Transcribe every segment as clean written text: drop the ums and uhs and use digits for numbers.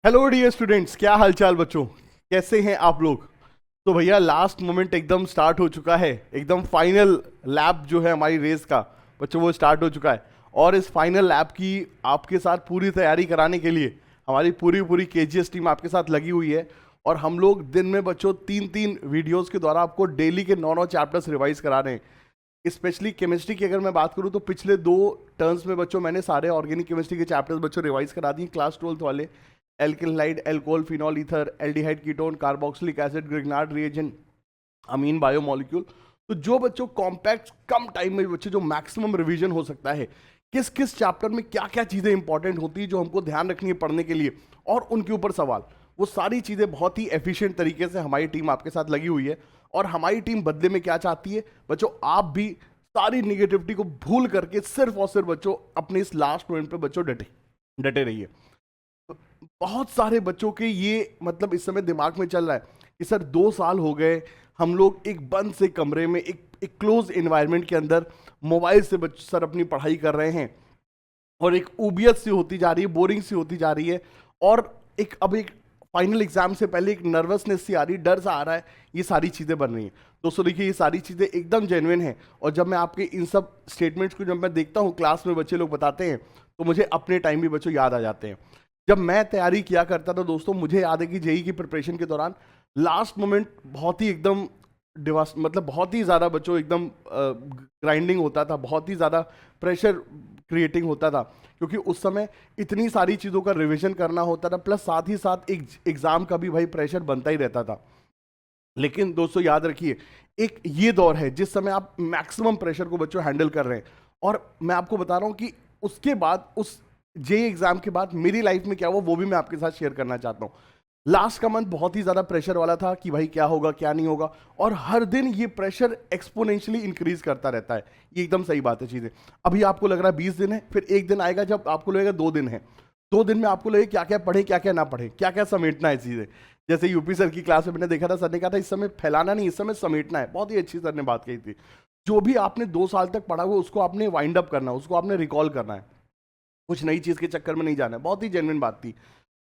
Hello dear students, क्या हालचाल बच्चों, कैसे हैं आप लोग। तो भैया लास्ट मोमेंट एकदम स्टार्ट हो चुका है। एकदम फाइनल लैब जो है हमारी रेस का बच्चों वो स्टार्ट हो चुका है। और इस फाइनल लैब की आपके साथ पूरी तैयारी कराने के लिए हमारी पूरी पूरी केजीएस टीम आपके साथ लगी हुई है। और हम लोग दिन में बच्चों तीन तीन वीडियोस के द्वारा आपको डेली के 9 चैप्टर्स रिवाइज करा रहे हैं। स्पेशली केमिस्ट्री की अगर मैं बात करूं तो पिछले 2 टर्म्स में बच्चों मैंने सारे ऑर्गेनिक केमिस्ट्री के चैप्टर्स बच्चों रिवाइज करा दिए क्लास 12th वाले। Alkyl halide, alcohol, phenol, ether, aldehyde, ketone, carboxylic acid, Grignard reagent, amine biomolecule. तो जो बच्चों कॉम्पैक्ट कम टाइम में बच्चे जो मैक्सिमम रिवीजन हो सकता है, किस किस चैप्टर में क्या क्या चीजें इंपॉर्टेंट होती है जो हमको ध्यान रखनी है पढ़ने के लिए, और उनके ऊपर सवाल, वो सारी चीजें बहुत ही एफिशिएंट तरीके से हमारी टीम आपके साथ लगी हुई है। और हमारी टीम बदले में क्या चाहती है बच्चों, आप भी सारी निगेटिविटी को भूल करके सिर्फ और सिर्फ बच्चों अपने इस लास्ट मोमेंट पे बच्चों डटे डटे रहिए। बहुत सारे बच्चों के ये मतलब इस समय दिमाग में चल रहा है कि सर 2 साल हो गए, हम लोग एक बंद से कमरे में एक क्लोज एनवायरनमेंट के अंदर मोबाइल से सर अपनी पढ़ाई कर रहे हैं, और एक ऊबियत सी होती जा रही है, बोरिंग सी होती जा रही है। और अब एक फाइनल एग्जाम से पहले एक नर्वसनेस सी आ रही, डर सा आ रहा है। ये सारी चीज़ें बन रही हैं दोस्तों। देखिए ये सारी चीज़ें एकदम जेन्युइन हैं। और जब मैं आपके इन सब स्टेटमेंट्स को जब मैं देखता हूँ क्लास में बच्चे लोग बताते हैं, तो मुझे अपने टाइम भी बच्चों याद आ जाते हैं। जब मैं तैयारी किया करता था दोस्तों, मुझे याद है कि जेई की प्रिपरेशन के दौरान लास्ट मोमेंट बहुत ही एकदम मतलब बहुत ही ज़्यादा बच्चों एकदम ग्राइंडिंग होता था, बहुत ही ज़्यादा प्रेशर क्रिएटिंग होता था, क्योंकि उस समय इतनी सारी चीज़ों का रिवीजन करना होता था, प्लस साथ ही साथ एक एग्ज़ाम का भी भाई प्रेशर बनता ही रहता था। लेकिन दोस्तों याद रखिए, एक ये दौर है जिस समय आप मैक्सिमम प्रेशर को बच्चों हैंडल कर रहे हैं। और मैं आपको बता रहा हूँ कि उसके बाद उस जे एग्जाम के बाद मेरी लाइफ में क्या हुआ वो भी मैं आपके साथ शेयर करना चाहता हूँ। लास्ट का मंथ बहुत ही ज़्यादा प्रेशर वाला था कि भाई क्या होगा क्या नहीं होगा, और हर दिन ये प्रेशर एक्सपोनेंशियली इंक्रीज करता रहता है। ये एकदम सही बात है चीज़ें। अभी आपको लग रहा है 20 दिन है, फिर एक दिन आएगा जब आपको लगेगा 2 दिन है। 2 दिन में आपको लगे क्या क्या पढ़े क्या क्या ना पढ़े, क्या क्या समेटना है चीज़ें। जैसे यूपी सर की क्लास में मैंने देखा था, सर ने कहा था इस समय फैलाना नहीं, इस समय समेटना है। बहुत ही अच्छी सर ने बात कही थी। जो भी आपने 2 साल तक पढ़ा हुआ उसको आपने वाइंड अप करना है, उसको आपने रिकॉल करना है, कुछ नई चीज़ के चक्कर में नहीं जाना है। बहुत ही जेन्युइन बात थी।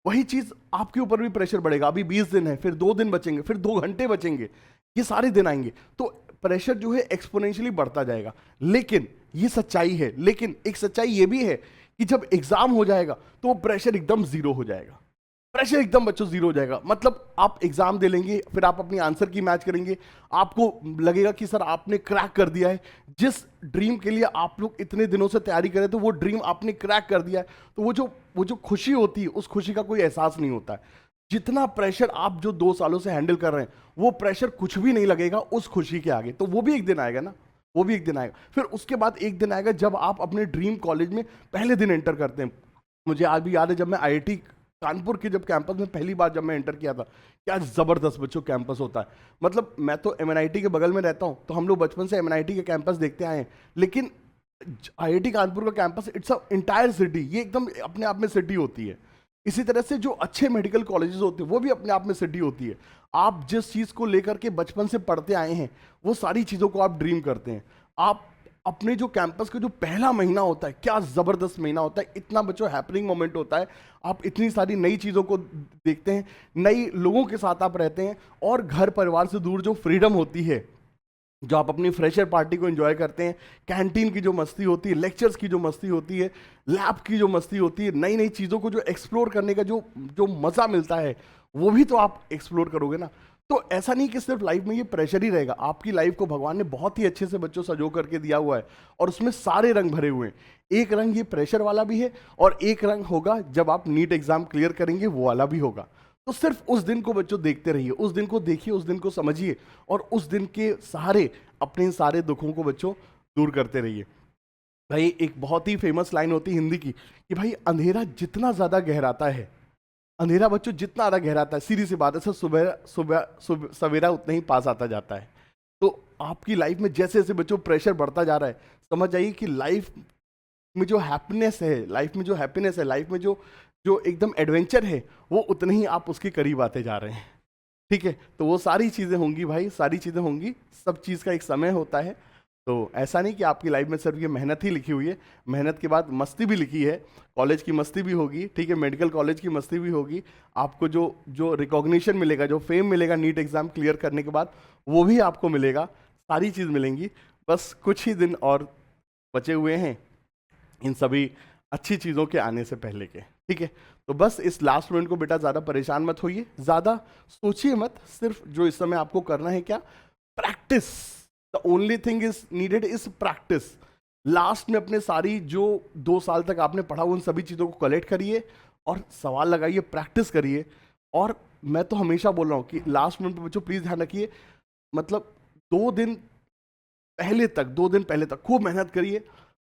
वही चीज आपके ऊपर भी प्रेशर बढ़ेगा। अभी 20 दिन है, फिर 2 दिन बचेंगे, फिर 2 घंटे बचेंगे, ये सारे दिन आएंगे, तो प्रेशर जो है एक्सपोनेंशियली बढ़ता जाएगा। लेकिन ये सच्चाई है, लेकिन एक सच्चाई ये भी है कि जब एग्जाम हो जाएगा तो वो प्रेशर एकदम जीरो हो जाएगा। प्रेशर एकदम बच्चों जीरो हो जाएगा। मतलब आप एग्जाम दे लेंगे, फिर आप अपनी आंसर की मैच करेंगे, आपको लगेगा कि सर आपने क्रैक कर दिया है। जिस ड्रीम के लिए आप लोग इतने दिनों से तैयारी कर रहे थे वो ड्रीम आपने क्रैक कर दिया है। तो वो जो खुशी होती है उस खुशी का कोई एहसास नहीं होता है। जितना प्रेशर आप जो 2 सालों से हैंडल कर रहे हैं वो प्रेशर कुछ भी नहीं लगेगा उस खुशी के आगे। तो वो भी एक दिन आएगा ना, वो भी एक दिन आएगा। फिर उसके बाद एक दिन आएगा जब आप अपने ड्रीम कॉलेज में पहले दिन एंटर करते हैं। मुझे आज भी याद है जब मैं आईआईटी कानपुर के जब कैंपस में पहली बार जब मैं एंटर किया था, क्या जबरदस्त बच्चों कैंपस होता है। मतलब मैं तो एमएनआईटी के बगल में रहता हूँ, तो हम लोग बचपन से एमएनआईटी के कैंपस देखते आए हैं। लेकिन आईआईटी कानपुर का campus it's a entire city, ये एकदम अपने आप में सिटी होती है। इसी तरह से जो अच्छे मेडिकल कॉलेजेस होते हैं वो भी अपने आप में सिटी होती है। आप जिस चीज़ को लेकर के बचपन से पढ़ते आए हैं वो सारी चीज़ों को आप ड्रीम करते हैं। आप अपने जो कैंपस का जो पहला महीना होता है, क्या ज़बरदस्त महीना होता है, इतना बच्चों हैपनिंग मोमेंट होता है। आप इतनी सारी नई चीज़ों को देखते हैं, नई लोगों के साथ आप रहते हैं, और घर परिवार से दूर जो फ्रीडम होती है, जो आप अपनी फ्रेशर पार्टी को एंजॉय करते हैं, कैंटीन की जो मस्ती होती है, लेक्चर्स की जो मस्ती होती है, लैब की जो मस्ती होती है, नई नई चीज़ों को जो एक्सप्लोर करने का जो जो मज़ा मिलता है वो भी तो आप एक्सप्लोर करोगे ना। तो ऐसा नहीं कि सिर्फ लाइफ में ये प्रेशर ही रहेगा। आपकी लाइफ को भगवान ने बहुत ही अच्छे से बच्चों सजो करके दिया हुआ है, और उसमें सारे रंग भरे हुए हैं। एक रंग ये प्रेशर वाला भी है, और एक रंग होगा जब आप नीट एग्जाम क्लियर करेंगे वो वाला भी होगा। तो सिर्फ उस दिन को बच्चों देखते रहिए, उस दिन को देखिए, उस दिन को समझिए, और उस दिन के सहारे अपने सारे दुखों को बच्चों दूर करते रहिए। भाई एक बहुत ही फेमस लाइन होती है हिंदी की कि भाई अंधेरा जितना ज्यादा गहराता है, अंधेरा बच्चों जितना ज्यादा गहराता है, सीधी सी बात है सर, सुबह सुबह सवेरा उतना ही पास आता जाता है। तो आपकी लाइफ में जैसे जैसे बच्चों प्रेशर बढ़ता जा रहा है, समझ जाइए कि लाइफ में जो हैप्पीनेस है, लाइफ में जो हैप्पीनेस है, लाइफ में जो जो एकदम एडवेंचर है, वो उतने ही आप उसके करीब आते जा रहे हैं। ठीक है, तो वो सारी चीज़ें होंगी भाई, सारी चीज़ें होंगी। सब चीज़ का एक समय होता है। तो ऐसा नहीं कि आपकी लाइफ में सिर्फ ये मेहनत ही लिखी हुई है, मेहनत के बाद मस्ती भी लिखी है। कॉलेज की मस्ती भी होगी, ठीक है, मेडिकल कॉलेज की मस्ती भी होगी। आपको जो जो रिकॉग्निशन मिलेगा, जो फेम मिलेगा नीट एग्जाम क्लियर करने के बाद, वो भी आपको मिलेगा। सारी चीज़ मिलेंगी। बस कुछ ही दिन और बचे हुए हैं इन सभी अच्छी चीज़ों के आने से पहले के, ठीक है। तो बस इस लास्ट मोमेंट को बेटा ज़्यादा परेशान मत होइए, ज़्यादा सोचिए मत। सिर्फ जो इस समय आपको करना है क्या, practice. The only thing is needed is practice. Last में अपने सारी जो 2 साल तक आपने पढ़ा उन सभी चीज़ों को कलेक्ट करिए और सवाल लगाइए, प्रैक्टिस करिए। और मैं तो हमेशा बोल रहा हूँ कि लास्ट मोमेंट पे बच्चों प्लीज़ ध्यान रखिए, मतलब 2 दिन पहले तक खूब मेहनत करिए।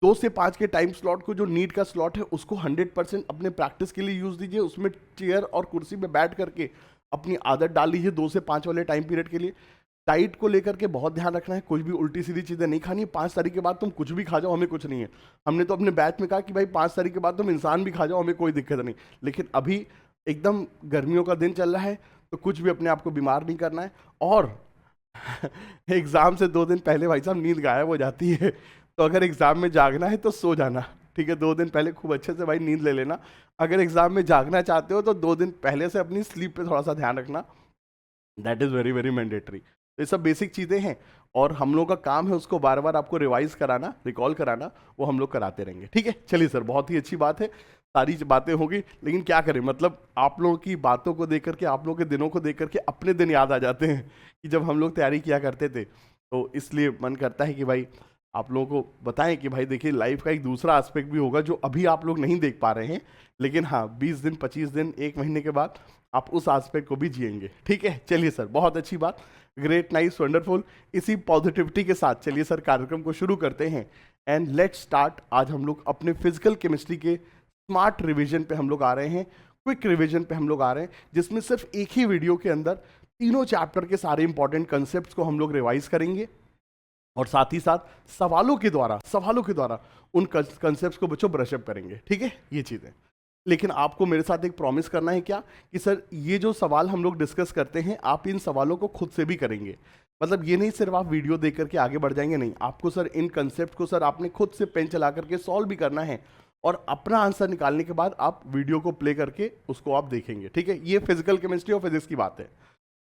2 से 5 के टाइम स्लॉट को, जो नीट का स्लॉट है, उसको 100% अपने प्रैक्टिस के लिए यूज़ दीजिए। उसमें चेयर और कुर्सी पे बैठ करके अपनी आदत डाल लीजिए 2 से 5 वाले टाइम पीरियड के लिए। डाइट को लेकर के बहुत ध्यान रखना है, कुछ भी उल्टी सीधी चीज़ें नहीं खानी है। 5 तारीख के बाद तुम कुछ भी खा जाओ, हमें कुछ नहीं है। हमने तो अपने बैच में कहा कि भाई 5 तारीख के बाद तुम इंसान भी खा जाओ, हमें कोई दिक्कत नहीं। लेकिन अभी एकदम गर्मियों का दिन चल रहा है, तो कुछ भी अपने आप को बीमार नहीं करना है। और एग्ज़ाम से 2 दिन पहले भाई साहब नींद गायब हो जाती है। तो अगर एग्ज़ाम में जागना है तो सो जाना, ठीक है। 2 दिन पहले खूब अच्छे से भाई नींद ले लेना। अगर एग्ज़ाम में जागना चाहते हो तो 2 दिन पहले से अपनी स्लीप पे थोड़ा सा ध्यान रखना। That is very very mandatory. तो ये सब बेसिक चीज़ें हैं और हम लोग का काम है उसको बार बार आपको रिवाइज कराना, रिकॉल कराना, वो हम लोग कराते रहेंगे, ठीक है। चलिए सर, बहुत ही अच्छी बात है, सारी बातें होगी। लेकिन क्या करें, मतलब आप लोगों की बातों को देख करके, आप लोगों के दिनों को देख करके अपने दिन याद आ जाते हैं कि जब हम लोग तैयारी किया करते थे। तो इसलिए मन करता है कि भाई आप लोगों को बताएं कि भाई देखिए, लाइफ का एक दूसरा एस्पेक्ट भी होगा जो अभी आप लोग नहीं देख पा रहे हैं। लेकिन हाँ, 20 दिन, 25 दिन, 1 महीने के बाद आप उस एस्पेक्ट को भी जिएंगे, ठीक है। चलिए सर, बहुत अच्छी बात, ग्रेट, नाइस, वंडरफुल। इसी पॉजिटिविटी के साथ चलिए सर कार्यक्रम को शुरू करते हैं। And let's start. आज हम लोग अपने फिजिकल केमिस्ट्री के स्मार्ट रिवीजन पे हम लोग आ रहे हैं, क्विक रिवीजन पे हम लोग आ रहे हैं, जिसमें सिर्फ एक ही वीडियो के अंदर तीनों चैप्टर के सारे इंपॉर्टेंट कंसेप्ट को हम लोग रिवाइज करेंगे और साथ ही साथ सवालों के द्वारा उन कंसेप्ट को बच्चों ब्रशअप करेंगे, ठीक है, ये चीज़ें। लेकिन आपको मेरे साथ एक प्रॉमिस करना है क्या, कि सर ये जो सवाल हम लोग डिस्कस करते हैं, आप इन सवालों को खुद से भी करेंगे। मतलब ये नहीं सिर्फ आप वीडियो देख करके आगे बढ़ जाएंगे, नहीं, आपको सर इन कंसेप्ट को सर आपने खुद से पेन चला करके सॉल्व भी करना है। और अपना आंसर निकालने के बाद आप वीडियो को प्ले करके उसको आप देखेंगे, ठीक है। ये फिजिकल केमिस्ट्री और फिजिक्स की बात है।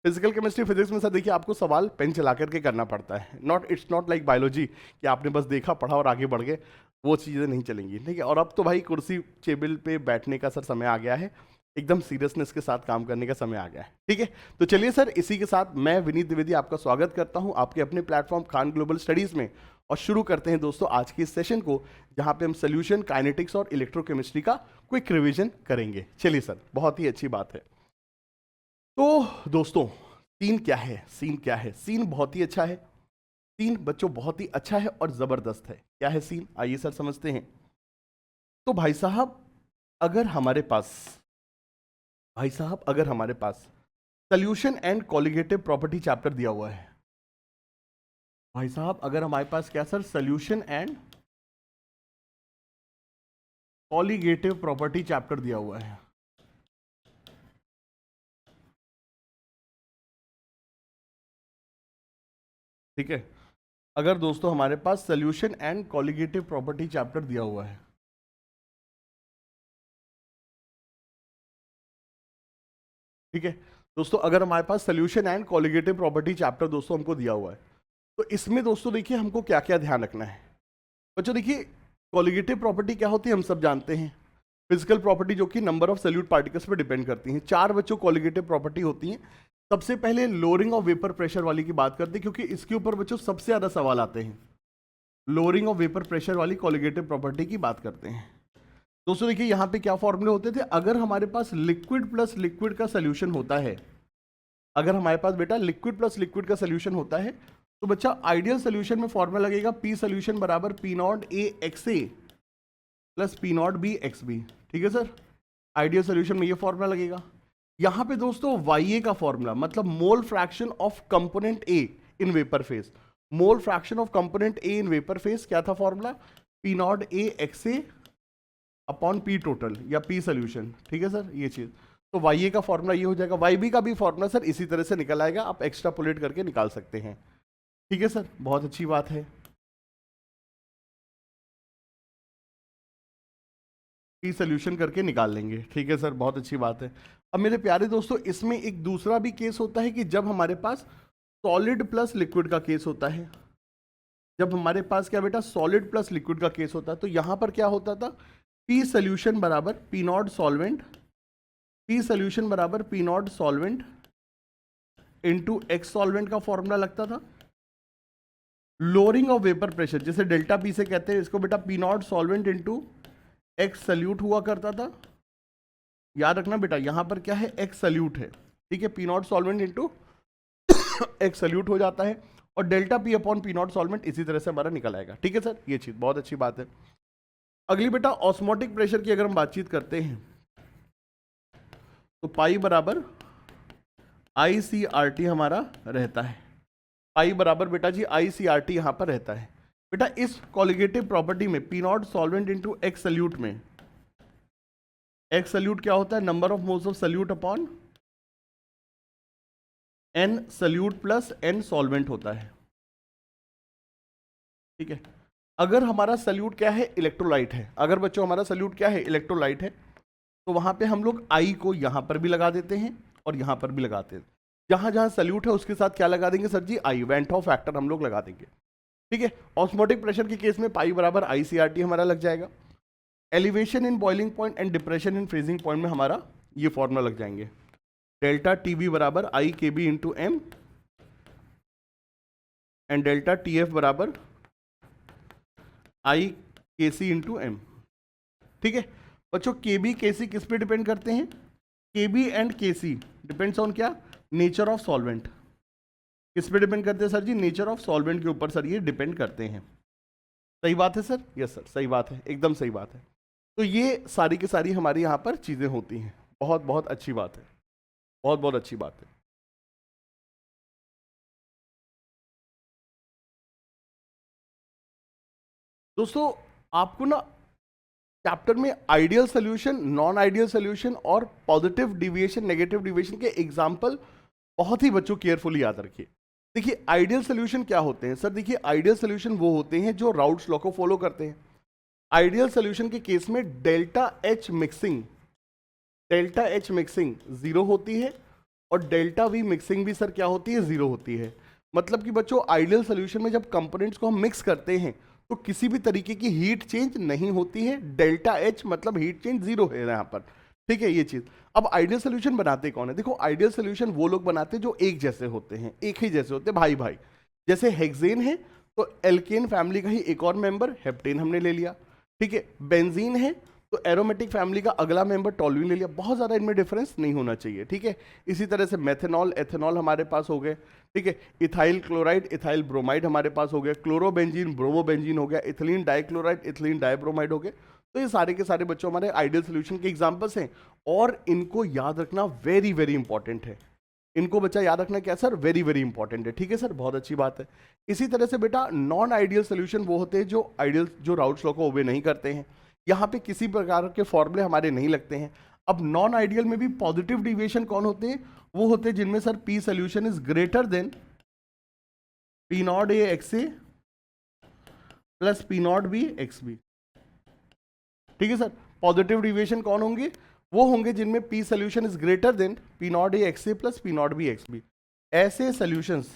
फिजिकल केमिस्ट्री फिजिक्स में सर देखिए, आपको सवाल पेन चला करके करना पड़ता है। इट्स नॉट लाइक बायोलॉजी कि आपने बस देखा, पढ़ा और आगे बढ़ गए, वो चीज़ें नहीं चलेंगी, ठीक है। और अब तो भाई कुर्सी टेबल पे बैठने का सर समय आ गया है, एकदम सीरियसनेस के साथ काम करने का समय आ गया है, ठीक है। तो चलिए सर, इसी के साथ मैं विनीत द्विवेदी आपका स्वागत करता हूं आपके अपने प्लेटफॉर्म खान ग्लोबल स्टडीज में। और शुरू करते हैं दोस्तों आज के इस सेशन को, जहां पे हम सोल्यूशन, काइनेटिक्स और इलेक्ट्रोकेमिस्ट्री का क्विक रिवीजन करेंगे। चलिए सर, बहुत ही अच्छी बात है। तो दोस्तों, सीन क्या है, सीन बहुत ही अच्छा है। सीन बच्चों बहुत ही अच्छा है और जबरदस्त है। क्या है सीन, आइए सर समझते हैं। तो भाई साहब अगर हमारे पास solution and colligative property chapter दिया हुआ है, भाई साहब अगर हमारे पास क्या sir, solution and colligative property chapter दिया हुआ है, ठीक है। अगर दोस्तों हमारे पास solution and colligative property chapter दिया हुआ है, ठीक है दोस्तों, अगर हमारे पास solution and colligative property chapter दोस्तों हमको दिया हुआ है, तो इसमें दोस्तों देखिए हमको क्या क्या ध्यान रखना है। बच्चों देखिए, कॉलिगेटिव प्रॉपर्टी क्या होती है हम सब जानते हैं। फिजिकल प्रॉपर्टी जो कि नंबर ऑफ सॉल्यूट पार्टिकल्स पर डिपेंड करती हैं। 4 बच्चों कॉलिगेटिव प्रॉपर्टी होती हैं। सबसे पहले लोअरिंग ऑफ वेपर प्रेशर वाली की बात करते हैं, क्योंकि इसके ऊपर बच्चों सबसे ज़्यादा सवाल आते हैं। लोअरिंग ऑफ वेपर प्रेशर वाली कॉलिगेटिव प्रॉपर्टी की बात करते हैं। दोस्तों देखिए, यहाँ पे क्या फॉर्मूले होते थे, अगर हमारे पास लिक्विड प्लस लिक्विड का सोल्यूशन होता है, अगर हमारे पास बेटा लिक्विड प्लस लिक्विड का सोल्यूशन होता है, तो बच्चा आइडियल सोल्यूशन में फॉर्मूला लगेगा पी सोल्यूशन बराबर P not A X A plus P not B X B, ठीक है सर। आइडियल सोल्यूशन में ये फॉर्मूला लगेगा। यहाँ पे दोस्तों वाई ए का फॉर्मूला, मतलब मोल fraction of component A in vapour phase, mole fraction of component A in vapour phase क्या था formula, P not A X A upon P total या पी सोल्यूशन, ठीक है सर, ये चीज। तो वाई ए का फॉर्मूला ये हो जाएगा। वाई बी का भी फॉर्मूला सर इसी तरह से निकल आएगा, आप एक्स्ट्रापोलेट करके निकाल सकते हैं, ठीक है सर, बहुत अच्छी बात है। पी सोल्यूशन करके निकाल लेंगे। ठीक है सर, बहुत अच्छी बात है। अब मेरे प्यारे दोस्तों, इसमें एक दूसरा भी केस होता है कि जब हमारे पास सॉलिड प्लस लिक्विड का केस होता है। जब हमारे पास क्या बेटा, सॉलिड प्लस लिक्विड का केस होता है, तो यहां पर क्या होता था, पी सोल्यूशन बराबर P not solvent, P solution बराबर P not solvent into X solvent का फॉर्मूला लगता था। लोअरिंग ऑफ वेपर प्रेशर, जैसे डेल्टा पी से कहते हैं इसको बेटा, P not solvent into X solute हुआ करता था। याद रखना बेटा, यहां पर क्या है, एक्स सल्यूट है। ठीक है, P not solvent into X solute हो जाता है, और delta P upon P not solvent इसी तरह से हमारा निकल आएगा। ठीक है सर, ये चीज बहुत अच्छी बात है। अगली बेटा, ऑस्मोटिक प्रेशर की अगर हम बातचीत करते हैं तो पाई बराबर ICRT हमारा रहता है। पाई बराबर बेटा जी ICRT यहां पर रहता है। बेटा इस कॉलिगेटिव प्रॉपर्टी में P not solvent into X solute में एक्स सल्यूट क्या होता है, number of moles of solute upon N solute plus N solvent होता है। ठीक है, अगर हमारा सल्यूट क्या है, इलेक्ट्रोलाइट है, अगर बच्चों हमारा सल्यूट क्या है, इलेक्ट्रोलाइट है, तो वहां पे हम लोग आई को यहां पर भी लगा देते हैं और यहां पर भी लगाते हैं। जहां जहां सल्यूट है उसके साथ क्या लगा देंगे sir ji, I, van't Hoff factor हम लोग लगा देंगे। ठीक है, ऑस्मोटिक प्रेशर के केस में पाई बराबर ICRT हमारा लग जाएगा। Elevation in boiling point and depression in freezing point में हमारा ये फॉर्मूला लग जाएंगे। डेल्टा TB बराबर IKB into M and delta TF बराबर IKC इंटू एम। ठीक है बच्चों, KB KC किस पे डिपेंड करते हैं, KB and KC depends on क्या, नेचर ऑफ सॉल्वेंट। किस पे डिपेंड करते हैं sir ji, nature of solvent के ऊपर सर ये डिपेंड करते हैं। सही बात है सर, यस सर, सही बात है, एकदम सही बात है। तो ये सारी की सारी हमारी यहाँ पर चीजें होती हैं। बहुत बहुत अच्छी बात है, बहुत बहुत अच्छी बात है। दोस्तों आपको ना चैप्टर में ideal solution, non ideal solution और पॉजिटिव डिविएशन, नेगेटिव डिविएशन के एग्जांपल बहुत ही बच्चों केयरफुली याद रखिए। देखिए आइडियल सोल्यूशन क्या होते हैं सर, देखिए आइडियल सोल्यूशन वो होते हैं जो राउल्ट्स लॉ को फॉलो करते हैं। आइडियल सोल्यूशन के केस में डेल्टा H मिक्सिंग जीरो होती है और डेल्टा V मिक्सिंग भी सर क्या होती है, जीरो होती है। मतलब कि बच्चों आइडियल सोल्यूशन में जब कंपोनेंट्स को हम मिक्स करते हैं तो किसी भी तरीके की हीट चेंज नहीं होती है। डेल्टा H मतलब हीट चेंज जीरो है यहाँ पर। ठीक है ये चीज। अब आइडियल सोल्यूशन बनाते कौन है, देखो आइडियल सोल्यूशन वो लोग बनाते हैं जो एक जैसे होते हैं, एक ही जैसे होते हैं, भाई भाई। जैसे हेक्सेन है तो एल्केन फैमिली का ही एक और मेंबर हेप्टेन हमने ले लिया। ठीक है, बेंजीन है तो एरोमेटिक फैमिली का अगला मेंबर टॉल्यूइन ले लिया। बहुत ज्यादा इनमें डिफरेंस नहीं होना चाहिए। ठीक है, इसी तरह से मेथेनॉल, एथेनॉल हमारे पास हो गए। ठीक है, इथाइल क्लोराइड, इथाइल ब्रोमाइड हमारे पास हो गया, क्लोरोबेंजीन, ब्रोमोबेंजीन हो गया, इथिलीन डाइक्लोराइड, इथिलीन डाइब्रोमाइड हो गए। तो ये सारे के सारे बच्चों हमारे आइडियल सोल्यूशन के एग्जांपल्स हैं और इनको याद रखना वेरी वेरी इंपॉर्टेंट है। इनको बच्चा याद रखना क्या सर, वेरी वेरी इंपॉर्टेंट है। ठीक है सर, बहुत अच्छी बात है। इसी तरह से बेटा नॉन आइडियल सोल्यूशन वो होते हैं जो आइडियल, जो राउल्ट्स लॉ को ओबे नहीं करते हैं। यहाँ पे किसी प्रकार के फॉर्मूले हमारे नहीं लगते हैं। अब नॉन आइडियल में भी पॉजिटिव डिविएशन कौन होते हैं, वो होते हैं जिनमें sir P solution is greater than P not A X A plus P not B X B. ठीक है सर, पॉजिटिव डिविएशन कौन होंगे, वो होंगे जिनमें P solution is greater than P not A X A plus P not B X B. ऐसे solutions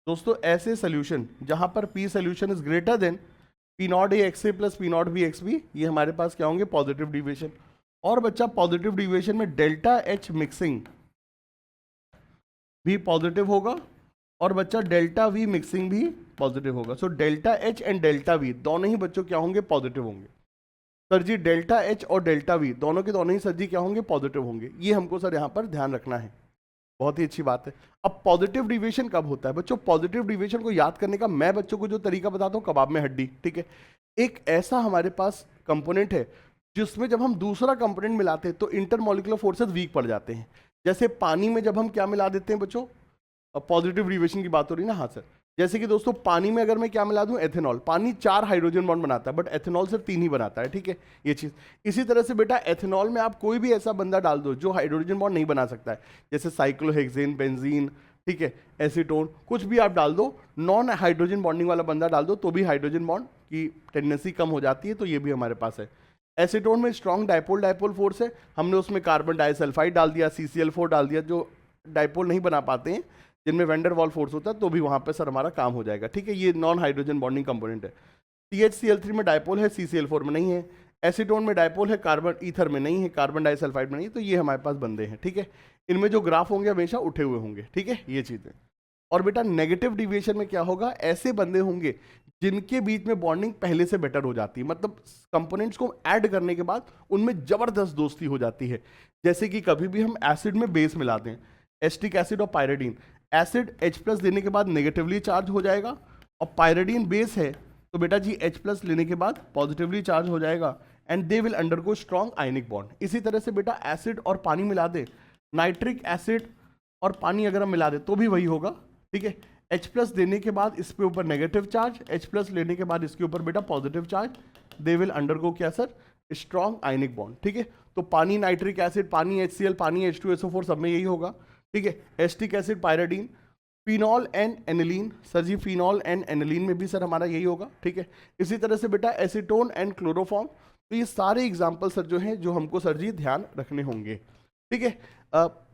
दोस्तों, ऐसे सोल्यूशन जहां पर P solution is greater than P not A X A plus P not B X B, ये हमारे पास क्या होंगे, पॉजिटिव डिविएशन। और बच्चा पॉजिटिव डिविएशन में डेल्टा H मिक्सिंग भी पॉजिटिव होगा और बच्चा डेल्टा V मिक्सिंग भी पॉजिटिव होगा। So delta H and delta V दोनों ही बच्चों क्या होंगे, पॉजिटिव होंगे। सर जी डेल्टा H और डेल्टा V दोनों के दोनों ही सर जी क्या होंगे, पॉजिटिव होंगे। ये हमको सर यहाँ पर ध्यान रखना है, बहुत ही अच्छी बात है। अब पॉजिटिव डिविएशन कब होता है बच्चों, पॉजिटिव डिविएशन को याद करने का मैं बच्चों को जो तरीका बताता हूँ, कबाब में हड्डी। ठीक है, एक ऐसा हमारे पास कंपोनेंट है जिसमें जब हम दूसरा कंपोनेंट मिलाते हैं तो इंटरमॉलिक्यूलर फोर्सेस वीक पड़ जाते हैं। जैसे पानी में जब हम क्या मिला देते हैं बच्चों, पॉजिटिव डिविएशन की बात हो रही है ना, हाँ सर। जैसे कि दोस्तों पानी में अगर मैं क्या मिला दूं, एथेनॉल, पानी 4 हाइड्रोजन बॉन्ड बनाता है बट एथेनॉल सिर्फ 3 ही बनाता है। ठीक है ये चीज। इसी तरह से बेटा एथेनॉल में आप कोई भी ऐसा बंदा डाल दो जो हाइड्रोजन बॉन्ड नहीं बना सकता है, जैसे साइक्लोहेक्सेन, बेंजीन, ठीक है, एसीटोन, कुछ भी आप डाल दो, नॉन हाइड्रोजन बॉन्डिंग वाला बंदा डाल दो तो भी हाइड्रोजन बॉन्ड की टेंडेंसी कम हो जाती है। तो ये भी हमारे पास है। एसीटोन में स्ट्रॉन्ग डाइपोल डाइपोल फोर्स है, हमने उसमें कार्बन डाइसल्फाइड डाल दिया, CCl4 डाल दिया, जो डाइपोल नहीं बना पाते हैं, जिनमें वेंडर वॉल फोर्स होता है, तो भी वहां पे सर हमारा काम हो जाएगा। ठीक है, ये नॉन हाइड्रोजन बॉन्डिंग कंपोनेंट है। CHCl3 में डाइपोल है, CCl4 में नहीं है। एसीटोन में डाइपोल है, कार्बन ईथर में नहीं है, कार्बन डाइसल्फाइड में नहीं है, तो ये हमारे पास बंदे हैं। ठीक है, इनमें जो ग्राफ होंगे हमेशा उठे हुए होंगे। ठीक है, ये चीजें। और बेटा नेगेटिव डिविएशन में क्या होगा, ऐसे बंदे होंगे जिनके बीच में बॉन्डिंग पहले से बेटर हो जाती है, मतलब कंपोनेंट्स को ऐड करने के बाद उनमें जबरदस्त दोस्ती हो जाती है। जैसे कि कभी भी हम एसिड में बेस मिला दें, एस्टिक एसिड और पायरिडीन, एसिड H+ देने के बाद नेगेटिवली चार्ज हो जाएगा, और पायरिडीन बेस है तो बेटा जी H+ लेने के बाद पॉजिटिवली चार्ज हो जाएगा, and they will undergo strong ionic bond. इसी तरह से बेटा एसिड और पानी मिला दे, नाइट्रिक एसिड और पानी अगर हम मिला दे तो भी वही होगा। ठीक है, H+ देने के बाद इसके ऊपर नेगेटिव चार्ज, H+ लेने के बाद इसके ऊपर बेटा positive charge, they will undergo क्या सर, स्ट्रॉन्ग आयनिक बॉन्ड। ठीक है, तो पानी नाइट्रिक एसिड, पानी HCl, पानी H2SO4 सब में यही होगा। ठीक है, acetic acid pyridine, phenol and aniline, sir ji phenol and aniline में भी सर हमारा यही होगा। ठीक है, इसी तरह से बेटा एसीटोन एंड क्लोरोफॉर्म, तो ये सारे एग्जाम्पल सर जो हैं जो हमको सर जी ध्यान रखने होंगे। ठीक है,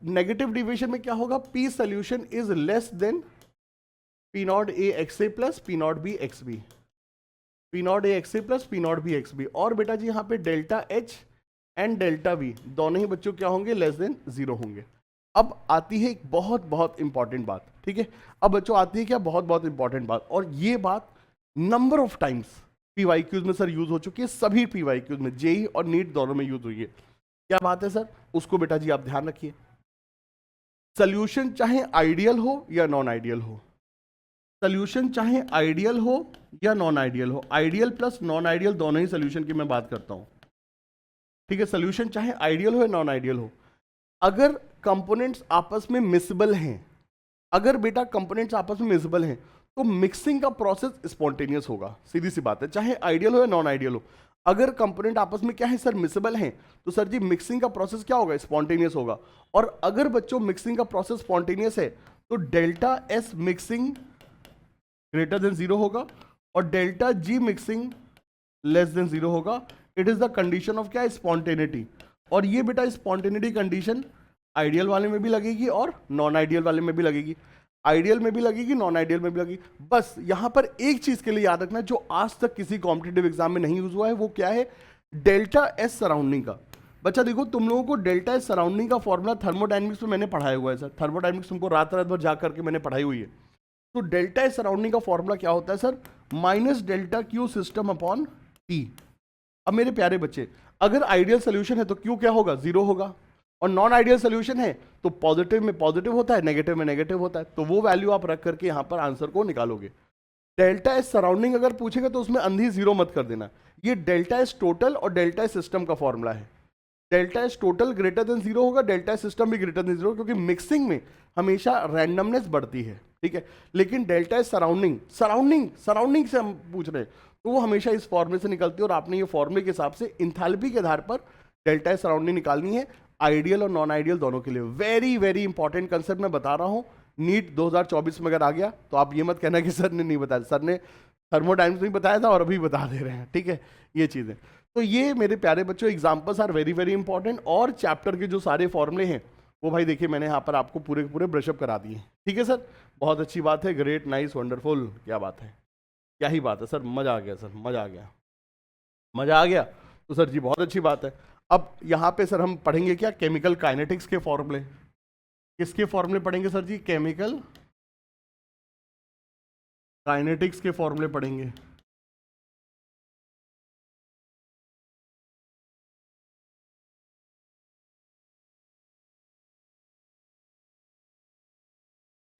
नेगेटिव डिविएशन में क्या होगा, P solution is less than P0A plus P0B, P0A plus P0B। और बेटा जी यहाँ पे delta H and delta V दोनों ही बच्चों क्या होंगे, लेस देन 0 होंगे। अब आती है एक बहुत बहुत इंपॉर्टेंट बात। ठीक है, अब बच्चों आती है क्या, बहुत बहुत इंपॉर्टेंट बात, और ये बात नंबर ऑफ टाइम्स PYQs में सर यूज हो चुकी है, सभी PYQs में, जेई और नीट दोनों में यूज हुई है। क्या बात है सर, उसको बेटा जी आप ध्यान रखिए। सोल्यूशन चाहे आइडियल हो या नॉन आइडियल हो, सोल्यूशन चाहे आइडियल हो या नॉन आइडियल हो, आइडियल प्लस नॉन आइडियल दोनों ही सोल्यूशन की मैं बात करता हूं। ठीक है, सोल्यूशन चाहे आइडियल हो या नॉन आइडियल हो, अगर कंपोनेंट्स आपस में मिसबल हैं, अगर बेटा कंपोनेंट्स आपस में मिसबल हैं, तो मिक्सिंग का प्रोसेस स्पॉन्टेनियस होगा, सीधी सी बात है, चाहे आइडियल हो या नॉन आइडियल हो। अगर कंपोनेंट आपस में क्या है सर, मिसबल हैं, तो सर जी मिक्सिंग का प्रोसेस क्या होगा, स्पॉन्टेनियस होगा। और अगर बच्चों मिक्सिंग का प्रोसेस स्पॉन्टेनियस है, तो delta S mixing greater than 0 होगा, और delta G mixing less than 0 होगा। It is the condition of क्या, स्पॉन्टेनिटी। और ये बेटा स्पॉन्टेनिटी कंडीशन आइडियल वाले में भी लगेगी और नॉन आइडियल वाले में भी लगेगी, आइडियल में भी लगेगी, नॉन आइडियल में भी लगेगी। बस यहां पर एक चीज के लिए याद रखना, जो आज तक किसी कॉम्पिटिटिव एग्जाम में नहीं यूज हुआ है, वो क्या है, डेल्टा S सराउंडिंग का। बच्चा देखो, तुम लोगों को डेल्टा S सराउंडिंग का फॉर्मूला थर्मोडायनेमिक्स में मैंने पढ़ाया हुआ है सर, थर्मोडायनेमिक्स तुमको रात रात भर जा करके मैंने पढ़ाई हुई है। तो डेल्टा S सराउंडिंग का फॉर्मूला क्या होता है sir, minus delta Q system upon T। अब मेरे प्यारे बच्चे, अगर आइडियल सोल्यूशन है तो Q क्या होगा, 0 होगा, और नॉन आइडियल सोल्यूशन है तो पॉजिटिव में पॉजिटिव होता है, नेगेटिव में नेगेटिव होता है। तो वो वैल्यू आप रख करके यहां पर आंसर को निकालोगे। डेल्टा S सराउंडिंग अगर पूछेगा तो उसमें अंधी 0 मत कर देना। ये डेल्टा S टोटल और डेल्टा S सिस्टम का फॉर्मूला है। Delta S total greater than 0 होगा, डेल्टा S सिस्टम भी ग्रेटर देन 0, क्योंकि मिक्सिंग में हमेशा रैंडमनेस बढ़ती है। ठीक है, लेकिन डेल्टा S सराउंडिंग से हम पूछ रहे हैं, तो वो हमेशा इस फॉर्मूले से निकलती है, और आपने ये फॉर्मूले के हिसाब से इंथैल्पी के आधार पर डेल्टा S सराउंडिंग निकालनी है, आइडियल और नॉन आइडियल दोनों के लिए। वेरी वेरी इंपॉर्टेंट कंसेप्ट मैं बता रहा हूं। नीट 2024 में अगर आ गया तो आप ये मत कहना कि सर ने नहीं बताया, सर ने थर्मोडायनेमिक्स में बताया था और अभी बता दे रहे हैं। ठीक है, ये चीजें। तो ये मेरे प्यारे बच्चों examples are very very important, और चैप्टर के जो सारे फॉर्मूले हैं वो भाई देखिए मैंने यहाँ पर आपको पूरे पूरे ब्रशअप करा दिए। ठीक है सर, बहुत अच्छी बात है, ग्रेट, नाइस, वंडरफुल, क्या बात है, क्या ही बात है सर, मजा आ गया सर, मजा आ गया, मजा आ गया। तो सर जी बहुत अच्छी बात है। अब यहाँ पे सर हम पढ़ेंगे क्या, केमिकल काइनेटिक्स के फॉर्मूले। किसके फॉर्मूले पढ़ेंगे सर जी, केमिकल काइनेटिक्स के फॉर्मूले पढ़ेंगे।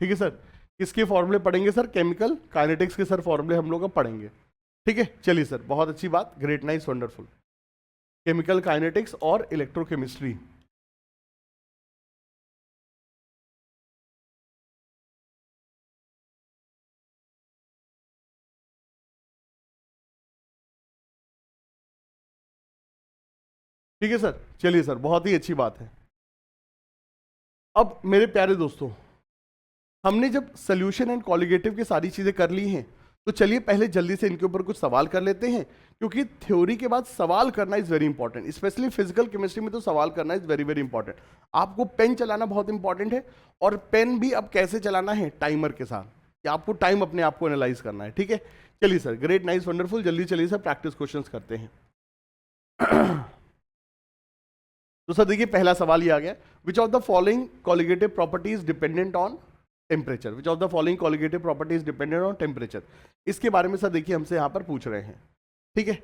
ठीक है सर, किसके फॉर्मूले पढ़ेंगे सर, केमिकल काइनेटिक्स के सर फॉर्मूले हम लोग अब पढ़ेंगे। ठीक है, चलिए सर, बहुत अच्छी बात, great, nice, wonderful. Chemical kinetics और इलेक्ट्रोकेमिस्ट्री। ठीक है सर, चलिए सर, बहुत ही अच्छी बात है। अब मेरे प्यारे दोस्तों, हमने जब सोल्यूशन एंड कॉलिगेटिव की सारी चीजें कर ली हैं, तो चलिए पहले जल्दी से इनके ऊपर कुछ सवाल कर लेते हैं, क्योंकि थ्योरी के बाद सवाल करना is very important, specially physical chemistry में तो सवाल करना इज वेरी वेरी इंपॉर्टेंट। आपको पेन चलाना बहुत इंपॉर्टेंट है, और पेन भी अब कैसे चलाना है, टाइमर के साथ, कि आपको टाइम अपने आप को एनालाइज करना है, ठीक है। चलिए सर, ग्रेट, नाइस, वंडरफुल, जल्दी चलिए सर प्रैक्टिस क्वेश्चंस करते हैं। तो सर देखिए पहला सवाल ये आ गया, विच of the following colligative properties dependent on temperature, which of the following colligative properties dependent on temperature. इसके बारे में सर देखिए हमसे यहाँ पर पूछ रहे हैं, ठीक है।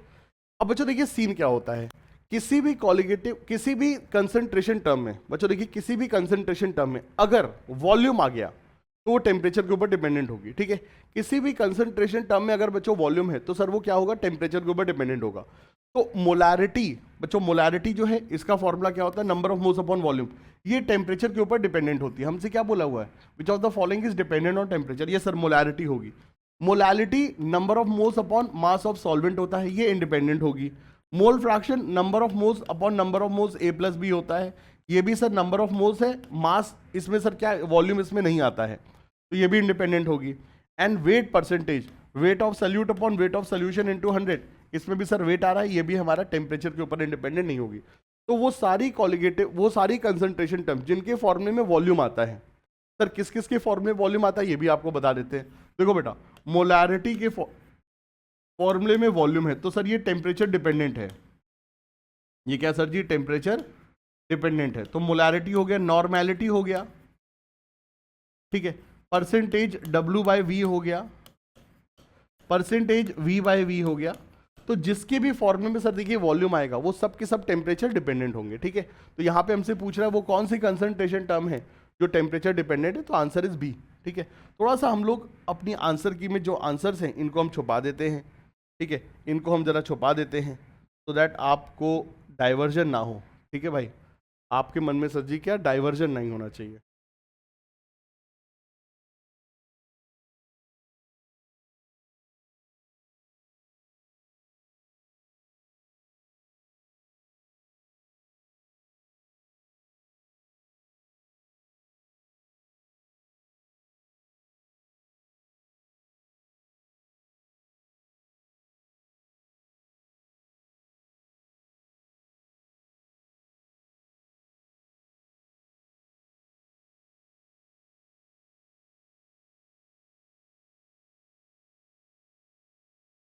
अब बच्चों देखिए सीन क्या होता है, किसी भी कॉलिगेटिव, किसी भी कंसंट्रेशन टर्म में, बच्चों देखिए किसी भी कंसंट्रेशन टर्म में अगर वॉल्यूम आ गया तो वो टेम्परेचर के ऊपर डिपेंडेंट होगी, ठीक है। किसी भी कंसंट्रेशन टर्म में अगर बच्चों वॉल्यूम है तो सर वो क्या होगा, टेम्परेचर के ऊपर डिपेंडेंट होगा। तो मोलारिटी, बच्चों मोलारिटी जो है इसका फॉर्मूला क्या होता है, number of moles upon volume, ये टेम्परेचर के ऊपर डिपेंडेंट होती है। हमसे क्या बोला हुआ है, which of the following is dependent on temperature, ये सर मोलारिटी होगी। Molality number of moles upon mass of solvent होता है, ये इंडिपेंडेंट होगी। Mole fraction number of moles upon number of moles A plus B होता है, ये भी सर नंबर ऑफ मोल्स है, मास इसमें सर क्या, वॉल्यूम इसमें नहीं आता है, तो ये भी इंडिपेंडेंट होगी। And wait percentage, weight of solute upon weight of solution into 100, इसमें भी सर वेट आ रहा है, ये भी हमारा टेम्परेचर के ऊपर इंडिपेंडेंट नहीं होगी। तो वो सारी कॉलिगेटिव, वो सारी कंसंट्रेशन टर्म जिनके फॉर्मूले में वॉल्यूम आता है, सर किस किस के फॉर्मूले में वॉल्यूम आता है ये भी आपको बता देते हैं। देखो बेटा, मोलारिटी के फॉर्मूले में वॉल्यूम है तो सर ये टेम्परेचर डिपेंडेंट है, ये क्या सर जी, टेम्परेचर डिपेंडेंट है। तो मोलारिटी हो गया, नॉर्मेलिटी हो गया, ठीक है, परसेंटेज W बाय V हो गया, परसेंटेज V बाय V हो गया। तो जिसके भी फॉर्मूले में सर देखिए वॉल्यूम आएगा वो सब के सब टेम्परेचर डिपेंडेंट होंगे, ठीक है। तो यहाँ पे हमसे पूछ रहा है वो कौन सी कंसंट्रेशन टर्म है जो टेम्परेचर डिपेंडेंट है, तो आंसर इज बी, ठीक है। थोड़ा सा हम लोग अपनी आंसर की में जो आंसर्स हैं इनको हम छुपा देते हैं, ठीक है, इनको हम ज़रा छुपा देते हैं तो दैट आपको डाइवर्जन ना हो, ठीक है भाई, आपके मन में सर जी क्या, डाइवर्जन नहीं होना चाहिए।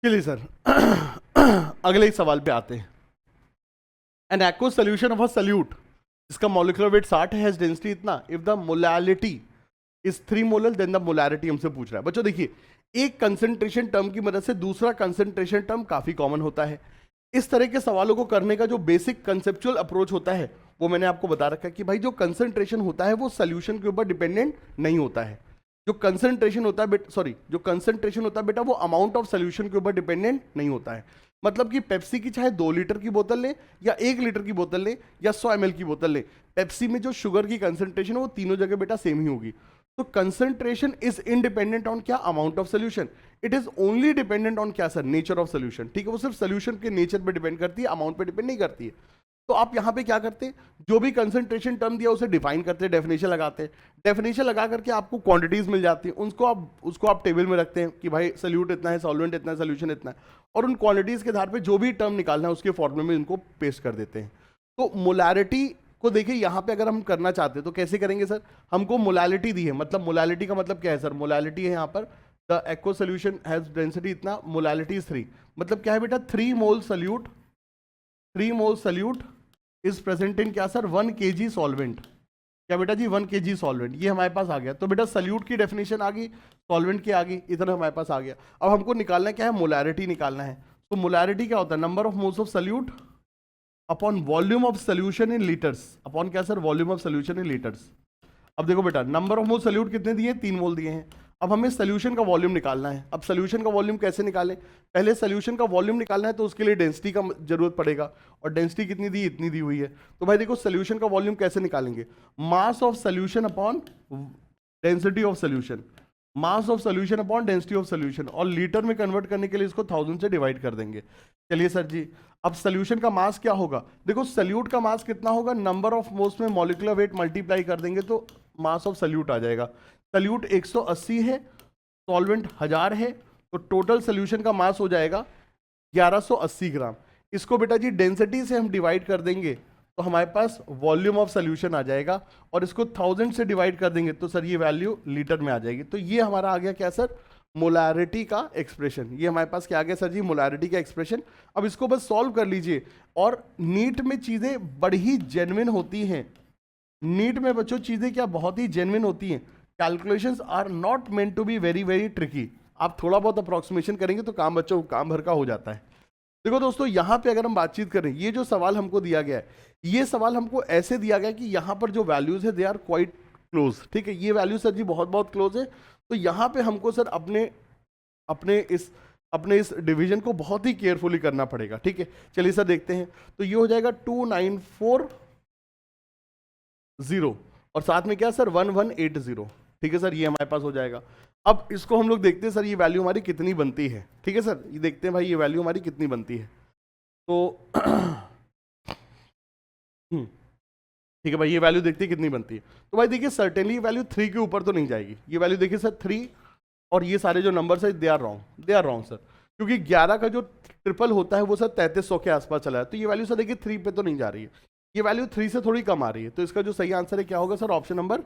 चलिए सर अगले एक सवाल पे आते हैं। An aqueous solution of a solute, इसका मॉलिक्यूलर वेट 60 है, डेंसिटी इतना, if the molality is 3 molar then the molarity हमसे पूछ रहा है। बच्चों देखिए एक कंसंट्रेशन टर्म की मदद से दूसरा कंसंट्रेशन टर्म काफी कॉमन होता है। इस तरह के सवालों को करने का जो बेसिक कंसेप्चुअल अप्रोच होता है वो मैंने आपको बता रखा है कि भाई जो कंसंट्रेशन होता है वो सोल्यूशन के ऊपर डिपेंडेंट नहीं होता है। जो कंसंट्रेशन होता है जो कंसंट्रेशन होता है बेटा वो अमाउंट ऑफ सोल्यूशन के ऊपर डिपेंडेंट नहीं होता है। मतलब कि पेप्सी की चाहे 2 लीटर की बोतल ले या 1 लीटर की बोतल ले या 100 ml की बोतल ले, पेप्सी में जो शुगर की कंसंट्रेशन है वो तीनों जगह बेटा सेम ही होगी। तो कंसंट्रेशन इज इंडिपेंडेंट ऑन क्या, amount of solution. It is only dependent on क्या सर, नेचर ऑफ सोल्यूशन, ठीक है। वो सिर्फ सोल्यूशन के नेचर पे डिपेंड करती है, अमाउंट पे डिपेंड नहीं करती है। तो आप यहां पे क्या करते हैं, जो भी कंसंट्रेशन टर्म दिया उसे डिफाइन करते हैं, डेफिनेशन लगाते हैं, डेफिनेशन लगा करके आपको क्वांटिटीज मिल जाती हैं, उसको आप टेबल में रखते हैं कि भाई सल्यूट इतना है, सॉल्वेंट इतना है, सोल्यूशन इतना है, और उन क्वांटिटीज के आधार पे जो भी टर्म निकालना है उसके फॉर्मूले में इनको पेस्ट कर देते हैं। तो मोलारिटी को देखिए यहाँ पे अगर हम करना चाहते हैं तो कैसे करेंगे सर, हमको मोलालिटी दी है, मतलब मोलालिटी का मतलब क्या है सर, मोलालिटी है यहाँ पर the aqua solution has density इतना, मोलालिटी इज 3, मतलब क्या है बेटा 3 mole solute, 3 mole solute is present in क्या सर 1 kg सॉल्वेंट, क्या बेटा जी 1 kg सॉल्वेंट, ये हमारे पास आ गया। तो बेटा सल्यूट की डेफिनेशन आ गई, सॉल्वेंट की आ गई, इतना हमारे पास आ गया। अब हमको निकालना क्या है, मोलारिटी निकालना है। तो मोलारिटी क्या होता है, number of moles of solute upon volume of solution in litres, अपॉन क्या sir, volume of solution in litres. अब देखो बेटा नंबर ऑफ मोल सल्यूट कितने दिए, 3 मोल दिए हैं। अब हमें सोल्यूशन का वॉल्यूम निकालना है। अब सोल्यूशन का वॉल्यूम कैसे निकालें, पहले सोल्यूशन का वॉल्यूम निकालना है तो उसके लिए डेंसिटी का जरूरत पड़ेगा, और डेंसिटी कितनी दी, इतनी दी हुई है। तो भाई देखो सोल्यूशन का वॉल्यूम कैसे निकालेंगे, mass of solution upon density of solution, mass of solution upon density of solution, और लीटर में कन्वर्ट करने के लिए इसको 1000 से डिवाइड कर देंगे। चलिए सर जी, अब सोल्यूशन का मास क्या होगा, देखो सल्यूट का मास कितना होगा, नंबर ऑफ मोल्स में मॉलिक्यूलर वेट मल्टीप्लाई कर देंगे तो मास ऑफ सल्यूट आ जाएगा। सल्यूट 180 है, सॉल्वेंट 1000 है, तो टोटल सोल्यूशन का मास हो जाएगा 1180 ग्राम। इसको बेटा जी डेंसिटी से हम डिवाइड कर देंगे तो हमारे पास वॉल्यूम ऑफ सोल्यूशन आ जाएगा, और इसको 1000 से डिवाइड कर देंगे तो सर ये वैल्यू लीटर में आ जाएगी। तो ये हमारा आ गया क्या सर, मोलारिटी का एक्सप्रेशन। ये हमारे पास क्या आ गया सर जी, मोलारिटी का एक्सप्रेशन। अब इसको बस सॉल्व कर लीजिए, और नीट में चीजें बड़ी जेन्युइन होती हैं। नीट में बच्चों चीजें क्या बहुत ही जेन्युइन होती हैं। Calculations are not meant to be very very tricky. आप थोड़ा बहुत अप्रोक्सीमेशन करेंगे तो काम बच्चों काम भर का हो जाता है। देखो दोस्तों, यहां पे अगर हम बातचीत करें, ये जो सवाल हमको दिया गया है, ये सवाल हमको ऐसे दिया गया कि यहां पर जो वैल्यूज है दे आर क्वाइट क्लोज। ठीक है, ये वैल्यू सर जी बहुत बहुत क्लोज है। तो यहां पे हमको सर अपने इस डिवीजन को बहुत ही केयरफुली करना पड़ेगा। ठीक है, चलिए सर देखते हैं। तो ये हो जाएगा 2940 और साथ में क्या सर 1180। ठीक है सर, ये हमारे पास हो जाएगा। अब इसको हम लोग देखते हैं सर ये वैल्यू हमारी कितनी बनती है। ठीक है सर, ये देखते हैं भाई ये वैल्यू हमारी कितनी बनती है। तो ठीक है भाई, ये वैल्यू देखते हैं कितनी बनती है। तो भाई देखिए सर्टेनली वैल्यू 3 के ऊपर तो नहीं जाएगी। ये वैल्यू देखिए सर 3, और ये सारे जो नंबर्स है दे आर रॉन्ग सर, क्योंकि 11 का जो ट्रिपल होता है वो सर 3300 के आसपास चला है। तो ये वैल्यू सर देखिए 3 पे तो नहीं जा रही है, ये वैल्यू 3 से थोड़ी कम आ रही है। तो इसका जो सही आंसर है क्या होगा सर, ऑप्शन नंबर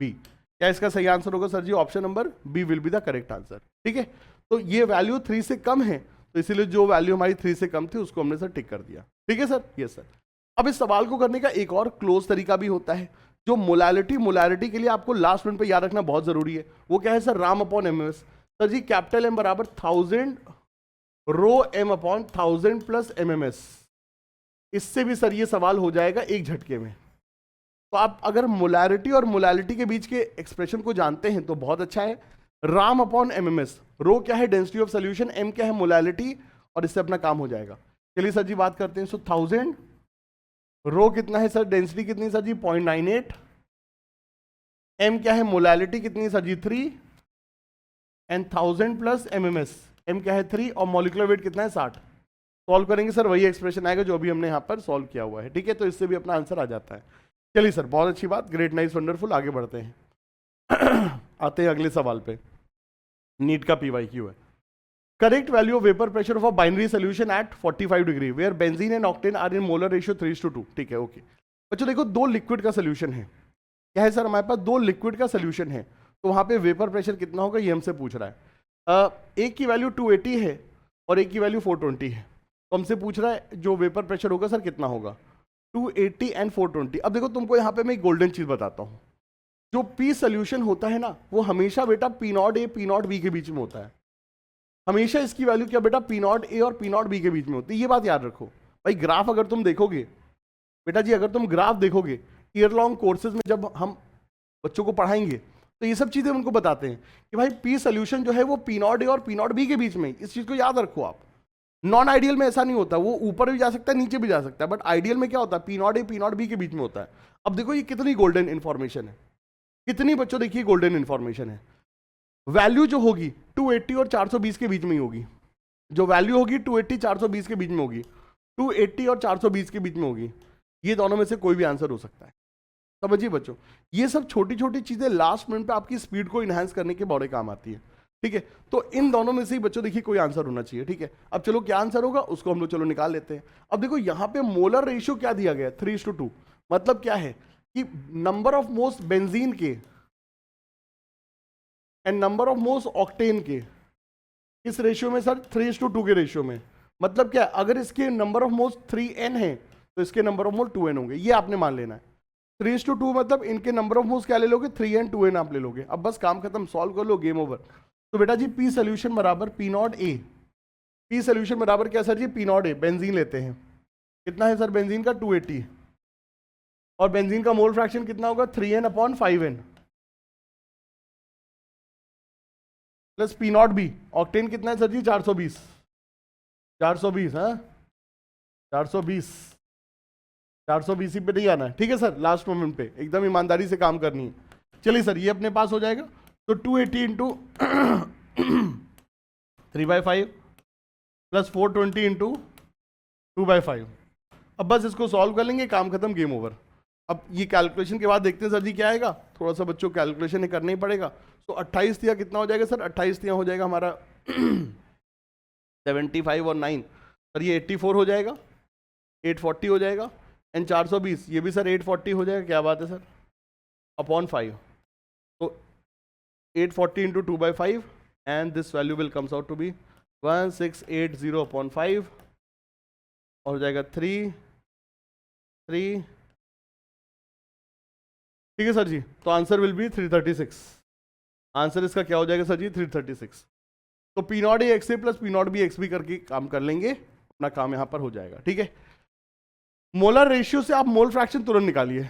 बी। क्या इसका सही आंसर होगा sir ji, option number B will be the correct answer. ठीक है, तो ये वैल्यू 3 से कम है, तो इसीलिए जो वैल्यू हमारी 3 से कम थी उसको हमने सर टिक कर दिया। ठीक है सर, यस सर। अब इस सवाल को करने का एक और क्लोज तरीका भी होता है, जो मोलालिटी के लिए आपको लास्ट मिनट पे याद रखना बहुत जरूरी है। वो क्या है सर, राम upon MS. Sir ji capital M बराबर 1000 rho M upon 1000 plus MMS. इससे भी सर ये सवाल हो जाएगा एक झटके में। तो आप अगर मोलारिटी और मोलालिटी के बीच के एक्सप्रेशन को जानते हैं तो बहुत अच्छा है। राम अपॉन एमएमएस, रो क्या है डेंसिटी ऑफ सोल्यूशन, एम क्या है मोलालिटी, और इससे अपना काम हो जाएगा। चलिए सर जी बात करते हैं। सो 1000 रो कितना है सर, डेंसिटी कितनी है सर जी 0.98, एम क्या है मोलालिटी कितनी है sir ji 3, and 1000 plus MMS, M क्या है 3 और मॉलिक्यूलर वेट कितना है 60। सॉल्व करेंगे सर वही एक्सप्रेशन आएगा जो अभी हमने यहाँ पर सॉल्व किया हुआ है। ठीक है, तो इससे भी अपना आंसर आ जाता है। चलिए सर, बहुत अच्छी बात, ग्रेट, नाइस, वंडरफुल। आगे बढ़ते हैं आते हैं अगले सवाल पे। नीट का पीवाईक्यू है। Correct value of vapour pressure of a binary solution at 45 degree where benzene and octane are in molar ratio 3:2। ठीक है, ओके बच्चों देखो, दो लिक्विड का सोल्यूशन है। क्या है सर, हमारे पास दो लिक्विड का सोल्यूशन है, तो वहां पे वेपर प्रेशर कितना होगा ये हमसे पूछ रहा है। एक की वैल्यू 280 है और एक की वैल्यू 420 है, तो हमसे पूछ रहा है जो वेपर प्रेशर होगा सर कितना होगा, 280 एंड 420। अब देखो तुमको यहाँ पे मैं एक गोल्डन चीज बताता हूँ, जो पी सोल्यूशन होता है ना वो हमेशा बेटा P not A P not B के बीच में होता है। हमेशा इसकी वैल्यू क्या बेटा पी नॉट ए और पी नॉट बी के बीच में होती है, ये बात याद रखो भाई। ग्राफ अगर तुम देखोगे बेटा जी, अगर तुम ग्राफ देखोगे ईयर लॉन्ग कोर्सेज में जब हम बच्चों को पढ़ाएंगे तो ये सब चीजें उनको बताते हैं कि भाई पी सोल्यूशन जो है वो पी नॉट ए और पी नॉट बी के बीच में, इस चीज को याद रखो आप। नॉन आइडियल में ऐसा नहीं होता, वो ऊपर भी जा सकता है नीचे भी जा सकता है, बट आइडियल में क्या होता है P not A P not B के बीच में होता है। अब देखो ये कितनी गोल्डन इंफॉर्मेशन है, कितनी बच्चों देखिए गोल्डन इंफॉर्मेशन है। वैल्यू जो होगी 280 और 420 के बीच में ही होगी, जो वैल्यू होगी 280 420 के बीच में होगी, 280 और 420 के बीच में होगी। ये दोनों में से कोई भी आंसर हो सकता है, समझिए बच्चों। ये सब छोटी छोटी चीजें लास्ट मिनट पे आपकी स्पीड को इनहांस करने के बड़े काम आती है। ठीक है, तो इन दोनों में से ही बच्चों देखिए कोई आंसर होना चाहिए। ठीक है, अब चलो क्या आंसर होगा उसको हम लोग चलो निकाल लेते हैं। अब देखो यहाँ पे मोलर रेशियो क्या दिया गया है 3:2। मतलब क्या है कि नंबर ऑफ मोल्स बेंजीन के and number of moles octane के इस रेशियो में सर 3:2 के रेशियो में। मतलब क्या, अगर इसके नंबर ऑफ मोल्स 3n है तो इसके नंबर ऑफ मोल 2n होंगे, ये आपने मान लेना है। 3:2 मतलब इनके नंबर ऑफ मोल्स क्या ले लोगे 3n 2n आप ले लोगे। अब बस काम खत्म, सॉल्व कर लो, गेम ओवर। तो बेटा जी पी सोल्यूशन बराबर P not A, P solution बराबर क्या sir G P not A, benzene लेते हैं। कितना है सर बेंजीन का 280, और बेंजीन का मोल फ्रैक्शन कितना होगा 3n/5n plus P not B. Octane कितना है सर जी 420, 420 हाँ 420 ही पे नहीं आना है। ठीक है सर, लास्ट मोमेंट पे एकदम ईमानदारी से काम करनी है। चलिए सर ये अपने पास हो जाएगा, तो 280 इंटू 3/5 प्लस 420 इंटू 2/5। अब बस इसको सॉल्व कर लेंगे, काम खत्म, गेम ओवर। अब ये कैलकुलेशन के बाद देखते हैं सर जी क्या आएगा, थोड़ा सा बच्चों कैलकुलेशन करना ही पड़ेगा। तो 28 कितना हो जाएगा सर, 28 हो जाएगा हमारा 75 और 9 सर ये 84 हो जाएगा, 840 हो जाएगा, एंड 420 ये भी सर 840 हो जाएगा। क्या बात है सर, अपॉन 5, तो 840 into 2/5 and this value will comes out to be 1680 upon 5 और हो जाएगा 3 3। ठीक है सर जी, तो आंसर विल बी 336। आंसर इसका क्या हो जाएगा सर जी, 336। तो P not A X A plus P not B X B करके काम कर लेंगे, अपना काम यहां पर हो जाएगा। ठीक है, मोलर रेशियो से आप मोल फ्रैक्शन तुरंत निकालिए,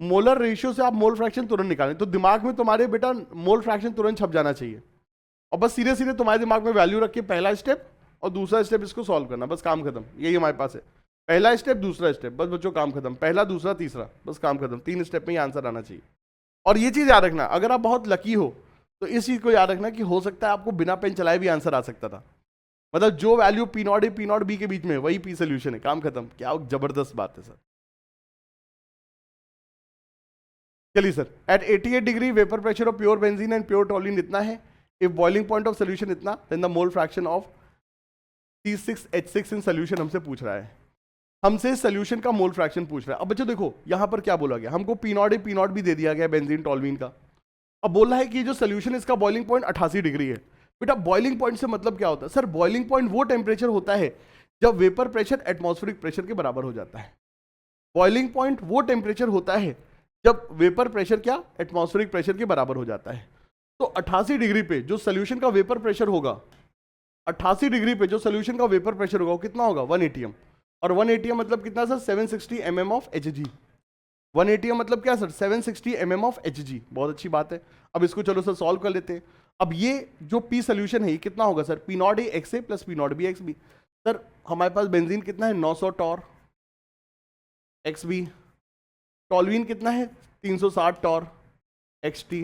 मोलर रेशियो से आप मोल फ्रैक्शन तुरंत निकालें, तो दिमाग में तुम्हारे बेटा मोल फ्रैक्शन तुरंत छप जाना चाहिए, और बस सीधे सीधे तुम्हारे दिमाग में वैल्यू रख के पहला स्टेप और दूसरा स्टेप इसको सॉल्व करना, बस काम खत्म। यही हमारे पास है, पहला स्टेप दूसरा स्टेप, बस बच्चों काम खत्म, पहला दूसरा तीसरा, बस काम खत्म, 3 स्टेप में ही आंसर आना चाहिए। और ये चीज याद रखना, अगर आप बहुत लकी हो तो इस चीज को याद रखना कि हो सकता है आपको बिना पेन चलाए भी आंसर आ सकता था, मतलब जो value P not A P not B के बीच में वही पी सोल्यूशन है, काम खत्म। क्या जबरदस्त बात है सर। चलिए sir, at 88 degree vapour pressure of pure benzene and pure toluene इतना है, if boiling point of solution इतना, then the mole fraction of C6H6 in solution हमसे पूछ रहा है, हमसे सोल्यूशन का मोल फ्रैक्शन पूछ रहा है। अब बच्चों देखो यहां पर क्या बोला गया, हमको P not A P not भी दे दिया गया बेंजीन टोलुइन का। अब बोल रहा है कि जो सोल्यूशन इसका बॉइलिंग पॉइंट 88 डिग्री है। बेटा बॉइलिंग पॉइंट से मतलब क्या होता है सर, बॉइलिंग पॉइंट वो टेम्परेचर होता है जब वेपर प्रेशर एटमॉस्फेरिक प्रेशर के बराबर हो जाता है। बॉइलिंग पॉइंट वो टेम्परेचर होता है जब वेपर प्रेशर क्या एटमॉस्फेरिक प्रेशर के बराबर हो जाता है। तो 88 डिग्री पे जो सोल्यूशन का वेपर प्रेशर होगा, 88 डिग्री पे जो सोल्यूशन का वेपर प्रेशर होगा वो कितना होगा, 1 atm। और 1 atm मतलब कितना sir, 760 mm of Hg। 1 atm मतलब क्या सर, 760 mm ऑफ Hg। बहुत अच्छी बात है। अब इसको चलो सर सॉल्व कर लेते हैं। अब ये जो पी सोल्यूशन है ये कितना होगा sir, P not A X A plus P not B X B. Sir हमारे पास बेंजीन कितना है, 900 टॉर एक्स बी, टोलुइन कितना है 360 टॉर एक्स टी।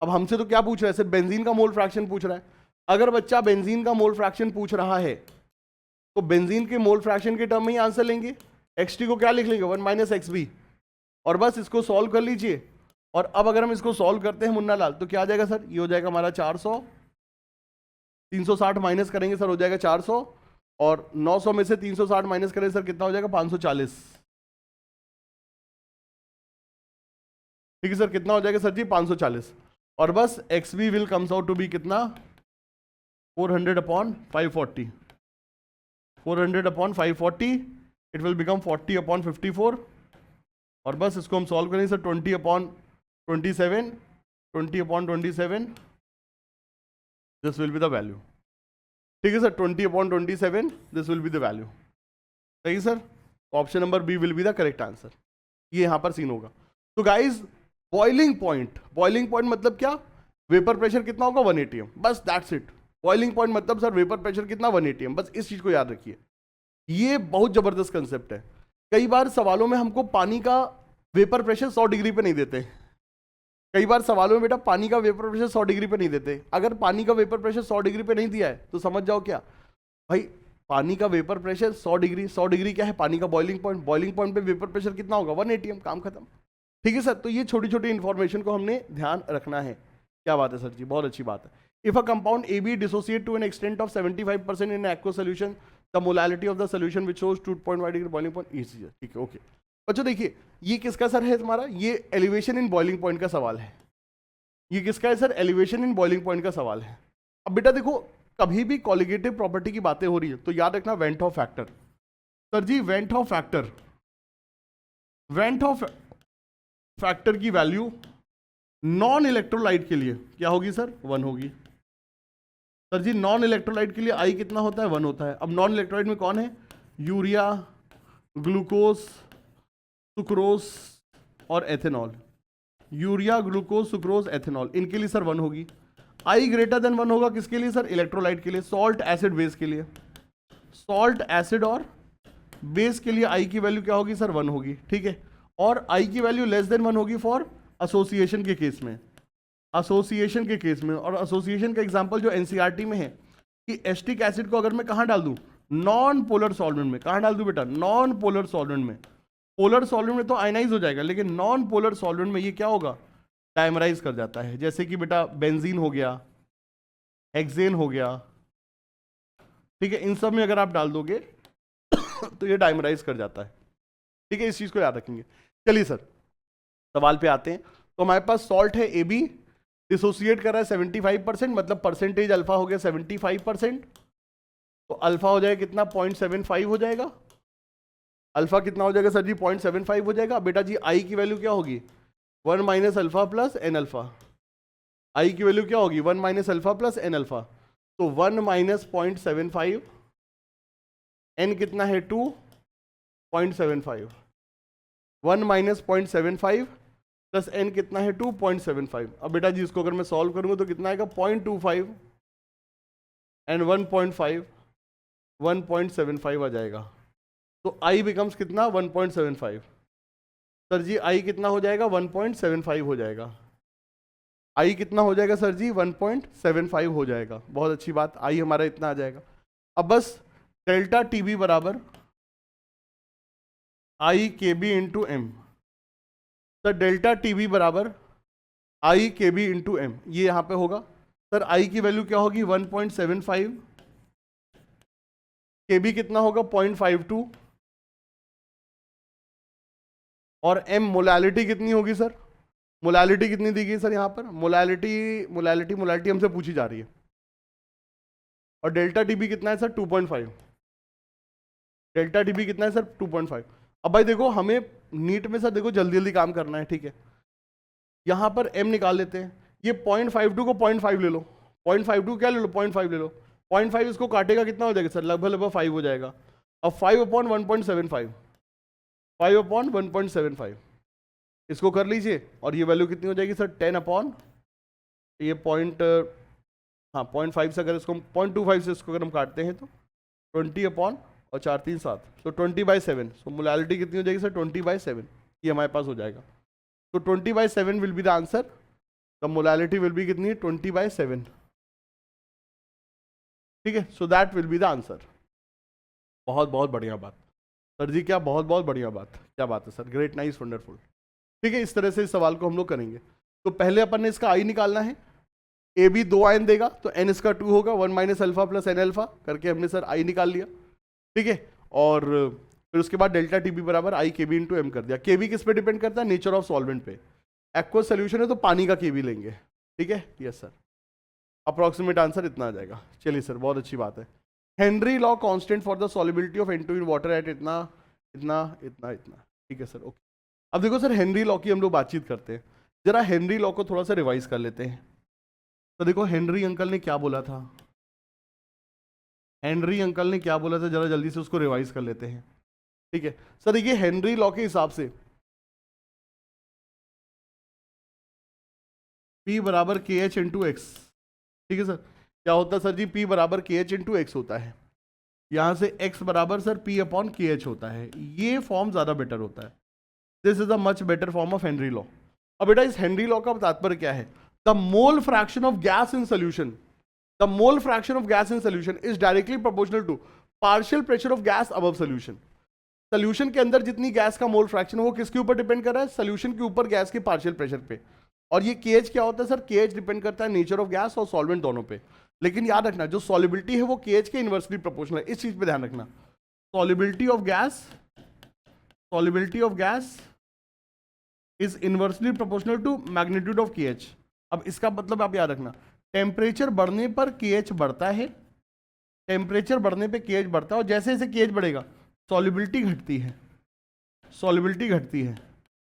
अब हमसे तो क्या पूछ रहा है सर, बेंजीन का मोल फ्रैक्शन पूछ रहा है। अगर बच्चा बेंजीन का मोल फ्रैक्शन पूछ रहा है तो बेंजीन के मोल फ्रैक्शन के टर्म में ही आंसर लेंगे, एक्स टी को क्या लिख लेंगे 1 माइनस एक्स बी, और बस इसको सॉल्व कर लीजिए। और अब अगर हम इसको सॉल्व करते हैं मुन्ना लाल तो क्या आ जाएगा सर, ये हो जाएगा हमारा 400, 360 माइनस करेंगे सर हो जाएगा 400, और 900 में से 360 माइनस करें सर कितना हो जाएगा 540। ठीक है सर, कितना हो जाएगा सर जी 540, और बस X B will comes out to be कितना 400 upon 540, 400 upon 540 it will become 40 upon 54, और बस इसको हम सॉल्व करेंगे sir 20 upon 27, 20 upon 27, this will be the value. ठीक है sir, 20 upon 27 this will be the value. सही है sir, option number B will be the correct answer. ये यहां पर सीन होगा। तो guys boiling point, boiling point मतलब क्या, वेपर प्रेशर कितना होगा 1 atm, बस दैट्स इट। बॉइलिंग पॉइंट मतलब सर वेपर प्रेशर कितना 1 atm, बस इस चीज को याद रखिए। ये बहुत जबरदस्त कंसेप्ट है। कई बार सवालों में हमको पानी का वेपर प्रेशर 100 डिग्री पे नहीं देते, कई बार सवालों में बेटा पानी का वेपर प्रेशर 100 डिग्री पे नहीं देते। अगर पानी का वेपर प्रेशर 100 डिग्री पे नहीं दिया है तो समझ जाओ क्या भाई, पानी का वेपर प्रेशर 100 डिग्री, 100 डिग्री क्या है पानी का बॉइलिंग पॉइंट, बॉइलिंग पॉइंट पे वेपर प्रेशर कितना होगा 1 atm, काम खत्म। ठीक है सर, तो ये छोटी छोटी इंफॉर्मेशन को हमने ध्यान रखना है। क्या बात है सर जी, बहुत अच्छी बात है। If a compound A B dissociate to an extent of 75% in aqua solution, the molality of the solution which shows 2.5 degree boiling point is. ठीक है ओके बच्चों, देखिए ये किसका सर है तुम्हारा, ये एलिवेशन इन बॉइलिंग पॉइंट का सवाल है। ये किसका है sir, elevation in boiling point का सवाल है। अब बेटा देखो कभी भी कॉलिगेटिव प्रॉपर्टी की बातें हो रही है तो याद रखना van't Hoff factor. Sir ji van't Hoff factor, van't Hoff factor की वैल्यू नॉन इलेक्ट्रोलाइट के लिए क्या होगी सर, 1 होगी। सर जी नॉन इलेक्ट्रोलाइट के लिए आई कितना होता है, 1 होता है। अब नॉन इलेक्ट्रोलाइट में कौन है, यूरिया, ग्लूकोज, सुक्रोज और ethanol. Urea, glucose, sucrose, ethanol, इनके लिए सर 1 होगी। आई ग्रेटर देन 1 होगा किसके लिए सर, इलेक्ट्रोलाइट के लिए। सॉल्ट, एसिड, बेस के लिए, सॉल्ट, एसिड और बेस के लिए आई की वैल्यू क्या होगी सर, 1 होगी। ठीक है, और आई की वैल्यू लेस देन 1 होगी फॉर एसोसिएशन के केस में, एसोसिएशन के केस में। और एसोसिएशन का एग्जांपल जो एनसीईआरटी में है कि एसिटिक एसिड को अगर मैं कहां डाल दूं, नॉन पोलर सॉल्वेंट में, कहां डाल दूं बेटा, नॉन पोलर सॉल्वेंट में। पोलर सॉल्वेंट में तो आयनाइज हो जाएगा, लेकिन नॉन पोलर सॉल्वेंट में ये क्या होगा, डायमराइज कर जाता है। जैसे कि बेटा बेंजीन हो गया, हेक्सेन हो गया, ठीक है, इन सब में अगर आप डाल दोगे तो ये डाइमराइज कर जाता है, ठीक है, इस चीज को याद रखेंगे। चलिए सर सवाल पे आते हैं। तो हमारे पास सॉल्ट है AB, डिसोसिएट कर रहा है 75%, मतलब परसेंटेज अल्फा हो गया 75%, तो अल्फा हो जाएगा कितना, 0.75 हो जाएगा। अल्फा कितना हो जाएगा सर जी, 0.75 हो जाएगा। बेटा जी आई की वैल्यू क्या होगी, 1 minus alpha plus N alpha. I की वैल्यू क्या होगी, 1 minus alpha plus N alpha. तो 1 माइनस 0.75, एन कितना है 2.75, 1 माइनस 0.75 प्लस एन कितना है 2.75। अब बेटा जी इसको अगर मैं सॉल्व करूंगा तो कितना आएगा, 0.25 एंड 1.5, 1.75 आ जाएगा। तो आई बिकम्स कितना, 1.75। सर जी आई कितना हो जाएगा, 1.75 हो जाएगा। आई कितना हो जाएगा सर जी, 1.75 हो जाएगा। बहुत अच्छी बात, आई हमारा इतना आ जाएगा। अब बस डेल्टा टीबी बराबर I K B into M. Sir delta TB बराबर I K B into M, ये यहां पे होगा। सर आई की वैल्यू क्या होगी, 1.75, के बी कितना होगा 0.52, और एम मोलैलिटी कितनी होगी सर, मोलैलिटी कितनी दी गई सर यहाँ पर, मोलैलिटी हमसे पूछी जा रही है। और डेल्टा टीबी कितना है सर, 2.5। डेल्टा टीबी कितना है सर, 2.5। अब भाई देखो हमें नीट में सर देखो जल्दी जल्दी काम करना है, ठीक है। यहाँ पर एम निकाल लेते हैं, ये 0.52 को 0.5 ले लो, 0.52 क्या ले लो, 0.5 ले लो। 0.5 इसको काटेगा कितना हो जाएगा सर, लगभग लगभग 5 हो जाएगा। अब 5/1.75, 5/1.75 इसको कर लीजिए, और ये वैल्यू कितनी हो जाएगी सर, 10 अपॉन ये पॉइंट, हाँ 0.5 से अगर इसको 0.25 से इसको अगर हम काटते हैं तो 20 अपॉन और 4 3 7, तो 20/7। सो मोलैलिटी कितनी हो जाएगी सर, 20/7, ये हमारे पास हो जाएगा। तो 20/7 will be the answer, the molality will be कितनी, 20/7, ठीक है। So that will be the answer. बहुत बहुत बढ़िया बात सर जी, क्या बहुत बहुत बढ़िया बात, क्या बात है सर, ग्रेट, नाइस, वंडरफुल, ठीक है। इस तरह से इस सवाल को हम लोग करेंगे। तो पहले अपन ने इसका आई निकालना है, ए बी 2 आयन देगा तो एन इसका 2 होगा, 1 minus alpha plus N alpha करके हमने सर आई निकाल लिया, ठीक है। और फिर उसके बाद डेल्टा टीबी बराबर I K B into M कर दिया। के बी किस पे डिपेंड करता है, नेचर ऑफ सॉल्वेंट पे। एक्वस सोल्यूशन है तो पानी का के बी लेंगे, ठीक है, यस सर। अप्रोक्सीमेट आंसर इतना आ जाएगा। चलिए सर बहुत अच्छी बात है। Henry law constant for the solubility of N2 in water at इतना इतना इतना इतना, ठीक है सर, ओके। अब देखो सर हेनरी लॉ की हम लोग बातचीत करते हैं, जरा हेनरी लॉ को थोड़ा सा रिवाइज कर लेते हैं। तो देखो हेनरी अंकल ने क्या बोला था, हेनरी अंकल ने क्या बोला था, जरा जल्दी से उसको रिवाइज कर लेते हैं, ठीक है सर। देखिए हेनरी लॉ के हिसाब से P बराबर के एच इंटू एक्स, ठीक है सर। क्या होता है सर जी, P बराबर के एच इंटू एक्स होता है, यहां से x बराबर sir P upon K H होता है। ये फॉर्म ज्यादा बेटर होता है, this is a much better form of Henry law. अब बेटा इस हेनरी लॉ का तात्पर्य क्या है, the mole fraction of gas in solution, the mole fraction of gas in solution is directly proportional to partial pressure of gas above solution. Solution के अंदर जितनी गैस का मोल फ्रैक्शन है वो किसके ऊपर डिपेंड कर रहा है, सोल्यूशन के ऊपर गैस के पार्शियल प्रेशर पे। और ये केएच क्या होता है सर, केएच डिपेंड करता है नेचर ऑफ गैस और सॉल्वेंट दोनों पे। लेकिन याद रखना जो सॉल्युबिलिटी है वो केएच के इनवर्सली प्रोपोर्शनल है, इस चीज पे ध्यान रखना। Solubility of gas, solubility of gas is inversely proportional to magnitude of KH. अब इसका मतलब आप याद रखना, टेम्परेचर बढ़ने पर केएच बढ़ता है, टेम्परेचर बढ़ने पे केएच बढ़ता है, और जैसे जैसे केएच बढ़ेगा सॉल्युबिलिटी घटती है, सॉल्युबिलिटी घटती है।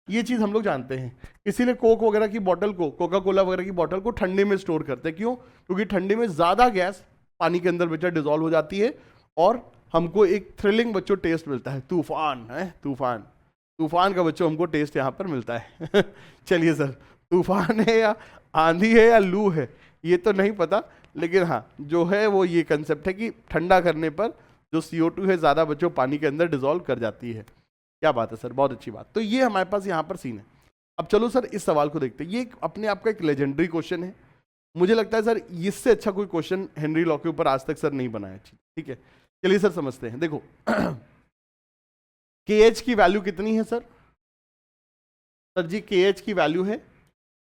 ये चीज हम लोग जानते हैं, इसीलिए कोक वगैरह की बोतल को, कोका कोला वगैरह की बोतल को ठंडे में स्टोर करते हैं। क्यों, क्योंकि ठंडे में ज्यादा गैस पानी के अंदर बच्चा डिजोल्व हो जाती है, और हमको एक थ्रिलिंग बच्चों टेस्ट मिलता है, तूफान है, तूफान, तूफान का बच्चों हमको टेस्ट यहाँ पर मिलता है। चलिए सर, तूफान है या आंधी है या लू है ये तो नहीं पता, लेकिन हाँ जो है वो ये कंसेप्ट है कि ठंडा करने पर जो CO2 है ज्यादा बच्चों पानी के अंदर डिजोल्व कर जाती है। क्या बात है सर, बहुत अच्छी बात। तो ये हमारे पास यहाँ पर सीन है। अब चलो सर इस सवाल को देखते हैं, ये अपने आप का एक लेजेंडरी क्वेश्चन है। मुझे लगता है सर इससे अच्छा कोई क्वेश्चन हेनरी लॉ के ऊपर आज तक सर नहीं बनाया, ठीक है। चलिए सर समझते हैं। देखो KH की वैल्यू कितनी है सर, सर जी KH की वैल्यू है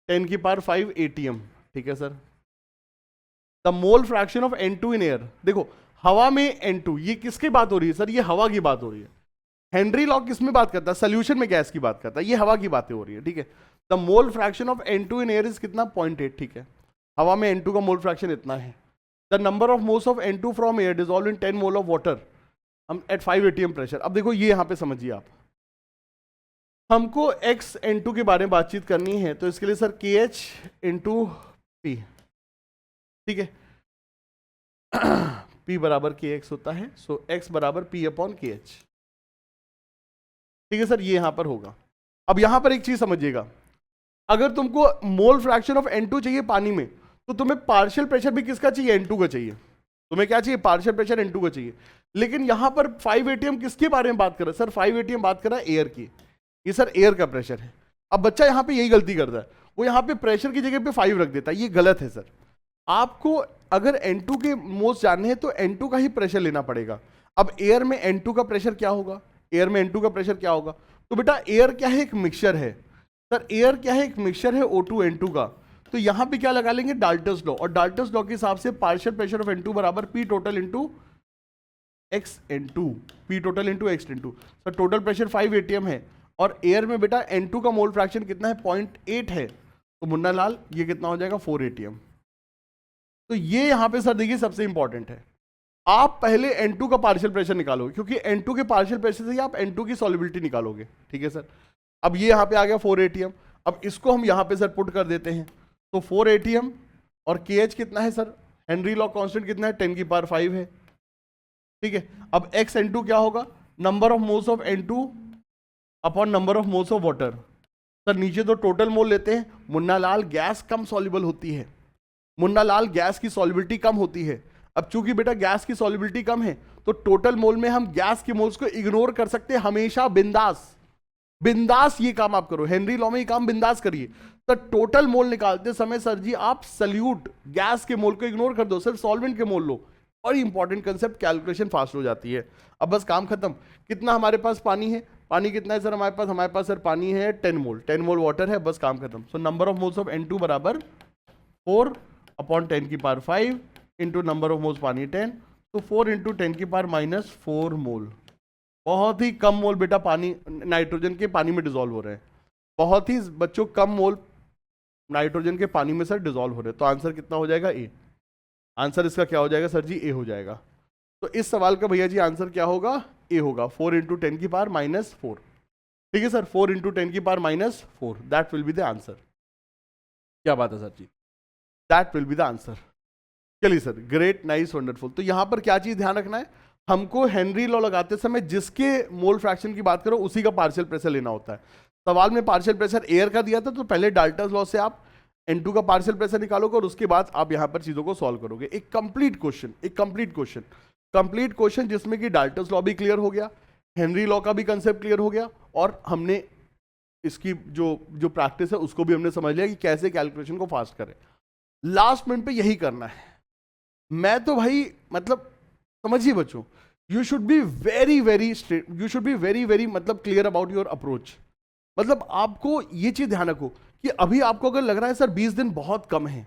10⁵ ATM, ठीक है sir. The mole fraction of N2 in air. देखो हवा में N2, ये किसकी बात हो रही है सर? ये हवा की बात हो रही है। हेनरी लॉ किस में बात करता है? सोल्यूशन में गैस की बात करता है। ये हवा की बातें हो रही है, ठीक है। The mole fraction of N2 in air is कितना? 0.8, ठीक है। हवा में N2 का मोल फ्रैक्शन इतना है। The number of moles of N2 from air dissolve in 10 mole of water हम एट 5 atm प्रेशर। अब देखो ये यहां पे समझिए आप, हमको x N2 के बारे में बातचीत करनी है, तो इसके लिए सर KH इंटू P, ठीक है। P बराबर KX होता है, सो x बराबर P अपॉन KH, ठीक है सर, ये यहां पर होगा। अब यहां पर एक चीज समझिएगा, अगर तुमको मोल फ्रैक्शन ऑफ N2 चाहिए पानी में, तो तुम्हें पार्शियल प्रेशर भी किसका चाहिए? N2 का चाहिए। तुम्हें क्या चाहिए? पार्शियल प्रेशर N2 का चाहिए। लेकिन यहां पर 5 atm किसके बारे में बात कर रहा है सर? 5 atm बात कर रहा है एयर की। ये सर एयर का प्रेशर है। अब बच्चा यहां पे यही गलती करता है, वो यहां पे प्रेशर की जगह पे 5 रख देता है, ये गलत है सर। आपको अगर N2 के मोल्स जानने हैं तो N2 का ही प्रेशर लेना पड़ेगा। अब एयर में N2 का प्रेशर क्या होगा? एयर में N2 का प्रेशर क्या होगा? तो बेटा एयर क्या है? एक मिक्सचर है सर। एयर क्या है? एक मिक्सचर है O2 N2 का। तो यहां पे क्या लगा लेंगे? डाल्टन्स लॉ, और डाल्टन्स लॉ के हिसाब से पार्शियल प्रेशर ऑफ N2 बराबर P total into x N2, P total into x N2। Sir total pressure 5 atm है, और एयर में बेटा N2 का मोल फ्रैक्शन कितना है? 0.8 है। तो मुन्ना लाल ये कितना हो जाएगा? 4 atm। तो ये यहां पे सर देखिए सबसे इंपॉर्टेंट है, आप पहले N2 का पार्शियल प्रेशर निकालोगे, क्योंकि N2 के पार्शियल प्रेशर से ही आप N2 की सॉल्युबिलिटी निकालोगे, ठीक है सर। अब ये यहां पे आ गया 4 atm। अब इसको हम यहां पे सर पुट कर देते हैं, तो 4 atm और KH कितना है सर? हेनरी लॉ कांस्टेंट कितना है? 10 की पावर 5 है, ठीक है। अब x N2 क्या होगा? Number of moles of N2 upon number of moles of water. Sir नीचे तो टोटल मोल लेते हैं, मुन्ना लाल गैस कम सॉल्युबल होती है, मुन्ना लाल गैस की सॉल्युबिलिटी कम होती है। अब चूंकि बेटा गैस की सॉल्युबिलिटी कम है, तो टोटल मोल में हम गैस के मोल्स को इग्नोर कर सकते हैं हमेशा, बिंदास बिंदास ये काम आप करो, हेनरी लॉ में ये काम बिंदास करिए। तो टोटल मोल निकालते समय सर जी आप सल्यूट गैस के मोल को इग्नोर कर दो, सिर्फ सॉल्वेंट के मोल लो, और इंपॉर्टेंट कंसेप्ट, कैलकुलेशन फास्ट हो जाती है। अब बस काम खत्म। कितना हमारे पास पानी है? पानी कितना है सर हमारे पास सर पानी है 10 मोल, 10 मोल वाटर है, बस काम खत्म। So number of moles of N2 बराबर 4 अपॉन 10 की power 5 into number of moles पानी 10, तो 4 इंटू 10 की पावर माइनस 4 मोल। बहुत ही कम मोल बेटा पानी नाइट्रोजन के पानी में डिसॉल्व हो रहे हैं, बहुत ही बच्चों कम मोल नाइट्रोजन के पानी में सर डिसॉल्व हो रहे हैं। तो आंसर कितना हो जाएगा? ए। आंसर इसका क्या हो जाएगा सर जी? ए हो जाएगा। तो इस सवाल का भैया जी आंसर क्या होगा? ए होगा, 4 इंटू 10 की पावर माइनस 4, ठीक है सर, 4 इंटू 10 की power minus 4, that will be the answer. क्या बात है sir ji? That will be the answer. चलिए सर, ग्रेट, नाइस, वंडरफुल। तो यहां पर क्या चीज ध्यान रखना है, हमको हेनरी लॉ लगाते समय जिसके मोल फ्रैक्शन की बात करो उसी का पार्शियल प्रेशर लेना होता है। सवाल में पार्शियल प्रेशर एयर का दिया था, तो पहले डाल्टन्स लॉ से आप N2 का पार्शियल प्रेशर निकालोगे, और उसके बाद आप यहां पर चीजों को सॉल्व करोगे। एक कंप्लीट क्वेश्चन जिसमें कि डाल्टन्स लॉ भी क्लियर हो गया, हेनरी लॉ का भी कंसेप्ट क्लियर हो गया, और हमने इसकी जो प्रैक्टिस है उसको भी हमने समझ लिया कि कैसे कैलकुलेशन को फास्ट करें। लास्ट मिनट पे यही करना है। मैं तो भाई मतलब समझिए बच्चों, you should be very very straight, you should be very very मतलब क्लियर अबाउट योर अप्रोच। मतलब आपको ये चीज ध्यान रखो कि अभी आपको अगर लग रहा है सर 20 दिन बहुत कम है,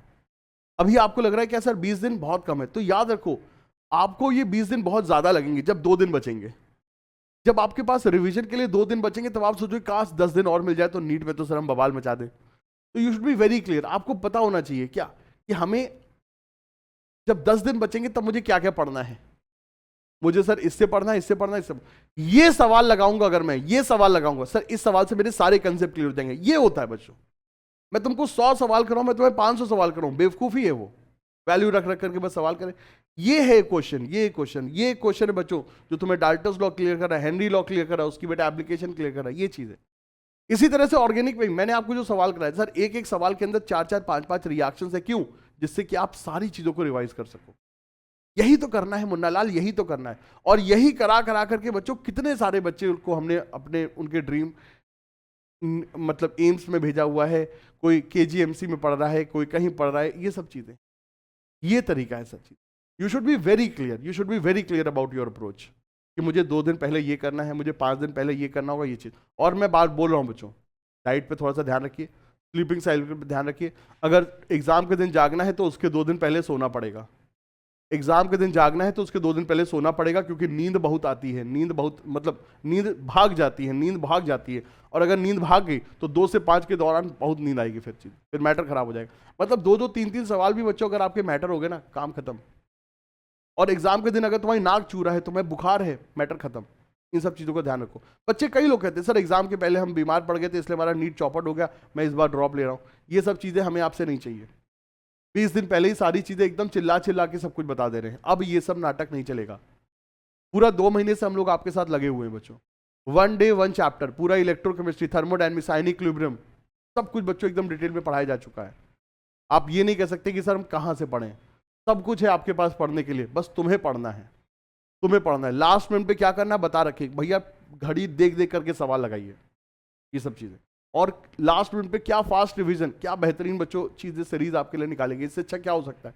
अभी आपको लग रहा है क्या सर 20 दिन बहुत कम है, तो याद रखो आपको ये 20 दिन बहुत ज्यादा लगेंगे जब 2 दिन बचेंगे। जब आपके पास रिवीजन के लिए 2 दिन बचेंगे तब आप सोचो काश 10 दिन और मिल जाए तो नीट में तो सर हम बवाल मचा दें। तो you should be very clear, आपको पता होना चाहिए क्या कि हमें जब 10 दिन बचेंगे तब मुझे क्या क्या पढ़ना है, मुझे सर इससे पढ़ना है, इससे पढ़ना है, इससे। ये सवाल लगाऊंगा, अगर मैं ये सवाल लगाऊंगा सर इस सवाल से मेरे सारे कंसेप्ट क्लियर हो जाएंगे। ये होता है बच्चों, मैं तुमको 100 सवाल कराऊं, मैं तुम्हें 500 सवाल कराऊं, बेवकूफी है वो, वैल्यू रख रख करके बस सवाल करें। ये है क्वेश्चन, ये क्वेश्चन है बच्चों जो तुम्हें डाल्टन्स लॉ क्लियर कर रहा है, हेनरी लॉ क्लियर कर रहा है, उसकी बेटा एप्लीकेशन क्लियर कर रहा है, ये चीज है। इसी तरह से ऑर्गेनिक में मैंने आपको जो सवाल कराया सर, एक एक सवाल के अंदर 4-4, 5-5 रिएक्शन है, क्यों? जिससे कि आप सारी चीजों को रिवाइज कर सको। यही तो करना है मुन्ना लाल, यही तो करना है। और यही करा करा करके बच्चों कितने सारे बच्चे को हमने अपने उनके ड्रीम मतलब एम्स में भेजा हुआ है, कोई KGMC में पढ़ रहा है, कोई कहीं पढ़ रहा है, ये सब चीजें, ये तरीका है सच्ची। You should be very clear, you should be very clear about your approach कि मुझे 2 दिन पहले ये करना है, मुझे 5 दिन पहले ये करना होगा, ये चीज। और मैं बात बोल रहा हूँ बच्चों, डाइट पे थोड़ा सा ध्यान रखिए, स्लीपिंग साइकिल पे ध्यान रखिए। अगर एग्जाम के दिन जागना है तो उसके 2 दिन पहले सोना पड़ेगा। एग्जाम के दिन जागना है तो उसके 2 दिन पहले सोना पड़ेगा, क्योंकि नींद बहुत आती है, नींद बहुत मतलब नींद भाग जाती है, नींद भाग जाती है। और अगर नींद भाग गई तो 2 से 5 के दौरान बहुत नींद आएगी, फिर मैटर खराब हो जाएगा। मतलब 2-2 3-3 सवाल भी बच्चों अगर आपके मैटर हो गए ना, काम खत्म। और एग्जाम के दिन अगर तुम्हारी नाक चूरा है, तुम्हें बुखार है, मैटर खत्म। इन सब चीज़ों का ध्यान रखो बच्चे। कई लोग कहते हैं सर एग्जाम के पहले हम बीमार पड़ गए थे इसलिए हमारा नीट चौपट हो गया, मैं इस बार ड्रॉप ले रहा हूँ। ये सब चीज़ें हमें आपसे नहीं चाहिए। 20 दिन पहले ही सारी चीज़ें एकदम चिल्ला चिल्ला के सब कुछ बता दे रहे हैं। अब ये सब नाटक नहीं चलेगा। पूरा 2 महीने से हम लोग आपके साथ लगे हुए हैं बच्चों। 1 डे 1 चैप्टर, पूरा इलेक्ट्रोकेमिस्ट्री, थर्मोडायनामिक्स, आयनिक इक्विलिब्रियम, सब कुछ बच्चों एकदम डिटेल में पढ़ाया जा चुका है। आप ये नहीं कह सकते कि सर हम कहाँ से पढ़ें। सब कुछ है आपके पास पढ़ने के लिए, बस तुम्हें पढ़ना है, तुम्हें पढ़ना है। लास्ट मिनट पे क्या करना है बता रखिए भैया, घड़ी देख देख करके सवाल लगाइए, ये सब चीजें। और लास्ट मिनट पे क्या फास्ट रिवीजन, क्या बेहतरीन बच्चों चीजें सीरीज आपके लिए निकालेंगे। इससे अच्छा क्या हो सकता है।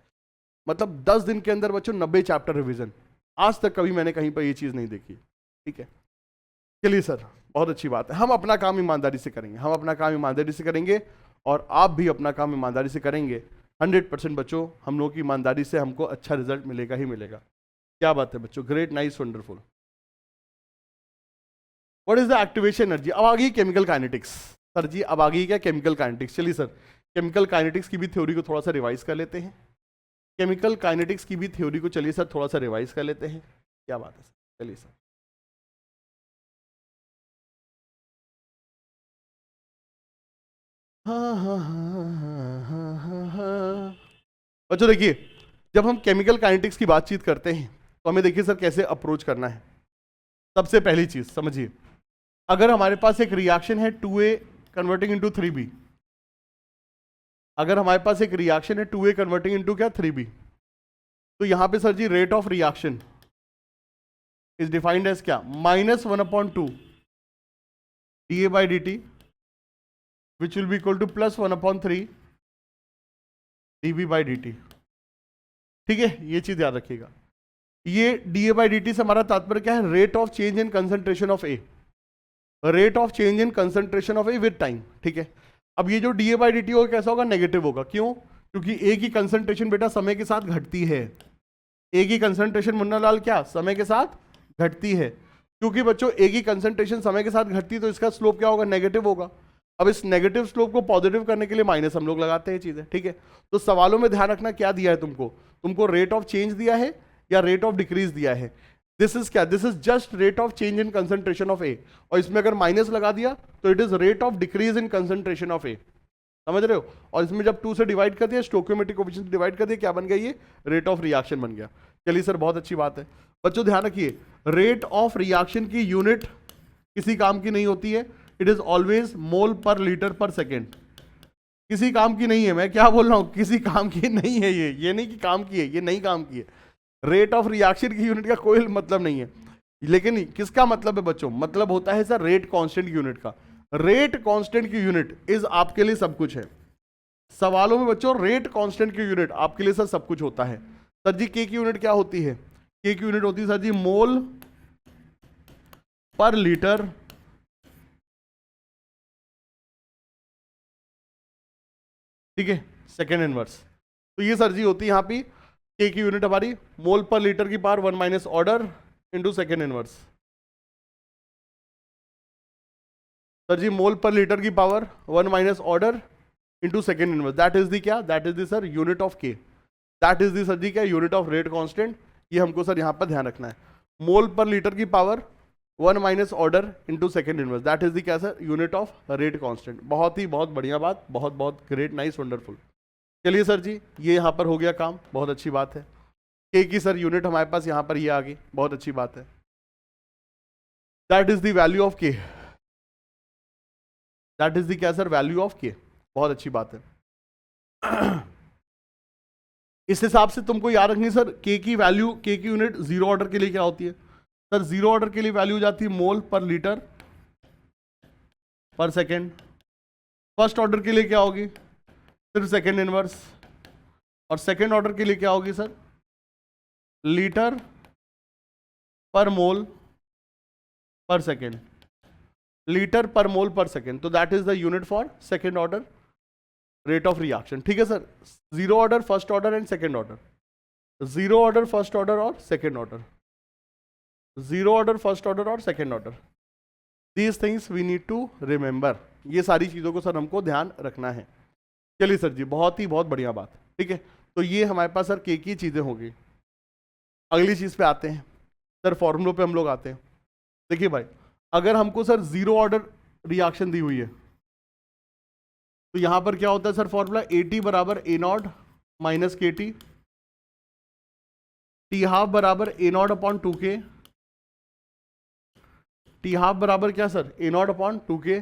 मतलब 10 दिन के अंदर बच्चों 90 चैप्टर रिवीजन, आज तक कभी मैंने कहीं पर ये चीज नहीं देखी। ठीक है, चलिए सर बहुत अच्छी बात है। हम अपना काम ईमानदारी से करेंगे, हम अपना काम ईमानदारी से करेंगे, और आप भी अपना काम ईमानदारी से करेंगे। 100% बच्चों हम लोग की ईमानदारी से हमको अच्छा रिजल्ट मिलेगा ही मिलेगा। क्या बात है बच्चों, great, nice, wonderful. What is the activation energy. अब आ गई केमिकल काइनेटिक्स। सर जी अब आ गई क्या केमिकल काइनेटिक्स। चलिए सर केमिकल काइनेटिक्स की भी थ्योरी को थोड़ा सा रिवाइज कर लेते हैं। केमिकल काइनेटिक्स की भी थ्योरी को चलिए सर थोड़ा सा रिवाइज कर लेते हैं। क्या बात है सर, चलिए सर। हाँ हाँ हाँ हाँ हाँ हाँ हाँ। बच्चों देखिए, जब हम केमिकल काइनेटिक्स की बातचीत करते हैं तो हमें देखिए सर कैसे अप्रोच करना है। सबसे पहली चीज समझिए, अगर हमारे पास एक रिएक्शन है 2A कन्वर्टिंग इनटू 3B, अगर हमारे पास एक रिएक्शन है 2A कन्वर्टिंग इनटू क्या 3B, तो यहां पे sir ji rate of reaction is defined as क्या, -1/2 dA by dt which will be equal to +1/3 dB by dt। ठीक है, ये चीज याद रखिएगा। ये dA by dt से हमारा तात्पर्य क्या है, rate of change in concentration of A, rate of change in concentration of A with time. ठीक है, अब ये जो dA by dt होगा कैसा होगा, नेगेटिव होगा। क्यों, क्योंकि ए की कंसंट्रेशन बेटा समय के साथ घटती है। ए की कंसंट्रेशन मुन्ना लाल क्या समय के साथ घटती है। क्योंकि बच्चों ए की कंसंट्रेशन समय के साथ घटती है तो इसका स्लोप क्या होगा, नेगेटिव होगा। अब इस नेगेटिव स्लोप को पॉजिटिव करने के लिए माइनस हम लोग लगाते हैं चीजें। ठीक है, तो सवालों में ध्यान रखना क्या दिया है तुमको, तुमको रेट ऑफ चेंज दिया है या रेट ऑफ डिक्रीज दिया है। दिस इज क्या, this is just rate of change in concentration of A, और इसमें अगर माइनस लगा दिया तो it is rate of decrease in concentration of A. समझ रहे हो, और इसमें जब 2 से डिवाइड कर दिया, स्टोकियोमेट्रिक कोएफिशिएंट से डिवाइड कर दिया, क्या बन गया, ये रेट ऑफ रिएक्शन बन गया। चलिए सर बहुत अच्छी बात है। बच्चों ध्यान रखिए, रेट ऑफ रिएक्शन की यूनिट किसी काम की नहीं होती है, it is always mole per litre पर सेकेंड। किसी काम की नहीं है, मैं क्या बोल रहा हूं, किसी काम की नहीं है ये नहीं कि काम की है, ये नहीं काम की है। रेट ऑफ रिएक्शन की यूनिट का कोई मतलब नहीं है। लेकिन किसका मतलब है बच्चों, मतलब होता है सर रेट कांस्टेंट की यूनिट का। रेट कांस्टेंट की यूनिट इज आपके लिए सब कुछ है। सवालों में बच्चों रेट कांस्टेंट की यूनिट आपके लिए सर सब कुछ होता है। सर जी के की यूनिट क्या होती है, के की यूनिट होती है sir ji mole per litre ठीक है सेकेंड इनवर्स। तो ये सर जी होती है यहाँ पे के की यूनिट हमारी मोल पर लीटर की power 1 minus order into second inverse. Sir ji mole per litre की power 1 minus order into second inverse, that is the क्या, that is the sir unit of K, that is the sir ji क्या, unit of rate constant. ये हमको sir यहाँ पर ध्यान रखना है, मोल पर लीटर की power 1 minus order into second inverse, that is the क्या sir, unit of rate constant. बहुत ही बहुत बढ़िया बात, बहुत बहुत ग्रेट, नाइस, वंडरफुल। चलिए सर जी ये यहाँ पर हो गया काम, बहुत अच्छी बात है। के की सर यूनिट हमारे पास यहाँ पर ये आ गई, बहुत अच्छी बात है। That is the value of K, that is the क्या सर, वैल्यू ऑफ के, बहुत अच्छी बात है। इस हिसाब से तुमको याद रखनी सर के की वैल्यू, के की यूनिट जीरो ऑर्डर के लिए क्या होती है सर, जीरो ऑर्डर के लिए वैल्यू जाती है मोल पर लीटर पर सेकेंड। फर्स्ट ऑर्डर के लिए क्या होगी, सिर्फ सेकेंड इनवर्स, और सेकेंड ऑर्डर के लिए क्या होगी सर, लीटर पर मोल पर सेकेंड, लीटर पर मोल पर सेकेंड। तो that is the unit for second order. Rate of reaction, ठीक है sir. Zero order, first order and second order, zero order, first order और second order, zero order, first order और second order, these things we need to remember. ये सारी चीज़ों को sir हमको ध्यान रखना है। चलिए सर जी, बहुत बढ़िया बात, ठीक है। तो ये हमारे पास सर के की चीज़ें होगी। अगली चीज़ पे आते हैं सर, फॉर्मूलों पे हम लोग आते हैं। देखिए भाई, अगर हमको सर जीरो ऑर्डर रिएक्शन दी हुई है तो यहां पर क्या होता है सर फॉर्मूला, ए टी बराबर ए नॉट माइनस के टी, टी हाफ बराबर ए नॉट अपॉन टू के, टी हाफ बराबर क्या sir, A not upon two के,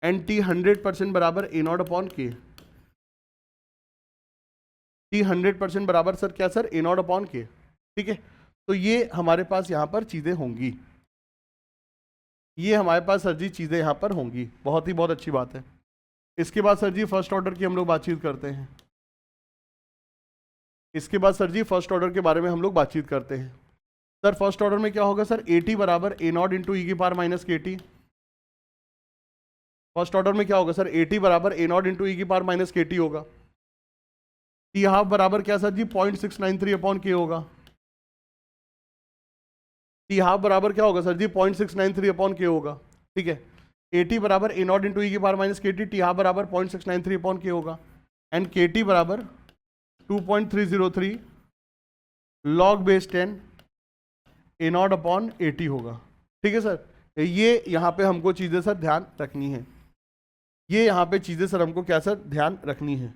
एंड टी 100% बराबर ए नॉट अपॉन के। टी 100% बराबर सर क्या सर, ए नॉट अपॉन के, ठीक है। तो ये हमारे पास यहां पर चीजें होंगी, ये हमारे पास सर जी चीजें यहां पर होंगी। बहुत अच्छी बात है। इसके बाद सर जी फर्स्ट ऑर्डर की हम लोग बातचीत करते हैं। इसके बाद सर जी फर्स्ट ऑर्डर के बारे में हम लोग बातचीत करते हैं। सर फर्स्ट ऑर्डर में क्या होगा सर, ए टी बराबर ए नॉट इंटू ई की पावर माइनस के टी। फर्स्ट ऑर्डर में क्या होगा सर, ए टी बराबर ए नॉट इंटू ई की पावर माइनस के टी होगा। टी हाफ बराबर क्या सर जी, 0.693 अपॉन के होगा। टी हाफ बराबर क्या होगा सर जी, 0.693 अपॉन के होगा, ठीक है। ए टी बराबर ए नॉट इंटू ई की पावर माइनस के टी, टी हाफ बराबर 0.693 अपॉन के होगा, एंड के टी बराबर 2.303 log base 10 A not upon A T होगा, ठीक है सर। ये यहाँ पे हमको चीज़ें सर ध्यान रखनी है, ये यहाँ पे चीज़ें सर हमको क्या सर ध्यान रखनी है,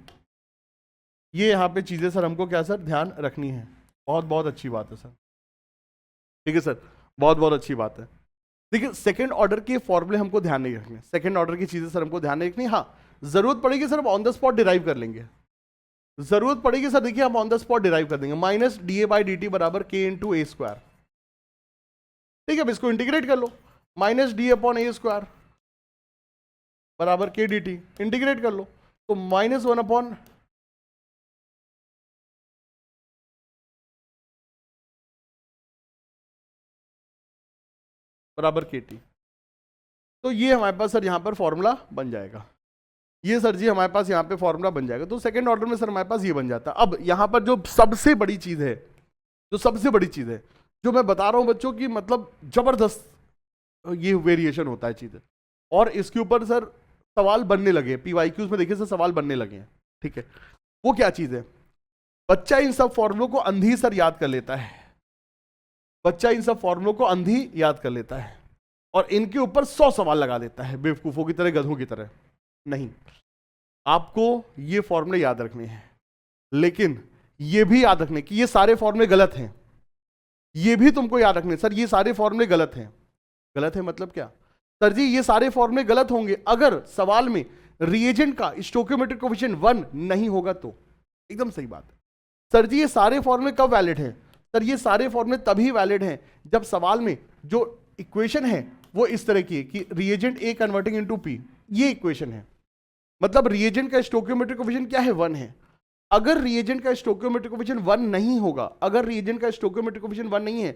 ये यहाँ पे चीज़ें सर हमको क्या सर ध्यान रखनी है। बहुत अच्छी बात है सर, ठीक है सर, बहुत अच्छी बात है। देखिए सेकंड ऑर्डर के फॉर्मूले हमको ध्यान नहीं रखने, सेकंड ऑर्डर की चीजें सर हमको ध्यान नहीं रखनी। हाँ जरूरत पड़ेगी सर हम ऑन द स्पॉट डिराइव कर लेंगे, जरूरत पड़ेगी सर देखिए हम ऑन द स्पॉट डिराइव कर देंगे। Minus D A by D T बराबर के इंटू ए स्क्वायर, ठीक है। अब इसको इंटीग्रेट कर लो, माइनस डी अपॉन ए स्क्वायर बराबर के डी टी, इंटीग्रेट कर लो तो -1 अपॉन बराबर के टी। तो ये हमारे पास सर यहाँ पर फॉर्मूला बन जाएगा, ये सर जी हमारे पास यहाँ पे फॉर्मूला बन जाएगा। तो सेकंड ऑर्डर में सर हमारे पास ये बन जाता है। अब यहाँ पर जो सबसे बड़ी चीज है, जो सबसे बड़ी चीज है जो मैं बता रहा हूँ बच्चों की, मतलब जबरदस्त ये वेरिएशन होता है चीजें, और इसके ऊपर सर सवाल बनने लगे, पीवाईक्यूज में देखिए सर सवाल बनने लगे हैं, ठीक है। वो क्या चीज है, बच्चा इन सब फॉर्मूलों को अंधी सर याद कर लेता है, बच्चा इन सब फॉर्मूलों को अंधी याद कर लेता है और इनके ऊपर 100 सवाल लगा देता है बेवकूफों की तरह, गधों की तरह। नहीं, आपको ये फॉर्मूले याद रखने हैं, लेकिन ये भी याद रखने कि ये सारे फॉर्मूले गलत हैं, ये भी तुमको याद रखने सर ये सारे फॉर्मूले गलत हैं। गलत है मतलब क्या सर जी, ये सारे फॉर्मूले गलत होंगे अगर सवाल में रिएजेंट का स्टोइकियोमेट्रिक कोएफिशिएंट 1 नहीं होगा तो। एकदम सही बात है सर जी। ये सारे फॉर्मूले कब वैलिड हैं सर, ये सारे फॉर्मूले तभी वैलिड हैं जब सवाल में जो इक्वेशन है वो इस तरह की है कि रिएजेंट ए कन्वर्टिंग इनटू पी, ये इक्वेशन है। मतलब रिएजेंट का स्टोइकियोमेट्रिक कोएफिशिएंट क्या है, 1 है। अगर रिएजेंट का स्टोइकियोमेट्रिक कोएफिशिएंट 1 नहीं होगा, अगर रिएजेंट का स्टोइकियोमेट्रिक कोएफिशिएंट 1 नहीं है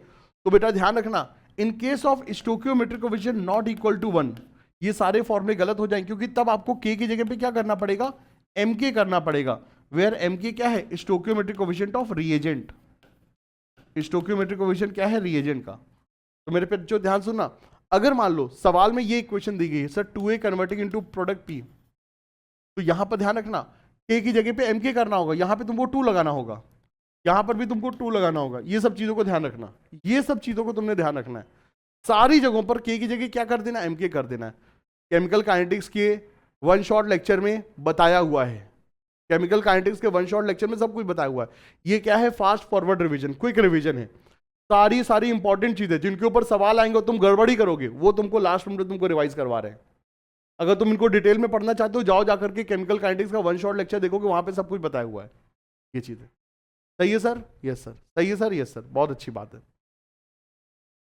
तो बेटा ध्यान रखना, in case of stoichiometric coefficient not equal to 1, ये सारे फॉर्मूले गलत हो जाएंगे, क्योंकि तब आपको के की जगह पे क्या करना पड़ेगा, एम के करना पड़ेगा। वेयर एम के क्या है, stoichiometric coefficient of reagent. Stoichiometric coefficient क्या है, रिएजेंट का। तो मेरे पे जो ध्यान सुनना, अगर मान लो सवाल में ये इक्वेशन दी गई है sir 2a converting into product p, तो यहां पर ध्यान रखना k की जगह पे mk करना होगा, यहां पे तुमको 2 लगाना होगा, यहां पर भी तुमको 2 लगाना होगा। ये सब चीजों को ध्यान रखना, ये सब चीजों को तुमने ध्यान रखना है। सारी जगहों पर k की जगह क्या कर देना, mk कर देना है। केमिकल काइनेटिक्स के वन शॉट लेक्चर में बताया हुआ है, केमिकल काइनेटिक्स के वन शॉट लेक्चर में सब कुछ बताया हुआ है। ये क्या है, fast forward revision, quick revision है। सारी इंपॉर्टेंट चीजें जिनके ऊपर सवाल आएंगे और तुम गड़बड़ी करोगे वो तुमको लास्ट में तुमको रिवाइज करवा रहे हैं। अगर तुम इनको डिटेल में पढ़ना चाहते हो जाओ जाकर के केमिकल काइनेटिक्स का वन शॉट लेक्चर देखोगे, वहां पे सब कुछ बताया हुआ है ये चीजें। सही है सर, यस सर, सही है सर, यस सर, बहुत अच्छी बात है।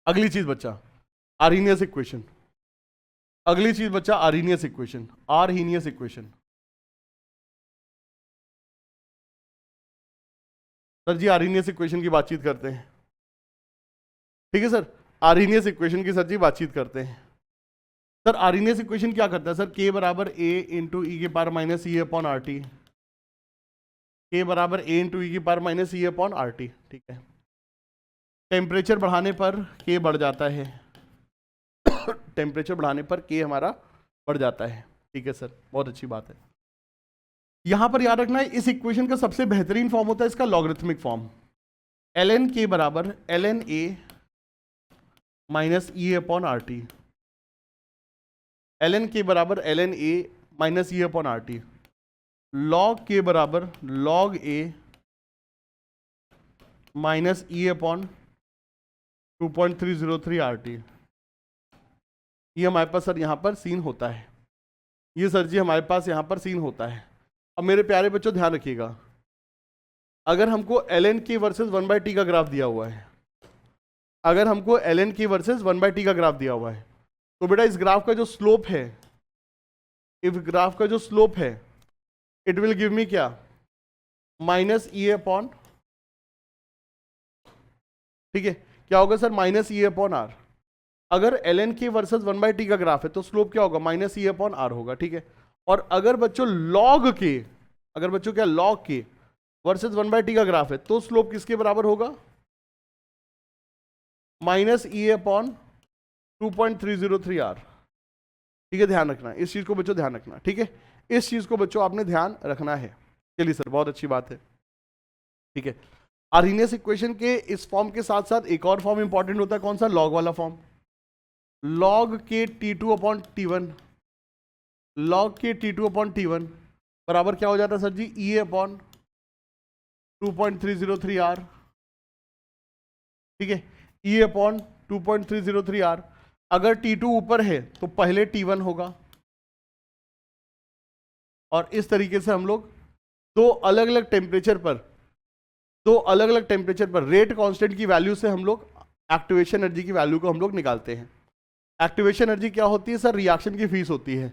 अगली चीज बच्चा, आर्हीनियस इक्वेशन। अगली चीज बच्चा Arrhenius equation, Arrhenius equation. Sir ji Arrhenius equation की बातचीत करते हैं, ठीक है सर। आर्हीनियस इक्वेशन की सर जी बातचीत करते हैं। सर आर्हीनियस इक्वेशन क्या करता है सर? के बराबर ए इंटू ई के power minus E upon R T, के बराबर ए इंटू ई की power minus E upon R T, ठीक है। टेम्परेचर बढ़ाने पर के बढ़ जाता है, टेम्परेचर बढ़ाने पर के हमारा बढ़ जाता है, ठीक है सर, बहुत अच्छी बात है। यहां पर याद रखना है इस इक्वेशन का सबसे बेहतरीन फॉर्म होता है इसका लॉगरिथमिक फॉर्म, ln के बराबर ln a minus E upon R T, ln के बराबर ln a minus E upon R T, log के बराबर log a minus E upon 2.303 R T. ये हमारे पास सर यहाँ पर सीन होता है, ये सर जी हमारे पास यहाँ पर सीन होता है। अब मेरे प्यारे बच्चों ध्यान रखिएगा, अगर हमको ln k वर्सेस 1/t का ग्राफ दिया हुआ है, अगर हमको ln k वर्सेस 1/t का ग्राफ दिया हुआ है, तो बेटा इस ग्राफ का जो स्लोप है, इस ग्राफ का जो स्लोप है, इट विल गिव मी क्या? माइनस ई अपॉन, ठीक है, क्या होगा sir? Minus E upon R. अगर ln k वर्सेस 1/t का ग्राफ है तो स्लोप क्या होगा? माइनस ई अपॉन आर होगा, ठीक है। और अगर बच्चों log k, अगर बच्चों क्या log k वर्सेस 1/t का ग्राफ है तो स्लोप किसके बराबर होगा? माइनस ई अपॉन 2.303 आर, ठीक है। ध्यान रखना इस चीज को बच्चों, ध्यान रखना, ठीक है, इस चीज को बच्चों आपने ध्यान रखना है। चलिए सर बहुत अच्छी बात है, ठीक है। आर्हीनियस इक्वेशन के इस फॉर्म के साथ साथ एक और फॉर्म इंपॉर्टेंट होता है, कौन सा? लॉग वाला फॉर्म, लॉग के T2 अपॉन T1, लॉग के T2 अपॉन T1 बराबर क्या हो जाता है sir ji? E upon 2.303 R, ठीक है, ई अपॉन 2.303 आर। अगर T2 ऊपर है तो पहले T1 होगा, और इस तरीके से हम लोग दो अलग अलग टेम्परेचर पर, दो अलग अलग टेम्परेचर पर रेट कांस्टेंट की वैल्यू से हम लोग एक्टिवेशन एनर्जी की वैल्यू को हम लोग निकालते हैं। एक्टिवेशन एनर्जी क्या होती है सर? रिएक्शन की फीस होती है,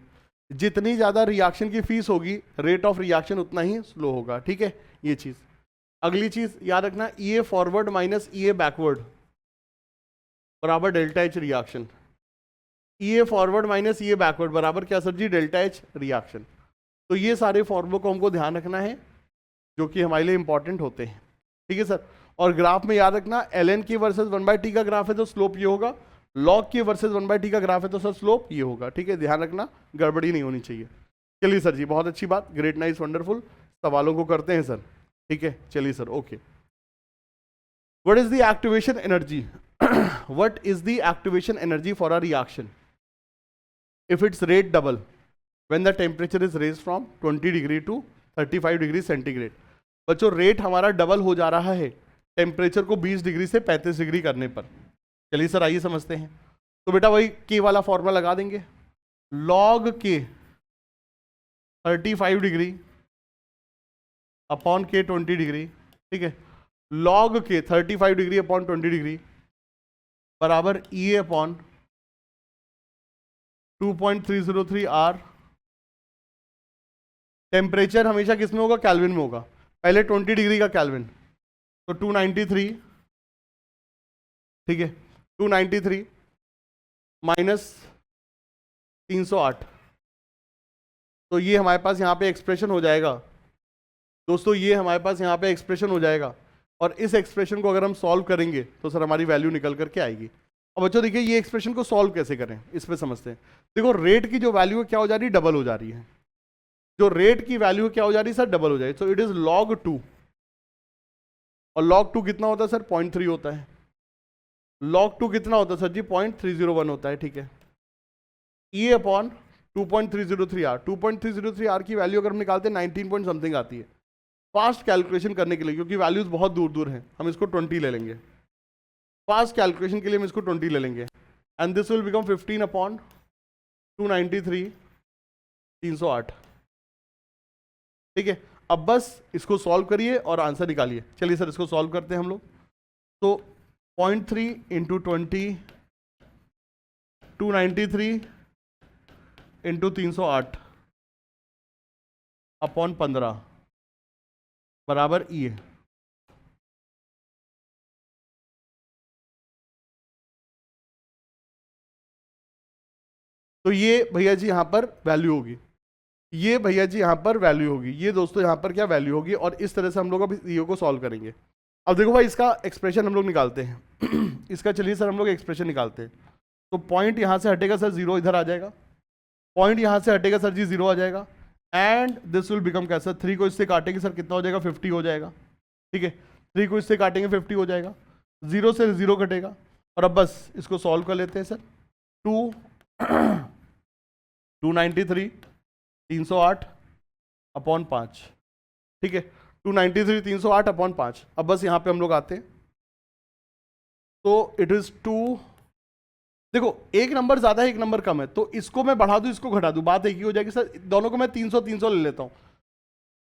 जितनी ज्यादा रिएक्शन की फीस होगी रेट ऑफ रिएक्शन उतना ही स्लो होगा, ठीक है, ये चीज। अगली चीज याद रखना, E A forward minus E A backward बराबर delta H reaction, E A forward minus E A backward बराबर क्या sir ji? Delta H reaction. तो ये सारे फॉर्मूलों को हमको ध्यान रखना है जो कि हमारे लिए इंपॉर्टेंट होते हैं, ठीक है सर। और ग्राफ में याद रखना ln k वर्सेस 1/t का ग्राफ है तो स्लोप ये होगा, log k वर्सेस 1/t का ग्राफ है तो सर स्लोप ये होगा, ठीक है, ध्यान रखना, गड़बड़ी नहीं होनी चाहिए। चलिए सर जी बहुत अच्छी बात, ग्रेट, नाइस, वंडरफुल। सवालों को करते हैं सर, ठीक है, चलिए sir, okay. What is the activation energy? What is the activation energy for a reaction if its rate double when the temperature is raise from 20 degree to 35 degree centigrade? बच्चों rate हमारा double हो जा रहा है temperature को 20 degree से 35 degree करने पर। चलिए सर आइए समझते हैं। तो बेटा वही के वाला फॉर्मूला लगा देंगे, लॉग के 35 डिग्री अपॉन के 20 डिग्री, ठीक है, लॉग के 35 डिग्री अपॉन 20 डिग्री बराबर ई अपॉन 2.303 आर। टेम्परेचर हमेशा किस में होगा? केल्विन में होगा। पहले 20 डिग्री का केल्विन तो 293, ठीक है, 293 माइनस 308, तो ये हमारे पास यहाँ पे एक्सप्रेशन हो जाएगा दोस्तों, ये हमारे पास यहाँ पे एक्सप्रेशन हो जाएगा। और इस एक्सप्रेशन को अगर हम सॉल्व करेंगे तो सर हमारी वैल्यू निकल करके आएगी। अब बच्चों देखिए ये एक्सप्रेशन को सॉल्व कैसे करें, इस पे समझते हैं। देखो रेट की जो वैल्यू है क्या हो जा रही है? डबल हो जा रही है। जो रेट की वैल्यू क्या हो जा रही है सर? डबल हो जाएगी। सो इट इज log 2, और log 2 कितना होता है सर? 0.3 होता है। log 2 कितना होता है सर जी? 0.301 होता है, ठीक है। ई अपॉन 2.303 आर, 2.303 आर की वैल्यू अगर हम निकालते हैं 19 पॉइंट समथिंग आती है। फास्ट कैलकुलेशन करने के लिए, क्योंकि वैल्यूज बहुत दूर दूर हैं, हम इसको 20 ले लेंगे। फास्ट कैलकुलेशन के लिए हम इसको 20 ले लेंगे, and this will become 15 upon 293, 308, ठीक है। अब बस इसको सॉल्व करिए और आंसर निकालिए। चलिए सर इसको सॉल्व करते हैं हम लोग। तो 0.3 इंटू 20, 293 इंटू 308 अपॉन 15 बराबर ई है। तो ये भैया जी यहाँ पर वैल्यू होगी, ये भैया जी यहाँ पर वैल्यू होगी, ये दोस्तों यहाँ पर क्या वैल्यू होगी। और इस तरह से हम लोग अब ईओ को सॉल्व करेंगे। अब देखो भाई इसका एक्सप्रेशन हम लोग निकालते हैं इसका चलिए सर हम लोग एक्सप्रेशन निकालते हैं। तो पॉइंट यहाँ से हटेगा सर 0 इधर आ जाएगा, पॉइंट यहाँ से हटेगा सर जी 0 आ जाएगा, एंड दिस विल बिकम क्या सर 3 को इससे काटेंगे सर कितना हो जाएगा 50 हो जाएगा, ठीक है। 3 को इससे काटेंगे 50 हो जाएगा, 0 से 0 कटेगा। और अब बस इसको सॉल्व कर लेते हैं सर। 293 308 अपॉन 5, ठीक है। 293 308 अपॉन 5। अब बस यहाँ पे हम लोग आते हैं तो इट इज 2, देखो एक नंबर ज्यादा है एक नंबर कम है, तो इसको मैं बढ़ा दूं इसको घटा दूं बात एक ही हो जाएगी सर। दोनों को मैं 300 300 ले लेता हूं,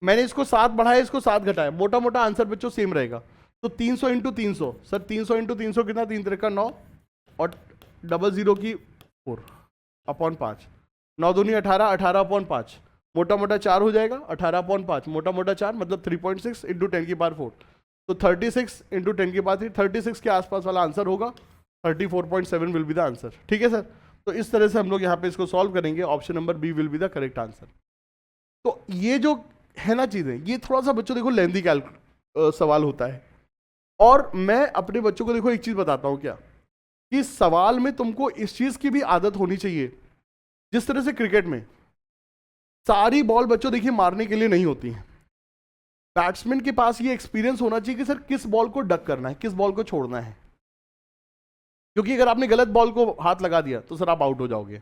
मैंने इसको 7 बढ़ाया इसको 7 घटाया, मोटा मोटा आंसर बच्चों सेम रहेगा। तो 300 इंटू 300 सर, 300 इंटू 300 कितना, 3 3 9 और 00 की 4 अपॉन 5, 9 दूनी 18, 18 अपॉन 5, मोटा मोटा 4 हो जाएगा, 18 अपॉन 5 मोटा मोटा 4 मतलब 3.6 इंटू 10 की पावर 4, तो 36 इंटू 10 की पावर 3, 36 के आसपास वाला आंसर होगा, 34.7 विल बी द आंसर, ठीक है सर। तो इस तरह से हम लोग यहाँ पे इसको सॉल्व करेंगे, option number B will be the correct answer. तो ये जो है ना चीजें, ये थोड़ा सा बच्चों देखो लेंथी सवाल होता है। और मैं अपने बच्चों को देखो एक चीज बताता हूं क्या, कि सवाल में तुमको इस चीज की भी आदत होनी चाहिए, जिस तरह से क्रिकेट में सारी बॉल बच्चों देखिए मारने के लिए नहीं होती है। बैट्समैन के पास ये एक्सपीरियंस होना चाहिए कि सर किस बॉल को डक करना है, किस बॉल को छोड़ना है, क्योंकि अगर आपने गलत बॉल को हाथ लगा दिया तो सर आप आउट हो जाओगे।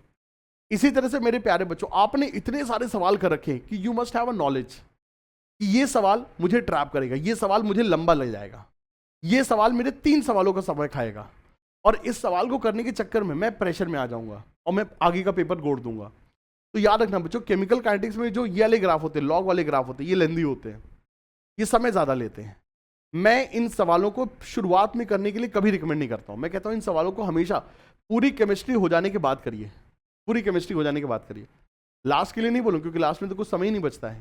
इसी तरह से मेरे प्यारे बच्चों, आपने इतने सारे सवाल कर रखे हैं कि you must have a knowledge कि ये सवाल मुझे ट्रैप करेगा, ये सवाल मुझे लंबा लग जाएगा, ये सवाल मेरे 3 सवालों का समय खाएगा, और इस सवाल को करने के चक्कर में मैं प्रेशर में आ जाऊंगा और मैं आगे का पेपर गोड़ दूंगा। तो याद रखना बच्चों, केमिकल काइनेटिक्स में जो ये वाले ग्राफ होते हैं, लॉग वाले ग्राफ होते हैं, ये लेंदी होते हैं, ये समय ज़्यादा लेते हैं। मैं इन सवालों को शुरुआत में करने के लिए कभी रिकमेंड नहीं करता हूं। मैं कहता हूं इन सवालों को हमेशा पूरी केमिस्ट्री हो जाने के बाद करिए, पूरी केमिस्ट्री हो जाने के बाद करिए। लास्ट के लिए नहीं बोलूं, क्योंकि लास्ट में तो कुछ समय ही नहीं बचता है।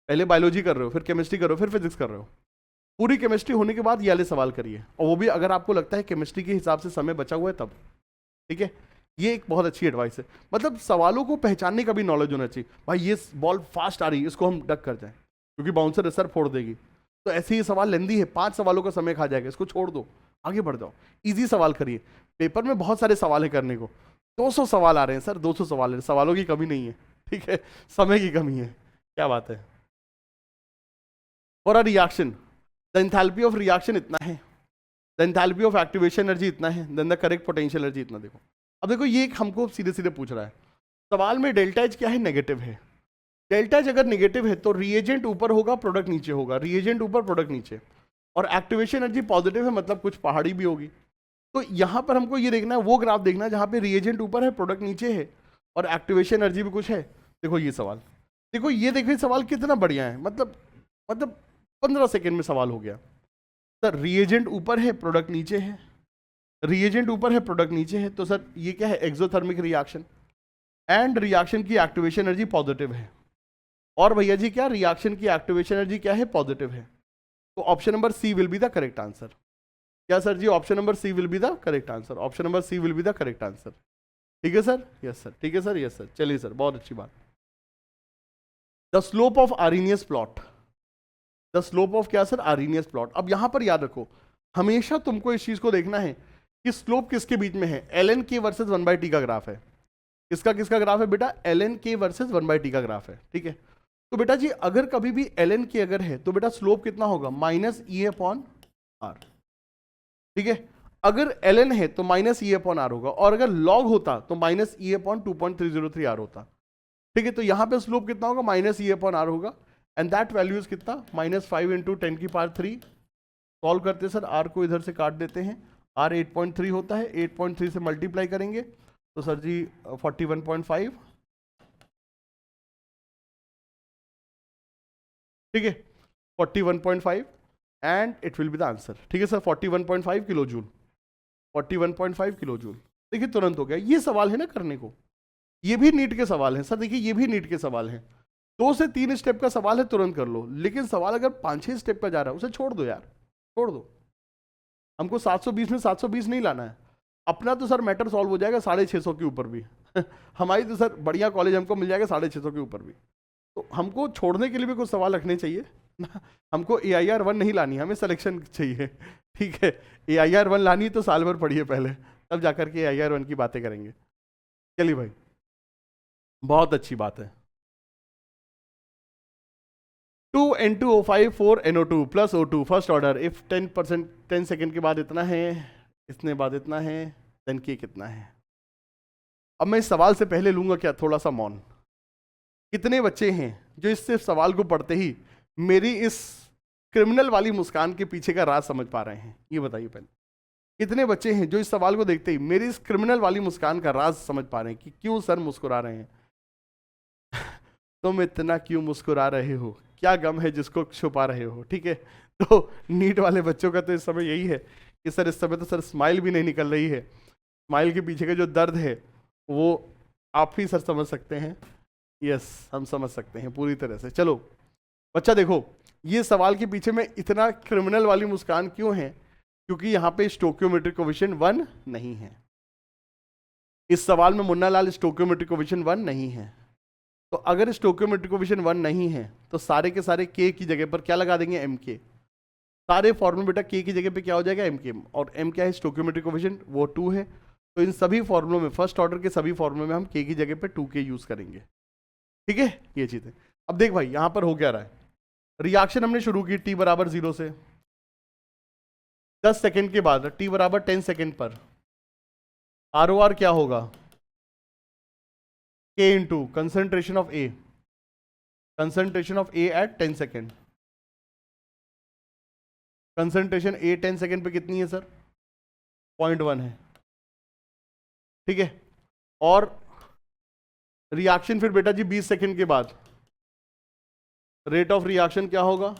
पहले बायोलॉजी कर रहे हो, फिर केमिस्ट्री कर रहे हो, फिर फिजिक्स कर रहे हो, पूरी केमिस्ट्री होने के बाद ये वाले सवाल करिए, और वो भी अगर आपको लगता है केमिस्ट्री के हिसाब से समय बचा हुआ है तब, ठीक है। ये एक बहुत अच्छी एडवाइस है, मतलब सवालों को पहचानने का भी नॉलेज होना चाहिए। भाई ये बॉल फास्ट आ रही है, इसको हम डक कर जाए क्योंकि बाउंसर रिसर फोड़ देगी, तो ऐसे ही सवाल लेंदी है, 5 सवालों का समय खा जाएगा, इसको छोड़ दो, आगे बढ़ जाओ, इजी सवाल करिए। पेपर में बहुत सारे सवाल है करने को, 200 सवाल आ रहे हैं सर, 200 सवाल है, सवालों की कमी नहीं है, ठीक है, समय की कमी है, क्या बात है। For a reaction the enthalpy of reaction इतना है, the enthalpy of activation energy इतना है, then the correct potential energy इतना। देखो अब देखो ये हमको सीधे सीधे पूछ रहा है सवाल में, डेल्टा एच क्या है, नेगेटिव है। डेल्टा एच अगर नेगेटिव है तो रिएजेंट ऊपर होगा प्रोडक्ट नीचे होगा, रिएजेंट ऊपर प्रोडक्ट नीचे, और एक्टिवेशन एनर्जी पॉजिटिव है मतलब कुछ पहाड़ी भी होगी। तो यहाँ पर हमको ये देखना है, वो ग्राफ देखना है जहाँ पे रिएजेंट ऊपर है प्रोडक्ट नीचे है और एक्टिवेशन एनर्जी भी कुछ है। देखो ये सवाल, देखो ये देखिए सवाल कितना बढ़िया है, मतलब 15 सेकेंड में सवाल हो गया। सर रिएजेंट ऊपर है प्रोडक्ट नीचे है, रिएजेंट ऊपर है प्रोडक्ट नीचे है, तो सर ये क्या है, एक्सोथर्मिक रिएक्शन, एंड रिएक्शन की एक्टिवेशन एनर्जी पॉजिटिव है, और भैया जी क्या, रिएक्शन की एक्टिवेशन एनर्जी क्या है, पॉजिटिव है। तो option number C will be the correct answer. क्या sir ji, option number C will be the correct answer, option number C will be the correct answer, ठीक है सर, यस सर, ठीक है sir, yes sir, चलिए sir, बहुत अच्छी बात। The slope of Arrhenius plot, the slope of क्या sir, Arrhenius plot. अब यहां पर याद रखो, हमेशा तुमको इस चीज को देखना है कि स्लोप किसके बीच में है, ln k वर्सेस 1/t का ग्राफ है। किसका किसका ग्राफ है बेटा, ln k वर्सेस 1/t का ग्राफ है, ठीक है। तो बेटा जी अगर कभी भी ln k अगर है तो बेटा स्लोप कितना होगा, -e/r, ठीक है। अगर ln है तो -e/r होगा, और अगर log होता तो -e/2.303r होता, ठीक है। तो यहां पे स्लोप कितना होगा, -e/r होगा, एंड दैट वैल्यू इज कितना, -5 × 10 की पावर 3। सॉल्व करते सर, r को इधर से काट देते हैं, r 8.3 होता है, 8.3 से मल्टीप्लाई करेंगे तो सर जी 41.5, ठीक है, 41.5 and it will be the answer, ठीक है sir, 41.5 kilo joule, 41.5 kilo joule. देखिए तुरंत हो गया, ये सवाल है ना करने को, ये भी नीट के सवाल है सर, देखिए ये भी नीट के सवाल है, 2 से 3 स्टेप का सवाल है, तुरंत कर लो। लेकिन सवाल अगर 5-6 स्टेप का जा रहा है उसे छोड़ दो यार, छोड़ दो। हमको 720 में 720 नहीं लाना है, अपना तो सर मैटर सॉल्व हो जाएगा 650 के ऊपर भी हमारी तो सर बढ़िया कॉलेज हमको मिल जाएगा 650 के ऊपर भी, तो हमको छोड़ने के लिए भी कुछ सवाल रखने चाहिए ना। हमको AIR 1 नहीं लानी, हमें सिलेक्शन चाहिए। ठीक है, AIR 1 लानी है तो साल भर पढ़िए पहले, तब जाकर के AIR 1 की बातें करेंगे। चलिए भाई, बहुत अच्छी बात है। 2N2O5 4NO2 plus O2 first order if 10% 10 second के बाद इतना है, इसने बाद इतना है, देन के कितना है। अब मैं इस सवाल से पहले लूंगा क्या थोड़ा सा मौन। कितने बच्चे हैं जो इस सिर्फ सवाल को पढ़ते ही मेरी इस क्रिमिनल वाली मुस्कान के पीछे का राज समझ पा रहे हैं? ये बताइए पहले, कितने बच्चे हैं जो इस सवाल को देखते ही मेरी इस क्रिमिनल वाली मुस्कान का राज समझ पा रहे हैं कि क्यों सर मुस्कुरा रहे हैं? तुम इतना क्यों मुस्कुरा रहे हो, क्या गम है जिसको छुपा रहे हो? ठीक है, तो नीट वाले बच्चों का तो इस समय यही है कि सर इस समय तो सर स्माइल भी नहीं निकल रही है, स्माइल के पीछे का जो दर्द है वो आप ही सर समझ सकते हैं। यस, हम समझ सकते हैं पूरी तरह से। चलो बच्चा देखो, ये सवाल के पीछे में इतना क्रिमिनल वाली मुस्कान क्यों है? क्योंकि यहाँ पे स्टोकियोमेट्रिक कोएफिशिएंट 1 नहीं है। इस सवाल में मुन्ना लाल स्टोकियोमेट्रिक कोएफिशिएंट 1 नहीं है। तो अगर स्टोकियोमेट्रिक कोएफिशिएंट 1 नहीं है तो सारे के सारे k की जगह पर क्या लगा देंगे? mk। सारे फॉर्मूले बेटा k की जगह पे क्या हो जाएगा? mk। और m क्या है? स्टोकियोमेट्रिक कोएफिशिएंट, वो 2 है। तो इन सभी फॉर्मूलों में, फर्स्ट ऑर्डर के सभी फॉर्मूलों में हम k की जगह पे 2k यूज करेंगे। ठीक है, ये चीज है। अब देख भाई यहां पर हो क्या रहा है, रिएक्शन हमने शुरू की t बराबर 0 से, 10 सेकेंड के बाद t बराबर 10 सेकेंड पर ROR क्या होगा? K into concentration of A, concentration of A at 10 second. Concentration A 10 second पे कितनी है सर? 0.1 है। ठीक है, और रिएक्शन फिर बेटा जी 20 सेकेंड के बाद रेट ऑफ रिएक्शन क्या होगा?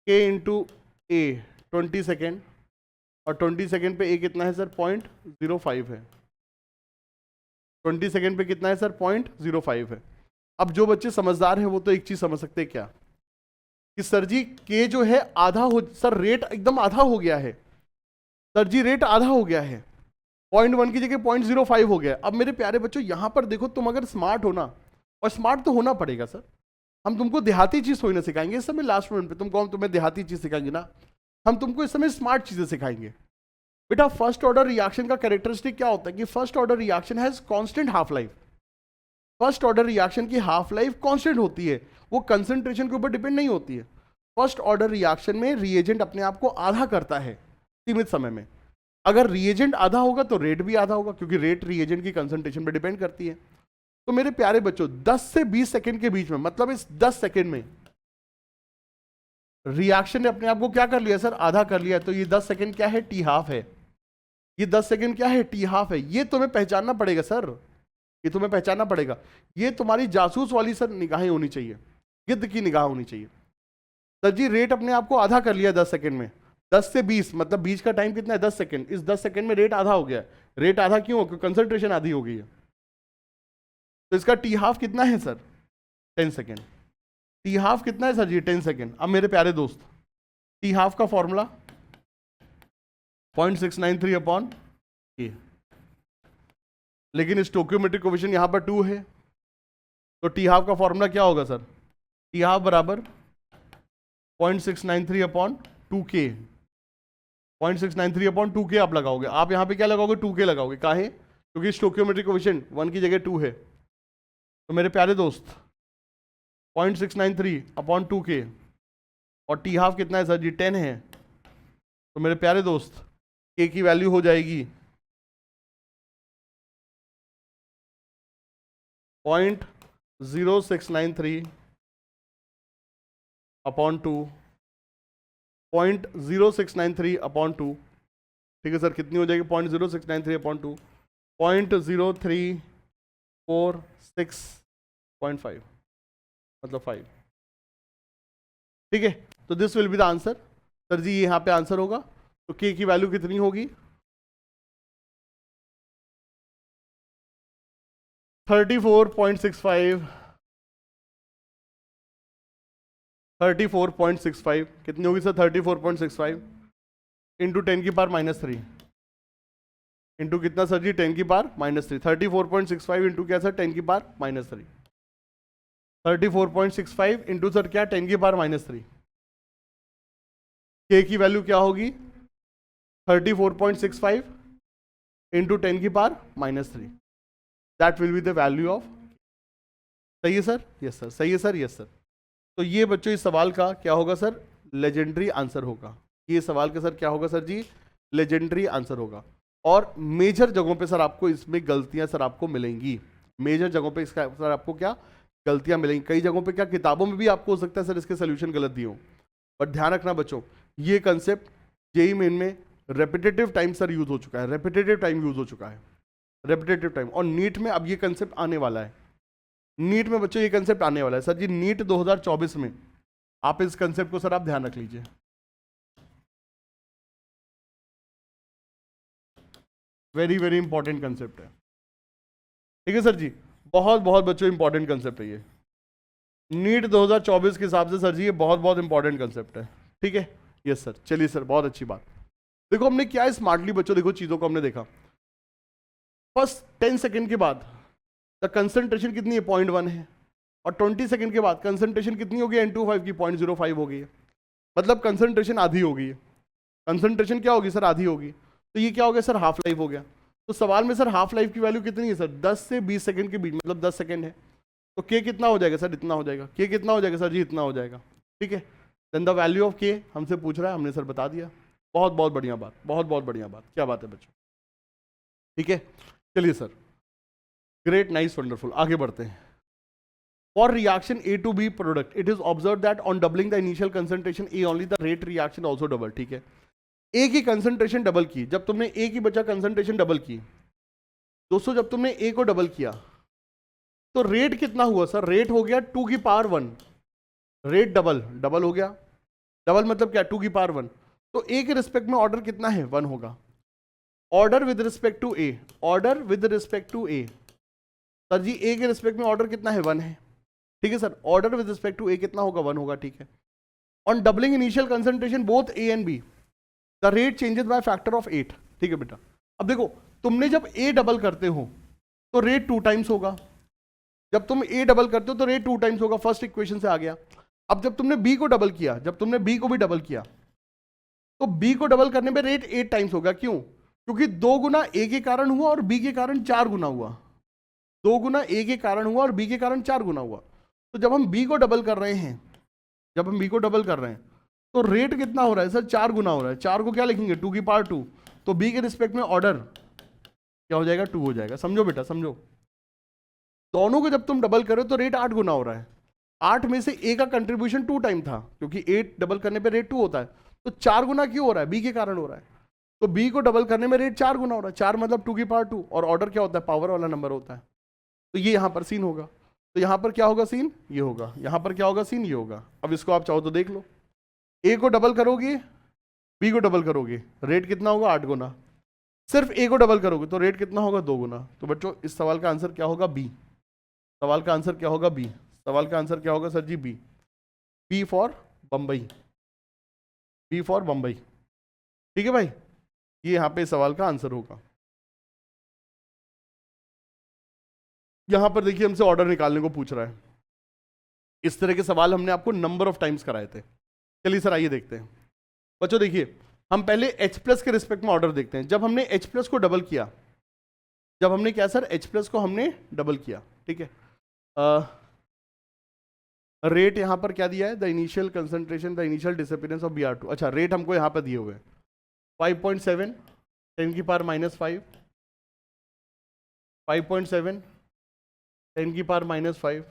K इंटू A 20 सेकेंड, और 20 सेकेंड पे A कितना है सर? 0.05 है। 20 सेकेंड पे कितना है सर? 0.05 है। अब जो बच्चे समझदार हैं वो तो एक चीज समझ सकते हैं क्या, कि सर जी के जो है आधा हो, सर रेट एकदम आधा हो गया है, सर जी रेट आधा हो गया है, 0.1 की जगह 0.05 हो गया। अब मेरे प्यारे बच्चों यहां पर देखो, तुम अगर स्मार्ट हो ना, और स्मार्ट तो होना पड़ेगा सर, हम तुमको देहाती चीज थोड़ी ना सिखाएंगे इस समय लास्ट मोमेंट पे, तुम कौन तुम्हें देहाती चीज सिखाएंगे ना, हम तुमको इस समय स्मार्ट चीजें सिखाएंगे। बेटा फर्स्ट ऑर्डर रिएक्शन का कैरेक्टरिस्टिक क्या होता है कि first order reaction has constant half life. First order reaction की हाफ लाइफ कांस्टेंट होती है, वो कंसंट्रेशन के ऊपर डिपेंड नहीं होती है। फर्स्ट ऑर्डर रिएक्शन में रिएजेंट अपने आप को आधा करता है सीमित समय में। अगर रिएजेंट आधा होगा तो रेट भी आधा होगा, क्योंकि रेट रिएजेंट की कंसंट्रेशन पर डिपेंड करती है। तो मेरे प्यारे बच्चों 10 से 20 सेकेंड के बीच में, मतलब इस 10 सेकेंड में रिएक्शन ने अपने आप को क्या कर लिया सर? आधा कर लिया। तो ये 10 सेकेंड क्या है? टी हाफ है। ये 10 सेकेंड क्या है? टी हाफ है। ये तुम्हें पहचानना पड़ेगा सर, ये तुम्हें पहचानना पड़ेगा। ये तुम्हारी जासूस वाली सर निगाहें होनी चाहिए, गिद्ध की निगाह होनी चाहिए। सर जी रेट अपने आप को आधा कर लिया 10 सेकेंड में, 10 से 20 मतलब बीच का टाइम कितना है? 10 सेकेंड। इस 10 सेकेंड में रेट आधा हो गया। रेट आधा क्यों? क्योंकि कंसंट्रेशन आधी हो गई है। तो इसका टी हाफ कितना है सर? 10 सेकेंड। टी हाफ कितना है सर जी? 10 सेकेंड। अब मेरे प्यारे दोस्त टी हाफ का फॉर्मूला 0.693 अपॉन ए, लेकिन स्टोकियोमेट्रिक कोएफिशिएंट यहां पर 2 है, तो टी हाफ का फॉर्मूला क्या होगा सर? टी हाफ बराबर 0.693 अपॉन 2k। 0.693 अपॉन 2k आप लगाओगे। आप यहां पे क्या लगाओगे? 2k लगाओगे। काहे? क्योंकि स्टोकियोमेट्रिक कोएफिशिएंट 1 की जगह 2 है। तो मेरे प्यारे दोस्त 0.693 अपॉन 2k, और टी हाफ कितना है सर जी? 10 है। तो मेरे प्यारे दोस्त k की वैल्यू हो जाएगी 0.0693 अपॉन 2, 0.0693 अपॉन 2। ठीक है सर, कितनी हो जाएगी? 0.0693 अपॉन 2, 0.0346.5 मतलब 5। ठीक है, तो this will be the answer. Sir ji यहां पे आंसर होगा, तो k की वैल्यू कितनी होगी? 34.65। 34.65 कितनी होगी सर? 34.65 इंटू 10 की पावर -3। इंटू कितना सर जी, 10 की पावर -3। 34.65 इंटू क्या सर, 10 की पावर -3। 34.65 इंटू सर क्या, 10 की पावर -3। के की वैल्यू क्या होगी, 34.65 इंटू 10 की power -3। That will be the value of, सही है सर, यस सर, सही है सर, यस सर। तो ये बच्चों इस सवाल का क्या होगा सर, लेजेंडरी आंसर होगा। ये सवाल का सर क्या होगा सर जी, लेजेंडरी आंसर होगा। और मेजर जगहों पे सर आपको इसमें गलतियां सर आपको मिलेंगी, मेजर जगहों पे इसका सर आपको क्या गलतियां मिलेंगी। कई जगहों पे क्या किताबों में भी आपको हो सकता है सर इसके सोल्यूशन गलत दिए हो, बट ध्यान रखना बच्चों, ये कंसेप्ट जेई मेन में रेपिटेटिव टाइम सर यूज हो चुका है, रेपिटेटिव टाइम यूज हो चुका है, रेपिटेटिव टाइम। और नीट में अब ये कंसेप्ट आने वाला है, नीट में बच्चों ये कंसेप्ट आने वाला है सर जी, नीट 2024 में आप इस कंसेप्ट को सर आप ध्यान रख लीजिए। वेरी वेरी इंपॉर्टेंट कंसेप्ट है, ठीक है सर जी, बहुत बहुत बच्चों इंपॉर्टेंट कंसेप्ट है ये, नीट 2024 के हिसाब से सर जी ये बहुत बहुत इंपॉर्टेंट कंसेप्ट है, ठीक है, यस सर। चलिए सर, बहुत अच्छी बात। देखो हमने क्या स्मार्टली बच्चों, देखो चीजों को हमने देखा, फर्स्ट 10 सेकेंड के बाद द कंसंट्रेशन कितनी है, 0.1 है, और 20 सेकेंड के बाद कंसंट्रेशन कितनी होगी N25 की, 0.05 हो गई है, मतलब कंसंट्रेशन आधी हो गई है। कंसंट्रेशन क्या होगी सर, आधी होगी, तो ये क्या हो गया सर, हाफ लाइफ हो गया। तो सवाल में सर हाफ लाइफ की वैल्यू कितनी है सर, 10 से 20 सेकंड के बीच, मतलब 10 सेकंड है, तो के कितना हो जाएगा सर, इतना हो जाएगा। के कितना हो जाएगा सर जी, इतना हो जाएगा, ठीक है। देन द वैल्यू ऑफ के हमसे पूछ रहा है, हमने सर बता दिया। बहुत बहुत बढ़िया बात, बहुत बहुत बढ़िया बात, क्या बात है बच्चों, ठीक है। चलिए सर, ग्रेट, नाइस, वंडरफुल, आगे बढ़ते हैं। For reaction A to B product, it is observed that on doubling the initial concentration A only the rate reaction also double, ठीक है। A की कंसंट्रेशन डबल की, जब तुमने A की बचा कंसंट्रेशन डबल की, दोस्तों जब तुमने A को डबल किया तो रेट कितना हुआ सर, रेट हो गया 2 की पावर 1, रेट डबल, डबल हो गया, डबल मतलब क्या, 2 की पावर 1, तो A के रिस्पेक्ट में ऑर्डर कितना है, 1 होगा। Order with respect to A, order with respect to A, sir ji A के रिस्पेक्ट में ऑर्डर कितना है, 1 है, ठीक है sir. Order with respect to A कितना होगा, 1 होगा, ठीक है। On doubling initial concentration both A and B the rate changes by factor of 8, ठीक है बेटा। अब देखो तुमने जब A डबल करते हो तो रेट 2 टाइम्स होगा, जब तुम A डबल करते हो तो रेट 2 टाइम्स होगा, फर्स्ट इक्वेशन से आ गया। अब जब तुमने B को डबल किया, जब तुमने B को भी डबल किया तो B को डबल करने पे रेट 8 टाइम्स होगा, क्यों, क्योंकि 2 गुना A के कारण हुआ और B के कारण 4 गुना हुआ, 2 गुना A के कारण हुआ और B के कारण 4 गुना हुआ। तो जब हम B को डबल कर रहे हैं, जब हम B को डबल कर रहे हैं तो रेट कितना हो रहा है सर, 4 गुना हो रहा है। 4 को क्या लिखेंगे, 2 की पावर 2, तो B के रिस्पेक्ट में ऑर्डर क्या हो जाएगा, 2 हो जाएगा। समझो बेटा, समझो, दोनों को जब तुम डबल करो तो रेट 8 गुना हो रहा है। 8 में से A का कंट्रीब्यूशन 2 टाइम था, क्योंकि 8 डबल करने पे रेट 2 होता है, तो 4 गुना क्यों हो रहा है, B के कारण हो रहा है। तो B को डबल करने में रेट 4 गुना हो रहा है, 4 मतलब 2 की पावर 2, और ऑर्डर क्या होता है, पावर वाला नंबर होता है, तो ये यहाँ पर सीन होगा। तो यहाँ पर क्या होगा सीन, ये होगा, यहाँ पर क्या होगा सीन, ये होगा। अब इसको आप चाहो तो देख लो, A को डबल करोगे, B को डबल करोगे, रेट कितना होगा, 8 गुना। सिर्फ A को डबल करोगे तो रेट कितना होगा, 2 गुना। तो बच्चों इस सवाल का आंसर क्या होगा, B। सवाल का आंसर क्या होगा, B। सवाल का आंसर क्या होगा sir ji, B। B for Bombay, B for Bombay, ठीक है भाई, ये यहाँ पे सवाल का आंसर होगा। यहां पर देखिए हमसे ऑर्डर निकालने को पूछ रहा है, इस तरह के सवाल हमने आपको नंबर ऑफ टाइम्स कराए थे। चलिए सर आइए देखते हैं बच्चों, देखिए हम पहले H प्लस के रिस्पेक्ट में ऑर्डर देखते हैं। जब हमने H प्लस को डबल किया, जब हमने क्या सर, H प्लस को हमने डबल किया, ठीक है। रेट यहां पर क्या दिया है, the initial concentration, the initial disappearance of Br2, अच्छा रेट हमको यहां पर दिए हुए हैं 5.7 10 की पावर -5, 5.7 10 की पावर -5,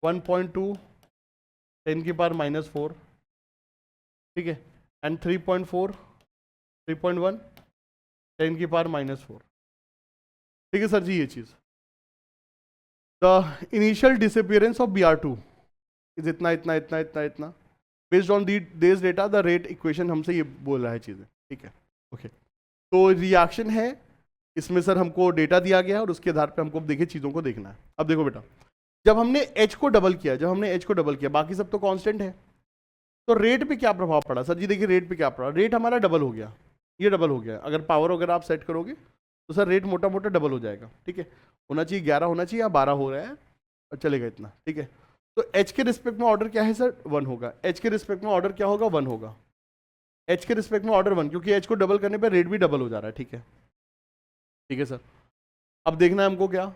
1.2 10 की पावर -4, ठीक है, एंड 3.4 3.1 10 की पावर -4, ठीक है सर जी। ये चीज the initial disappearance of Br2 is इतना इतना इतना इतना इतना, based on this data the rate equation हमसे ये बोल रहा है चीजें, ठीक है, ओके। तो रिएक्शन है, इसमें सर हमको डेटा दिया गया है और उसके आधार पे हमको देखिए चीजों को देखना है। अब देखो बेटा, जब हमने H को डबल किया, जब हमने H को डबल किया, बाकी सब तो कांस्टेंट है, तो रेट पे क्या प्रभाव पड़ा सर जी, देखिए रेट पे क्या पड़ा, रेट हमारा डबल हो गया, ये डबल हो गया। अगर पावर वगैरह आप सेट करोगे तो सर रेट मोटा मोटा डबल हो जाएगा, ठीक है। होना चाहिए 11 होना चाहिए या 12 हो रहा है और चलेगा इतना, ठीक है। तो एच के रिस्पेक्ट में ऑर्डर क्या है सर, 1 होगा। एच के रिस्पेक्ट में ऑर्डर क्या होगा, 1 होगा। एच के रिस्पेक्ट में ऑर्डर 1, क्योंकि एच को डबल करने पर रेट भी डबल हो जा रहा है, ठीक है। ठीक है सर, अब देखना है हमको क्या,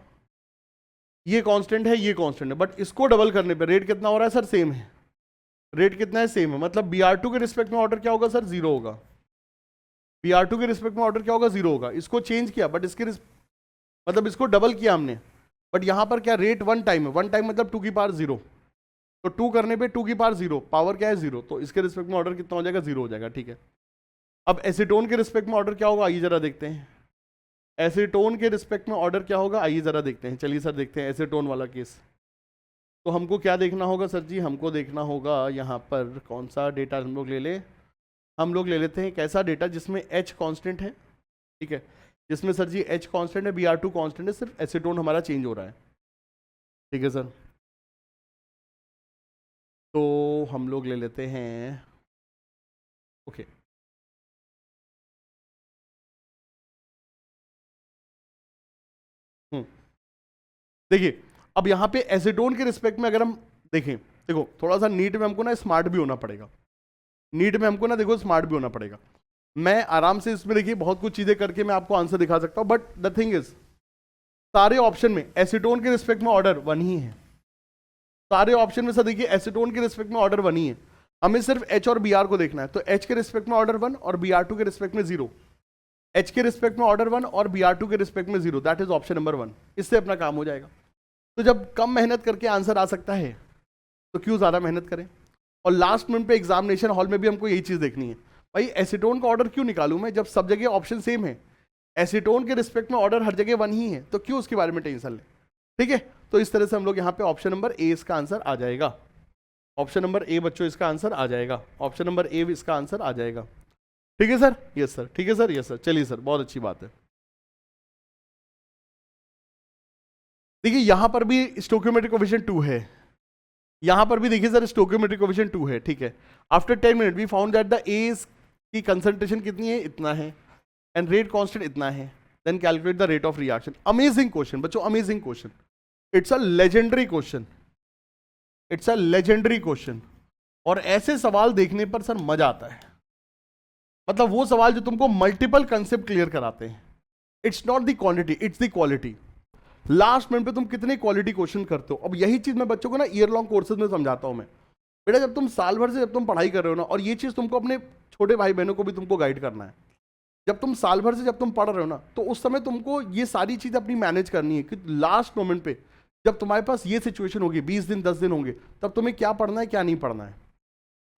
ये कांस्टेंट है, ये कांस्टेंट है, बट इसको डबल करने पे रेट कितना हो रहा है सर, सेम है। रेट कितना है, सेम है, मतलब BR2 के रिस्पेक्ट में ऑर्डर क्या होगा सर, 0 होगा। BR2 के रिस्पेक्ट में ऑर्डर क्या होगा, 0 होगा। इसको चेंज किया बट इसके मतलब इसको डबल किया हमने, बट यहां पर क्या रेट 1 टाइम है, 1 टाइम मतलब 2 की पावर 0, तो 2 करने पे 2 की पावर 0, पावर क्या है 0, तो इसके रिस्पेक्ट में ऑर्डर कितना हो जाएगा, 0 हो जाएगा, ठीक है। अब एसीटोन के रिस्पेक्ट में ऑर्डर क्या होगा, आइए जरा देखते हैं। एसीटोन के रिस्पेक्ट में ऑर्डर क्या होगा, आइए जरा देखते हैं। चलिए सर देखते हैं एसीटोन वाला केस। तो हमको क्या देखना होगा सर जी, हमको देखना होगा यहाँ पर कौन सा डेटा हम लोग ले ले। हम लोग ले लेते हैं एक ऐसा डेटा जिसमें H कांस्टेंट है, ठीक है, जिसमें सर जी H कांस्टेंट है, BR2 कांस्टेंट है, सिर्फ एसीटोन हमारा चेंज हो रहा है, ठीक है सर। तो हम लोग ले लेते हैं, ओके, देखिए अब यहाँ पे एसीटोन के रिस्पेक्ट में अगर हम देखें, देखो थोड़ा सा नीट में हमको ना स्मार्ट भी होना पड़ेगा, नीट में हमको ना देखो स्मार्ट भी होना पड़ेगा। मैं आराम से इसमें देखिए बहुत कुछ चीजें करके मैं आपको आंसर दिखा सकता हूं, बट द थिंग इज सारे ऑप्शन में एसीटोन के रिस्पेक्ट में ऑर्डर 1 ही है। सारे ऑप्शन में सर देखिए एसीटोन के रिस्पेक्ट में ऑर्डर 1 ही है, हमें सिर्फ H और BR को देखना है। तो H के रिस्पेक्ट में ऑर्डर 1 और BR2 के रिस्पेक्ट में 0, H के रिस्पेक्ट में ऑर्डर 1 और BR2 के रिस्पेक्ट में 0, दैट इज ऑप्शन नंबर 1। इससे अपना काम हो जाएगा। तो जब कम मेहनत करके आंसर आ सकता है तो क्यों ज्यादा मेहनत करें। और लास्ट मिनट पे एग्जामिनेशन हॉल में भी हमको यही चीज देखनी है, भाई एसीटोन का ऑर्डर क्यों निकालूं मैं जब सब जगह ऑप्शन सेम है। एसीटोन के रिस्पेक्ट में ऑर्डर हर जगह 1 ही है, तो क्यों उसके बारे में टेंशन ले, ठीक है। तो इस तरह से हम लोग यहाँ पे ऑप्शन नंबर ए इसका आंसर आ जाएगा। ऑप्शन नंबर ए बच्चों इसका आंसर आ जाएगा, ऑप्शन नंबर ए इसका आंसर आ जाएगा, ठीक है सर। यस सर, ठीक है सर, यस सर, चलिए सर बहुत अच्छी बात है। देखिए यहां पर भी स्टोकियोमेट्रिक कोएफिशिएंट 2 है, यहां पर भी देखिए सर स्टोकियोमेट्रिक कोएफिशिएंट 2 है, ठीक है। After 10 minute we found that the A की कंसंट्रेशन कितनी है, इतना है, एंड रेट कांस्टेंट इतना है, then calculate the rate of reaction. Amazing question बच्चों, amazing question, it's a legendary question, it's a legendary question. और ऐसे सवाल देखने पर सर मजा आता है, मतलब वो सवाल जो तुमको मल्टीपल कंसेप्ट क्लियर कराते हैं। It's not the quantity, it's the quality. Last minute पे तुम कितने क्वालिटी क्वेश्चन करते हो। अब यही चीज मैं बच्चों को ना ईयर लॉन्ग कोर्सेज में समझाता हूं मैं, बेटा जब तुम साल भर से जब तुम पढ़ाई कर रहे हो ना, और ये चीज तुमको अपने छोटे भाई बहनों को भी तुमको गाइड करना है, जब तुम साल भर से जब तुम पढ़ रहे हो ना, तो उस समय तुमको ये सारी चीज अपनी मैनेज करनी है कि लास्ट मोमेंट पे जब तुम्हारे पास ये सिचुएशन होगी, 20 दिन 10 दिन होंगे, तब तुम्हें क्या पढ़ना है क्या नहीं पढ़ना है।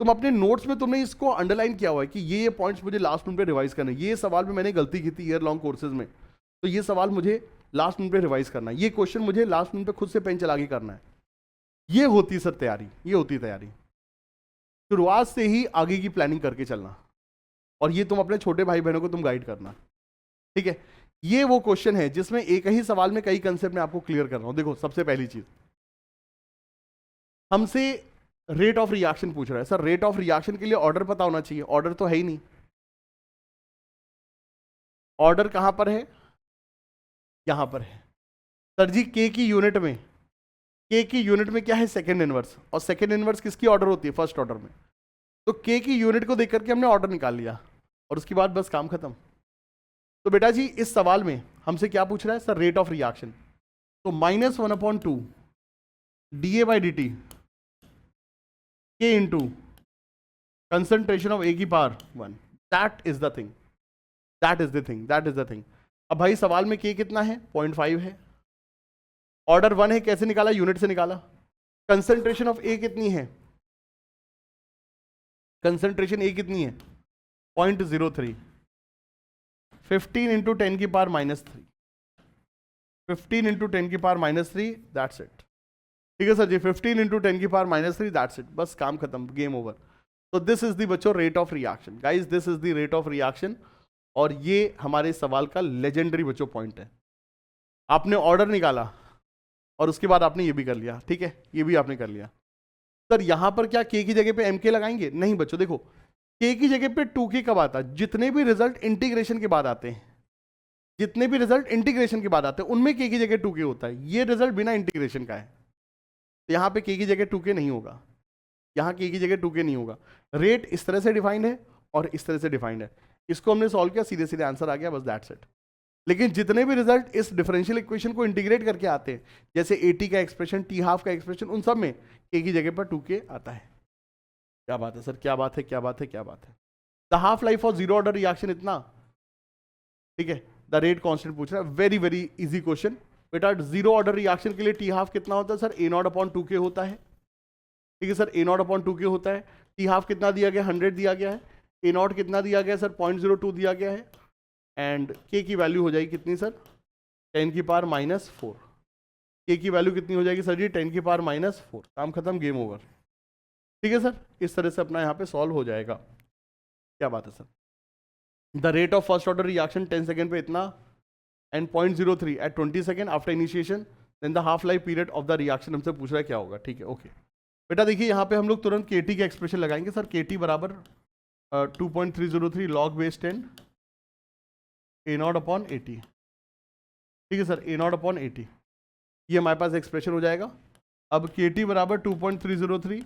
तुम अपने नोट्स में तुमने इसको अंडरलाइन किया हुआ है कि ये पॉइंट्स मुझे लास्ट मिनट पे रिवाइज करना है, ये सवाल पे मैंने गलती की थी ईयर लॉन्ग कोर्सेज में, तो ये सवाल मुझे लास्ट मिनट पे रिवाइज करना है, ये क्वेश्चन मुझे लास्ट मिनट पे खुद से पेन चला के करना है। ये होती सर तैयारी, ये होती तैयारी। शुरुआत से ही आगे की प्लानिंग करके चलना, और ये तुम अपने छोटे भाई बहनों को तुम गाइड करना, ठीक है। ये वो क्वेश्चन है जिसमें एक ही सवाल में कई कंसेप्ट मैं आपको क्लियर कर रहा हूं। देखो सबसे पहली चीज, हमसे रेट ऑफ रिएक्शन पूछ रहा है। सर रेट ऑफ रिएक्शन के लिए ऑर्डर पता होना चाहिए, ऑर्डर तो है ही नहीं। ऑर्डर कहां पर है, यहां पर है सर जी। के की यूनिट में, के की यूनिट में क्या है, सेकंड इनवर्स, और सेकंड इनवर्स किसकी ऑर्डर होती है, फर्स्ट ऑर्डर में। तो के की यूनिट को देख करके हमने ऑर्डर निकाल लिया, और उसके बाद बस काम खत्म। तो बेटा जी इस सवाल में हमसे क्या पूछ रहा है सर, रेट ऑफ रिएक्शन। तो -1/2 dA/dt के इंटू कंसंट्रेशन ऑफ ए की power 1, that is the thing, that is the thing, that is the thing. अब भाई सवाल में के कितना है, 0.5 है, ऑर्डर 1 है, कैसे निकाला, यूनिट से निकाला। कंसंट्रेशन ऑफ ए कितनी है, कंसंट्रेशन ए कितनी है, 0.03, 15 इंटू 10 की पावर -3, 15 इंटू 10 की पावर -3, दैट्स इट, ठीक है सर जी। 15 इंटू 10 की पावर -3, दैट्स इट, बस काम खत्म, गेम ओवर। तो दिस इज द बच्चों rate of reaction, guys this is the rate of reaction. और ये हमारे सवाल का लेजेंडरी बच्चों पॉइंट है। आपने ऑर्डर निकाला और उसके बाद आपने ये भी कर लिया, ठीक है, ये भी आपने कर लिया। सर यहां पर क्या के की जगह पे एम के लगाएंगे, नहीं बच्चों, देखो के की जगह पे 2k कब आता है? जितने भी रिजल्ट इंटीग्रेशन के बाद आते हैं, जितने भी रिजल्ट इंटीग्रेशन के बाद आते हैं उनमें के की जगह 2k होता है। ये रिजल्ट बिना इंटीग्रेशन का है, तो यहाँ पे के की जगह 2k नहीं होगा, यहाँ के की जगह 2k नहीं होगा। रेट इस तरह से डिफाइंड है और इस तरह से डिफाइंड है। इसको हमने सॉल्व किया, सीधे सीधे आंसर आ गया, बस दैट्स इट। लेकिन जितने भी रिजल्ट इस डिफरेंशियल इक्वेशन को इंटीग्रेट करके आते हैं, जैसे 80 का एक्सप्रेशन, टी हाफ का एक्सप्रेशन, उन सब में के की जगह पर 2k आता है। क्या बात है सर, क्या बात है, क्या बात है, क्या बात है। The half life of zero order reaction इतना, ठीक है। द रेट कांस्टेंट पूछ रहा है, वेरी वेरी इजी क्वेश्चन बेटा। जीरो ऑर्डर रिएक्शन के लिए टी हाफ कितना होता है sir? A not upon 2k होता है, ठीक है sir. A not upon 2k होता है। टी हाफ कितना दिया गया? 100 दिया गया है। ए नॉट कितना दिया गया सर? 0.02 दिया गया है। एंड के की वैल्यू हो जाएगी कितनी सर? 10 की पावर -4। के की वैल्यू कितनी हो जाएगी सर जी? 10 की पावर -4। काम खत्म, गेम ओवर, ठीक है सर। इस तरह से अपना यहाँ पे सॉल्व हो जाएगा। क्या बात है sir. The rate of first order reaction 10 second पे इतना, and 0.03 at 20 second after initiation, then the half life period of the reaction हमसे पूछ रहा है क्या होगा, ठीक है ओके। बेटा देखिए यहाँ पे हम लोग तुरंत के टी के एक्सप्रेशन लगाएंगे सर। के टी बराबर 2.303 log base 10 A not upon 80, ठीक है सर। ए नॉट अपॉन 80, ये हमारे पास एक्सप्रेशन हो जाएगा। अब के टी बराबर 2.303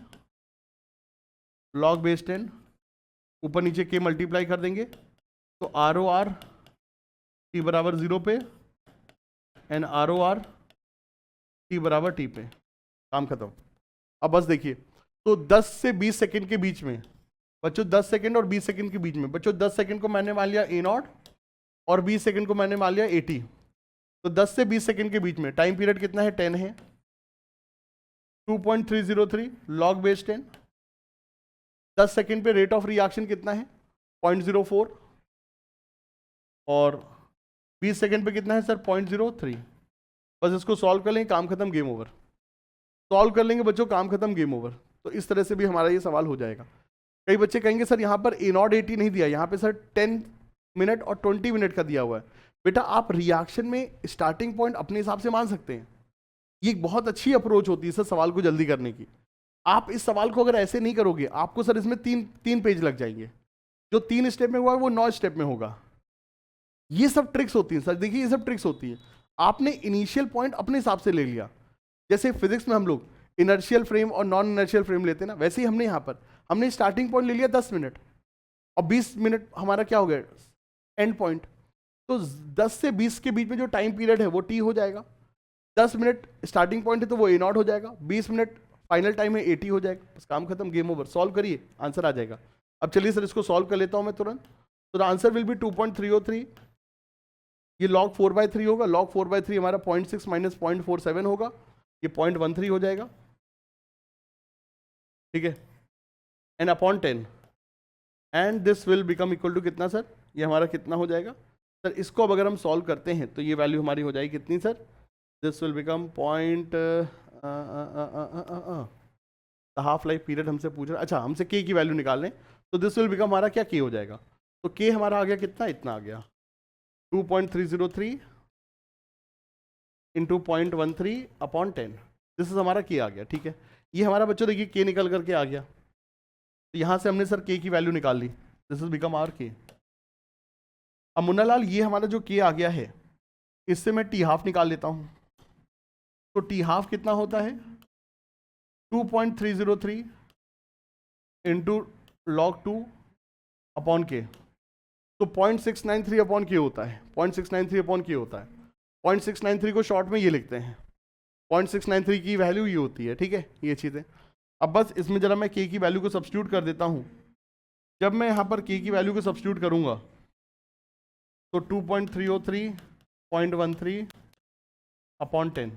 लॉग बेस 10, ऊपर नीचे के मल्टीप्लाई कर देंगे, तो आर ओ आर टी बराबर 0 पे and R O R T बराबर टी पे, काम खत्म। अब बस देखिए, तो 10 से 20 सेकंड के बीच में बच्चों, 10 सेकंड और 20 सेकंड के बीच में बच्चों, 10 सेकंड को मैंने मान लिया ए नॉट और 20 सेकंड को मैंने मान लिया 80, तो 10 से 20 सेकंड के बीच में टाइम पीरियड कितना है? 10 है। 2.303 लॉग बेस 10, 10 सेकंड पे रेट ऑफ रिएक्शन कितना है? 0.04, और 20 सेकंड पे कितना है सर? 0.03। बस इसको सॉल्व कर लेंगे, काम खत्म, गेम ओवर। सॉल्व कर लेंगे बच्चों, काम खत्म, गेम ओवर। तो इस तरह से भी हमारा ये सवाल हो जाएगा। कई बच्चे कहेंगे सर यहाँ पर ए नॉट 80 नहीं दिया, यहाँ पे सर 10 मिनट और 20 मिनट का दिया हुआ है। बेटा आप रिएक्शन में स्टार्टिंग पॉइंट अपने हिसाब से मान सकते हैं, ये एक बहुत अच्छी अप्रोच होती है सर सवाल को जल्दी करने की। आप इस सवाल को अगर ऐसे नहीं करोगे, आपको सर इसमें तीन पेज लग जाएंगे। जो 3 स्टेप में हुआ वो 9 स्टेप में होगा। ये सब ट्रिक्स होती हैं सर, देखिए ये सब ट्रिक्स होती है। आपने इनिशियल पॉइंट अपने हिसाब से ले लिया, जैसे फिजिक्स में हम लोग इनर्शियल फ्रेम और नॉन इनर्शियल फ्रेम लेते हैं ना, वैसे ही हमने यहाँ पर हमने स्टार्टिंग पॉइंट ले लिया 10 मिनट, और 20 मिनट हमारा क्या हो गया? And point. तो 10 से 20 के बीच में जो टाइम पीरियड है वो टी हो जाएगा। 10 मिनट स्टार्टिंग पॉइंट है तो वो ए नॉट हो जाएगा, 20 मिनट फाइनल टाइम है 80 हो जाएगा। बस काम खत्म, गेम ओवर। सॉल्व करिए, आंसर आ जाएगा। अब चलिए सर इसको सॉल्व कर लेता हूँ मैं तुरंत। तो द आंसर विल बी 2.303, ये log 4/3 होगा। log 4/3 हमारा 0.6 माइनस 0.47 होगा, ये 0.13 हो जाएगा, ठीक है। And upon 10, and this will become equal to कितना सर? ये हमारा कितना हो जाएगा सर? इसको अब अगर हम सॉल्व करते हैं तो ये वैल्यू हमारी हो जाएगी कितनी sir? This will become half life period हमसे पूछ रहा है। अच्छा, हमसे के की वैल्यू निकाल लें, तो दिस विल बिकम हमारा क्या के हो जाएगा? तो के हमारा आ गया कितना? इतना आ गया, 2.303 इंटू 0.13 अपॉन 10। दिस इज हमारा के आ गया, ठीक है। ये हमारा बच्चों देखिए के निकल करके आ गया, तो यहाँ से हमने सर के की वैल्यू निकाल ली। दिस इज बिकम आर के। अब मुन्ना लाल, ये हमारा जो के आ गया है, इससे मैं टी हाफ निकाल लेता हूँ। तो टी हाफ कितना होता है? 2.303 इंटू लॉग 2 अपॉन के, तो 0.693 अपॉन के होता है। 0.693 अपॉन के होता है। 0.693 को शॉर्ट में ये लिखते हैं, 0.693 की वैल्यू ये होती है, ठीक है। ये चीज़ है। अब बस इसमें जरा मैं के की वैल्यू को सब्स्टिट्यूट कर देता हूँ। जब मैं यहाँ पर के की वैल्यू को सब्स्टिट्यूट करूँगा तो 2.303.13 अपॉन 10,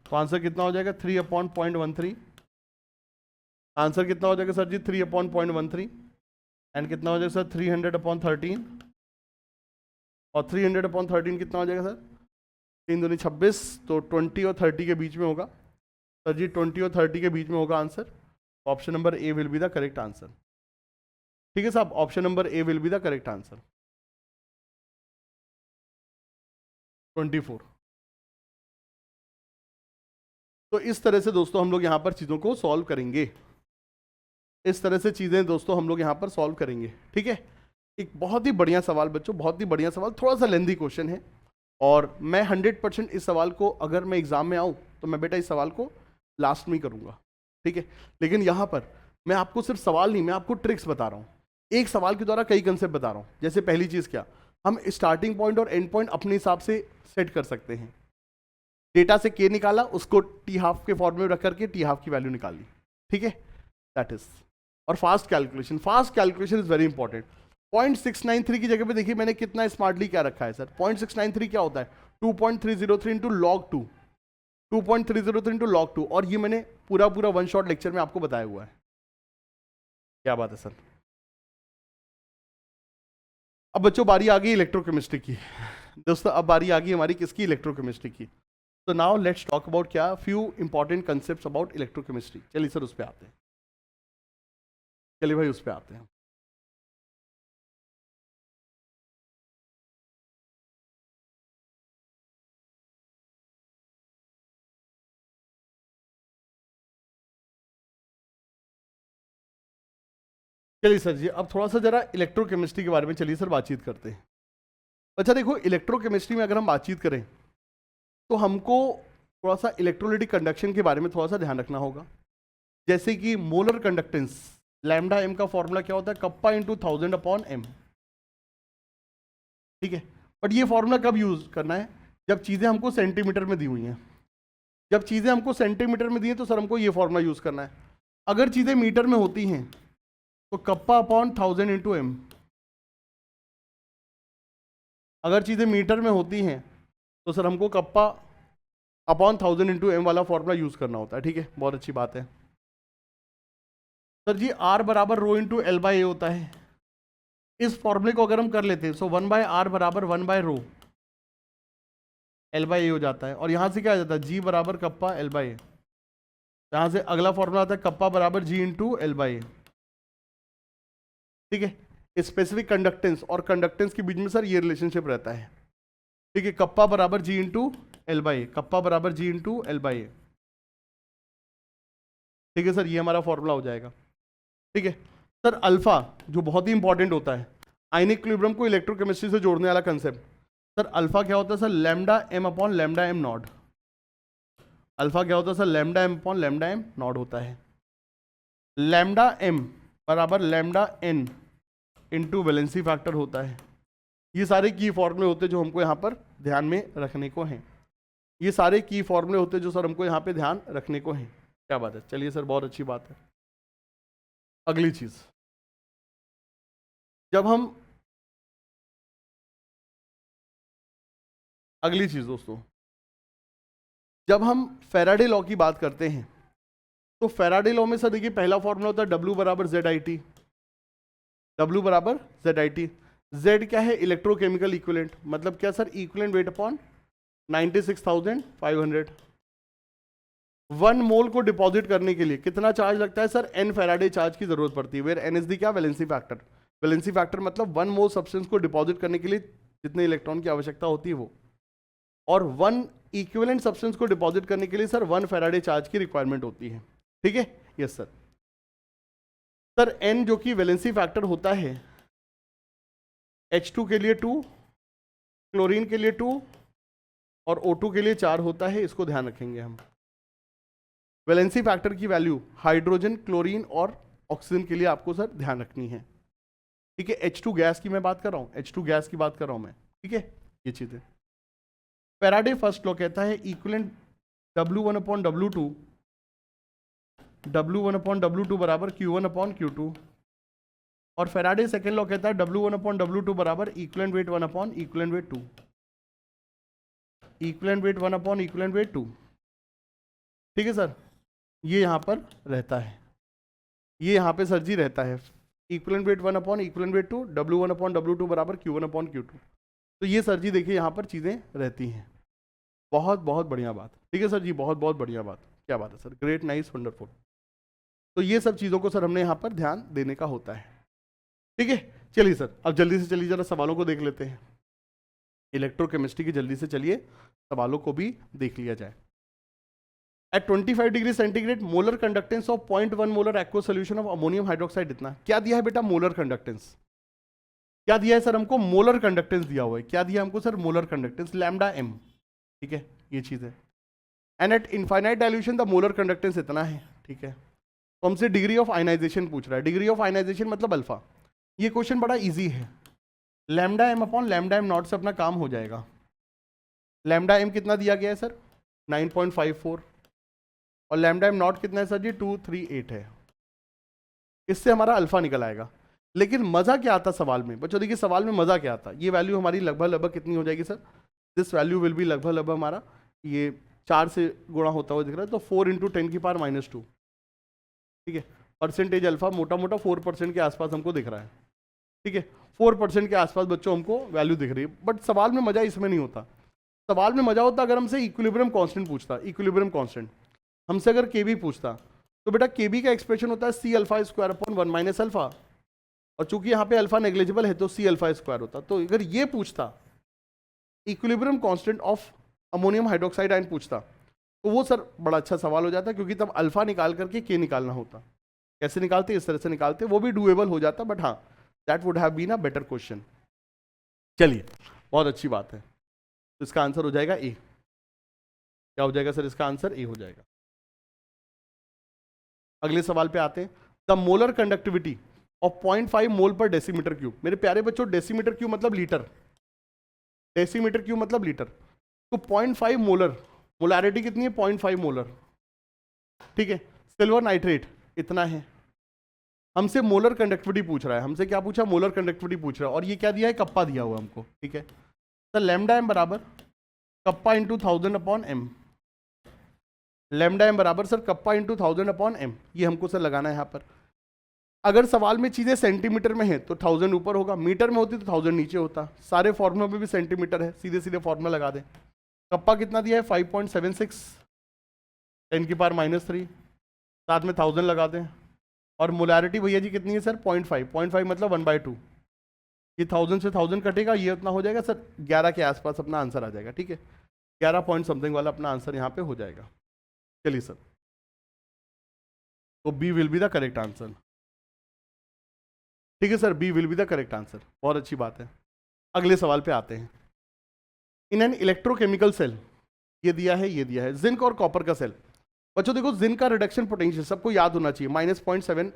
तो आंसर कितना हो जाएगा? 3 अपॉन 0.13। आंसर कितना हो जाएगा सर जी? 3 अपॉन 0.13। एंड कितना हो जाएगा सर? 300 अपॉन 13, और 300 अपॉन 13 कितना हो जाएगा सर? 3 दूनी 26, तो 20 और 30 के बीच में होगा सर जी। 20 और 30 के बीच में होगा answer. Option number A will be the correct answer, ठीक है साहब। Option number A will be the correct answer, 24। तो इस तरह से दोस्तों हम लोग यहाँ पर चीज़ों को सॉल्व करेंगे। इस तरह से चीज़ें दोस्तों हम लोग यहाँ पर सॉल्व करेंगे, ठीक है। एक बहुत ही बढ़िया सवाल बच्चों, बहुत ही बढ़िया सवाल, थोड़ा सा लेंदी क्वेश्चन है, और मैं 100% इस सवाल को, अगर मैं एग्जाम में आऊँ तो मैं बेटा इस सवाल को लास्ट में ही करूँगा, ठीक है। लेकिन यहाँ पर मैं आपको सिर्फ सवाल नहीं, मैं आपको ट्रिक्स बता रहा हूँ। एक सवाल के द्वारा कई कंसेप्ट बता रहा हूँ। जैसे पहली चीज़ क्या, हम स्टार्टिंग पॉइंट और एंड पॉइंट अपने हिसाब से सेट कर सकते हैं। डेटा से के निकाला, उसको टी हाफ के फॉर्म में रख करके टी हाफ की वैल्यू निकाली, ठीक है, दैट इज। और fast calculation is very important. 0.693 की जगह पे देखिए मैंने कितना स्मार्टली क्या रखा है सर। 0.693 क्या होता है, 2.303 इंटू लॉग 2, 2.303 इंटू log 2, और ये मैंने पूरा वन शॉट लेक्चर में आपको बताया हुआ है। क्या बात है सर। अब बच्चों बारी आ गई इलेक्ट्रोकेमिस्ट्री की दोस्तों, अब बारी आ गई हमारी किसकी, इलेक्ट्रोकेमिस्ट्री की। तो नाउ लेट्स टॉक अबाउट क्या, few important concepts about electrochemistry. चलिए सर उस पर आते हैं, चलिए भाई उस पर आते हैं। चलिए सर जी, अब थोड़ा सा जरा इलेक्ट्रोकेमिस्ट्री के बारे में चलिए सर बातचीत करते हैं। अच्छा देखो, इलेक्ट्रोकेमिस्ट्री में अगर हम बातचीत करें तो हमको थोड़ा सा इलेक्ट्रोलाइटिक कंडक्शन के बारे में थोड़ा सा ध्यान रखना होगा। जैसे कि मोलर कंडक्टेंस, लैम्डा एम का फॉर्मूला क्या होता है, कप्पा इंटू 1000 अपॉन एम, ठीक है। बट ये फॉर्मूला कब यूज करना है, जब चीज़ें हमको सेंटीमीटर में दी हुई हैं। जब चीज़ें हमको सेंटीमीटर में दी हैं तो सर हमको ये फॉर्मूला यूज करना है। अगर चीज़ें मीटर में होती हैं तो कप्पा अपॉन 1000 इंटू एम। अगर चीज़ें मीटर में होती हैं तो सर हमको कप्पा अपॉन 1000 इंटू एम वाला फॉर्मूला यूज करना होता है, ठीक है, बहुत अच्छी बात है। सर जी आर बराबर रो इंटू एल बाई ए होता है। इस फॉर्मूले को अगर हम कर लेते हैं सो 1/r बराबर 1/रो एल बाई ए हो जाता है, और यहाँ से क्या आ जाता है, जी बराबर कप्पा एल बाई ए। यहाँ से अगला फॉर्मूला आता है कप्पा बराबर G into L by A, ठीक है। स्पेसिफिक कंडक्टेंस और कंडक्टेंस के बीच में सर ये रिलेशनशिप रहता है, ठीक है, कप्पा बराबर G into L by A, kappa बराबर G into L by A, ठीक है सर, ये हमारा फॉर्मूला हो जाएगा, ठीक है। सर अल्फा जो बहुत ही इंपॉर्टेंट होता है, आयनिक इक्विलिब्रियम को इलेक्ट्रोकेमिस्ट्री से जोड़ने वाला कंसेप्ट। सर अल्फा क्या होता है sir, lambda M upon lambda M not. Alpha क्या होता है sir, lambda M upon lambda M not होता है। लैम्डा एम बराबर lambda N into valency factor होता है। ये सारे की फॉर्मूले होते हैं जो हमको यहाँ पर ध्यान में रखने को हैं। ये सारे की फॉर्मूले होते हैं जो सर हमको यहाँ पे ध्यान रखने को हैं। क्या बात है, चलिए सर बहुत अच्छी बात है। अगली चीज, जब हम अगली चीज दोस्तों, जब हम फेराडे लॉ की बात करते हैं तो फेराडे लॉ में सर देखिए पहला फॉर्मूला होता है W बराबर ZIT। W बराबर ZIT। Z क्या है, इलेक्ट्रोकेमिकल इक्विवेलेंट, मतलब क्या सर, इक्विवेलेंट वेट अपॉन 96,500। 1 मोल को डिपॉजिट करने के लिए कितना चार्ज लगता है सर, N फेराडे चार्ज की जरूरत पड़ती है, वेयर N इज दी क्या, वैलेंसी फैक्टर। वैलेंसी फैक्टर मतलब 1 मोल सब्सटेंस को डिपॉजिट करने के लिए जितने इलेक्ट्रॉन की आवश्यकता होती है वो, और 1 इक्विवेलेंट सब्सटेंस को डिपॉजिट करने के लिए सर 1 फेराडे चार्ज की रिक्वायरमेंट होती है, ठीक है। Yes sir. सर N जो कि वैलेंसी फैक्टर होता है, H2 के लिए 2, क्लोरीन के लिए 2 और O2 के लिए 4 होता है, इसको ध्यान रखेंगे हम। वैलेंसी फैक्टर की वैल्यू हाइड्रोजन, क्लोरीन और ऑक्सीजन के लिए आपको सर ध्यान रखनी है, ठीक है। H2 गैस की मैं बात कर रहा हूँ, H2 गैस की बात कर रहा हूँ मैं, ठीक है, ये चीज़ें। फैराडे फर्स्ट लॉ कहता है equivalent W1 upon W2, W1 upon W2 बराबर Q1 अपॉन Q2, और फैराडे सेकेंड लॉ कहता है W1 अपॉन W2 बराबर equivalent weight 1 upon equivalent weight 2, equivalent weight 1 upon equivalent weight 2, ठीक है सर। ये यहाँ पर रहता है, ये यहाँ पे सर जी रहता है, equivalent weight 1 upon equivalent weight 2, W1 upon W2 बराबर Q1 अपॉन Q2। तो ये सर जी देखिए यहाँ पर चीज़ें रहती हैं। बहुत बहुत बढ़िया बात, ठीक है सर जी, बहुत बहुत बढ़िया बात। क्या बात है सर, ग्रेट, नाइस, वंडरफुल। तो ये सब चीज़ों को सर हमने यहाँ पर ध्यान देने का होता है, ठीक है। चलिए सर अब जल्दी से चलिए जरा सवालों को देख लेते हैं। इलेक्ट्रोकेमिस्ट्री की जल्दी से चलिए सवालों को भी देख लिया जाए। At 25 degree centigrade molar conductance of 0.1 molar aqueous solution of ammonium hydroxide इतना। क्या दिया है बेटा? Molar conductance. क्या दिया है सर हमको? मोलर कंडक्टेंस दिया हुआ है। क्या दिया हमको sir? Molar conductance lambda M. ठीक है, ये चीज है। And at infinite dilution the molar conductance इतना है। ठीक है, तो हमसे डिग्री ऑफ आयनाइजेशन पूछ रहा है। डिग्री ऑफ आयनाइजेशन मतलब अल्फा। ये क्वेश्चन बड़ा इजी है। Lambda M upon lambda M not से अपना काम हो जाएगा। लैम्डा एम कितना दिया गया है सर? 9.54 और लैम्डा एम नॉट कितना है सर जी? 238 है। इससे हमारा अल्फा निकल आएगा। लेकिन मजा क्या आता सवाल में बच्चों? देखिए सवाल में मजा क्या आता, ये वैल्यू हमारी लगभग कितनी हो जाएगी sir? This value will be लगभग हमारा ये 4 से गुणा होता हुआ दिख रहा है, तो 4 × 10⁻²। ठीक है, परसेंटेज अल्फा मोटा मोटा 4% के आसपास हमको दिख रहा है। ठीक है, 4% के आसपास बच्चों हमको वैल्यू दिख रही है। बट सवाल में मजा इसमें नहीं होता। सवाल में मजा होता अगर हमसे इक्विलिब्रियम कांस्टेंट पूछता। इक्विलिब्रियम कांस्टेंट हमसे अगर केबी पूछता तो बेटा केबी का एक्सप्रेशन होता है C⁴/1 - अल्फा, और चूंकि यहाँ पे अल्फा नेग्लिजिबल है तो C⁴² होता। तो अगर ये पूछता equilibrium constant of ammonium hydroxide ion पूछता तो वो सर बड़ा अच्छा सवाल हो जाता, क्योंकि तब अल्फा निकाल करके के निकालना होता। कैसे निकालते? इस तरह से निकालते, वो भी डूएबल हो जाता, बट हाँ that would have been a better question. चलिए, बहुत अच्छी बात है। तो इसका आंसर हो जाएगा ए। क्या हो जाएगा सर? इसका आंसर ए हो जाएगा। अगले सवाल पे आते हैं। द मोलर कंडक्टिविटी ऑफ 0.5 मोल पर डेसीमीटर क्यूब। मेरे प्यारे बच्चों, डेसीमीटर क्यूब मतलब लीटर। डेसीमीटर क्यूब मतलब लीटर। तो 0.5 मोलर, मोलारिटी कितनी है? 0.5 मोलर। ठीक है, सिल्वर नाइट्रेट इतना है। हमसे मोलर कंडक्टिविटी पूछ रहा है। हमसे क्या पूछा? मोलर कंडक्टिविटी पूछ रहा है। और ये क्या दिया है? कप्पा दिया हुआ हमको। ठीक है, तो लैम्डा एम बराबर कप्पा × 1000/m। लैम्डा एम बराबर सर कप्पा × 1000/m। ये हमको सर लगाना है यहाँ पर। अगर सवाल में चीजें सेंटीमीटर में है तो 1000 ऊपर होगा, मीटर में होती तो 1000 नीचे होता। सारे फॉर्मूला में भी सेंटीमीटर है, सीधे सीधे फॉर्मूला लगा दें। कप्पा कितना दिया है? 5.76 10⁻³ साथ में 1000 लगा दें। और मोलारिटी भैया जी कितनी है सर? 0.5 मतलब 1/2। ये 1000 से 1000 कटेगा, ये उतना हो जाएगा सर 11 के आसपास अपना आंसर आ जाएगा। ठीक है, 11 पॉइंट समथिंग वाला अपना आंसर यहाँ पे हो जाएगा। चलिए सर, तो B will be the correct answer. ठीक है sir, B will be the correct answer. बहुत अच्छी बात है। अगले सवाल पे आते हैं। इन एन इलेक्ट्रोकेमिकल सेल, ये दिया है, ये दिया है जिंक और कॉपर का सेल। बच्चों देखो, जिंक का रिडक्शन पोटेंशियल सबको याद होना चाहिए -0.76।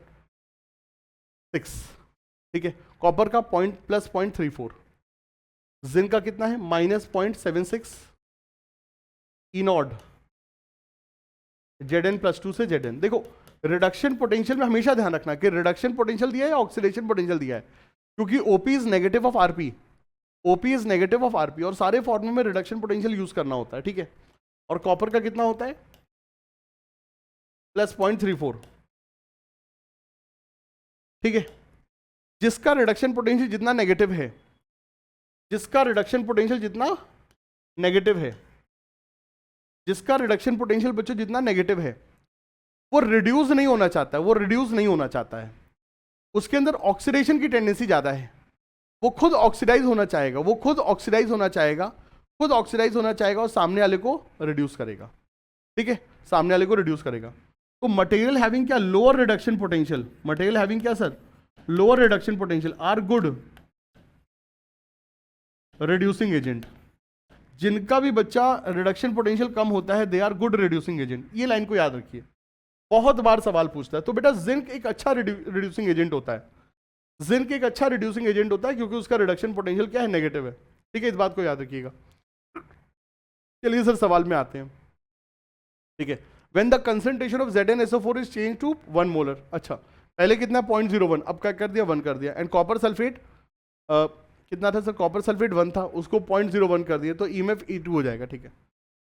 ठीक है, कॉपर का +0.34। जिंक का कितना है? -0.76 E0 Zn+2 से Zn। देखो रिडक्शन पोटेंशियल में हमेशा ध्यान रखना कि रिडक्शन पोटेंशियल दिया है या ऑक्सीडेशन पोटेंशियल दिया है, क्योंकि OP is negative of RP. OP is negative of RP और सारे फॉर्मूले में रिडक्शन पोटेंशियल यूज करना होता है। ठीक है, और कॉपर का कितना होता है? +0.34। ठीक है, जिसका रिडक्शन पोटेंशियल जितना नेगेटिव है, जिसका रिडक्शन पोटेंशियल जितना नेगेटिव है, जिसका रिडक्शन पोटेंशियल बच्चों जितना नेगेटिव है, वो रिड्यूस नहीं होना चाहता है। वो रिड्यूस नहीं होना चाहता है, उसके अंदर ऑक्सीडेशन की टेंडेंसी ज्यादा है। वो खुद ऑक्सीडाइज होना चाहेगा, वो खुद ऑक्सीडाइज होना चाहेगा, खुद ऑक्सीडाइज होना चाहेगा और सामने वाले को रिड्यूस करेगा। ठीक है, सामने वाले को रिड्यूस करेगा। तो मटेरियल हैविंग क्या? Lower reduction potential. Material having क्या sir? Lower reduction potential are good reducing agent. जिनका भी बच्चा रिडक्शन पोटेंशियल कम होता है, they are good reducing agent. ये लाइन को याद रखिए, बहुत बार सवाल पूछता है। तो बेटा जिंक एक अच्छा रिड्यूसिंग एजेंट होता है। जिंक एक अच्छा रिड्यूसिंग एजेंट होता है क्योंकि उसका रिडक्शन पोटेंशियल क्या है? नेगेटिव है। ठीक है, इस बात को याद रखिएगा। चलिए सर सवाल में आते हैं। ठीक है, when the concentration of ZnSO4 is change to 1 molar. अच्छा, पहले कितना? 0.01, अब क्या कर दिया? 1 कर दिया। एंड कॉपर सल्फेट कितना था सर? कॉपर सल्फेट 1 था, उसको 0.01 कर दिया, तो EMF E2 हो जाएगा। ठीक है,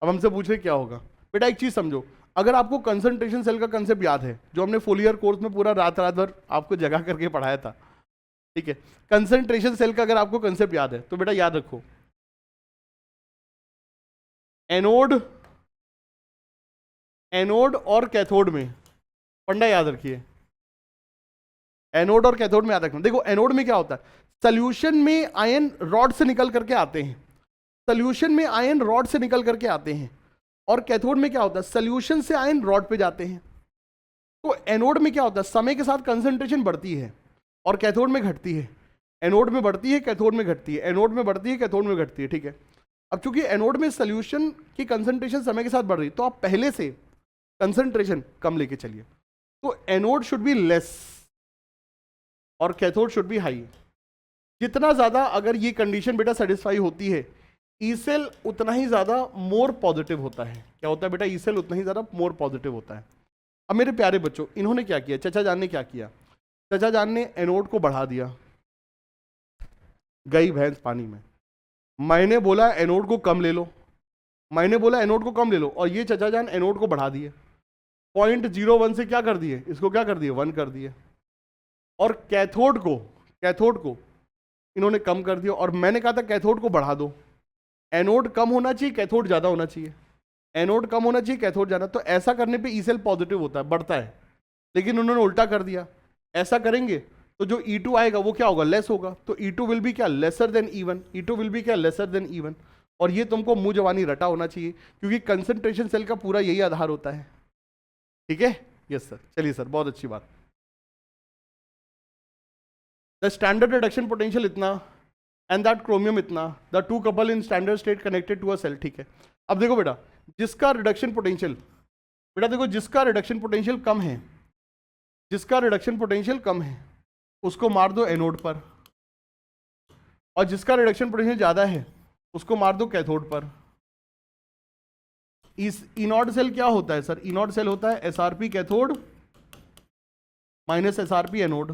अब हमसे पूछ रहे क्या होगा। बेटा एक चीज समझो, अगर आपको कंसंट्रेशन सेल का कंसेप्ट याद है, जो हमने फुल ईयर कोर्स में पूरा रात भर आपको जगा करके पढ़ाया था। ठीक है, कंसंट्रेशन सेल का अगर आपको कंसेप्ट याद है तो बेटा याद रखो, एनोड और कैथोड में फंडा याद रखिए। एनोड और कैथोड में याद रखना। देखो एनोड में क्या होता है? सोल्यूशन में आयन रॉड से निकल करके आते हैं। सोल्यूशन में आयन रॉड से निकल करके आते हैं। और कैथोड में क्या होता है, सोल्यूशन से आयन रॉड पे जाते हैं। तो एनोड में क्या होता है, समय के साथ कंसंट्रेशन बढ़ती है और कैथोड में घटती है। एनोड में बढ़ती है, कैथोड में घटती है, एनोड में बढ़ती है, कैथोड में घटती है, ठीक है। अब चूंकि एनोड में सोल्यूशन की कंसंट्रेशन समय के साथ बढ़ रही है, तो आप पहले से कंसंट्रेशन कम लेके चलिए। तो एनोड शुड बी लेस और कैथोड शुड बी हाई। जितना ज्यादा अगर ये कंडीशन बेटा सेटिस्फाई होती है, ई सेल उतना ही ज्यादा मोर पॉजिटिव होता है। क्या होता है बेटा, ई सेल उतना ही ज्यादा मोर पॉजिटिव होता है। अब मेरे प्यारे बच्चों, इन्होंने क्या किया, चचा जान ने क्या किया, चचा जान ने एनोड को बढ़ा दिया, गई भैंस पानी में। मैंने बोला एनोड को कम ले लो, मैंने बोला एनोड को कम ले लो, और ये चचा जान एनोड को बढ़ा दिए। 0.01 से क्या कर दिए, इसको क्या कर दिए, 1 कर दिए। और कैथोड को इन्होंने कम कर दिया, और मैंने कहा था कैथोड को बढ़ा दो। एनोड कम होना चाहिए, कैथोड ज्यादा होना चाहिए, एनोड कम होना चाहिए, कैथोड ज्यादा। तो ऐसा करने पे ई सेल पॉजिटिव होता है, बढ़ता है। लेकिन उन्होंने उल्टा कर दिया, ऐसा करेंगे तो जो E2 आएगा वो क्या होगा, लेस होगा। तो E2 विल बी क्या, lesser than E1, E2 will be क्या, लेसर देन E1। और ये तुमको मुंह जवानी रटा होना चाहिए, क्योंकि कंसंट्रेशन सेल का पूरा यही आधार होता है, ठीक है। यस सर, चलिए सर, बहुत अच्छी बात। द स्टैंडर्ड रिडक्शन पोटेंशियल इतना एंड दैट क्रोमियम इतना, the two couple in standard state connected to a cell, ठीक है। अब देखो बेटा, जिसका रिडक्शन पोटेंशियल, बेटा देखो, जिसका रिडक्शन पोटेंशियल कम है, जिसका रिडक्शन पोटेंशियल कम है उसको मार दो एनोड पर, और जिसका रिडक्शन पोटेंशियल ज्यादा है उसको मार दो कैथोड पर। इस इनॉड सेल क्या होता है सर, इनॉड सेल होता है SRP cathode minus SRP anode,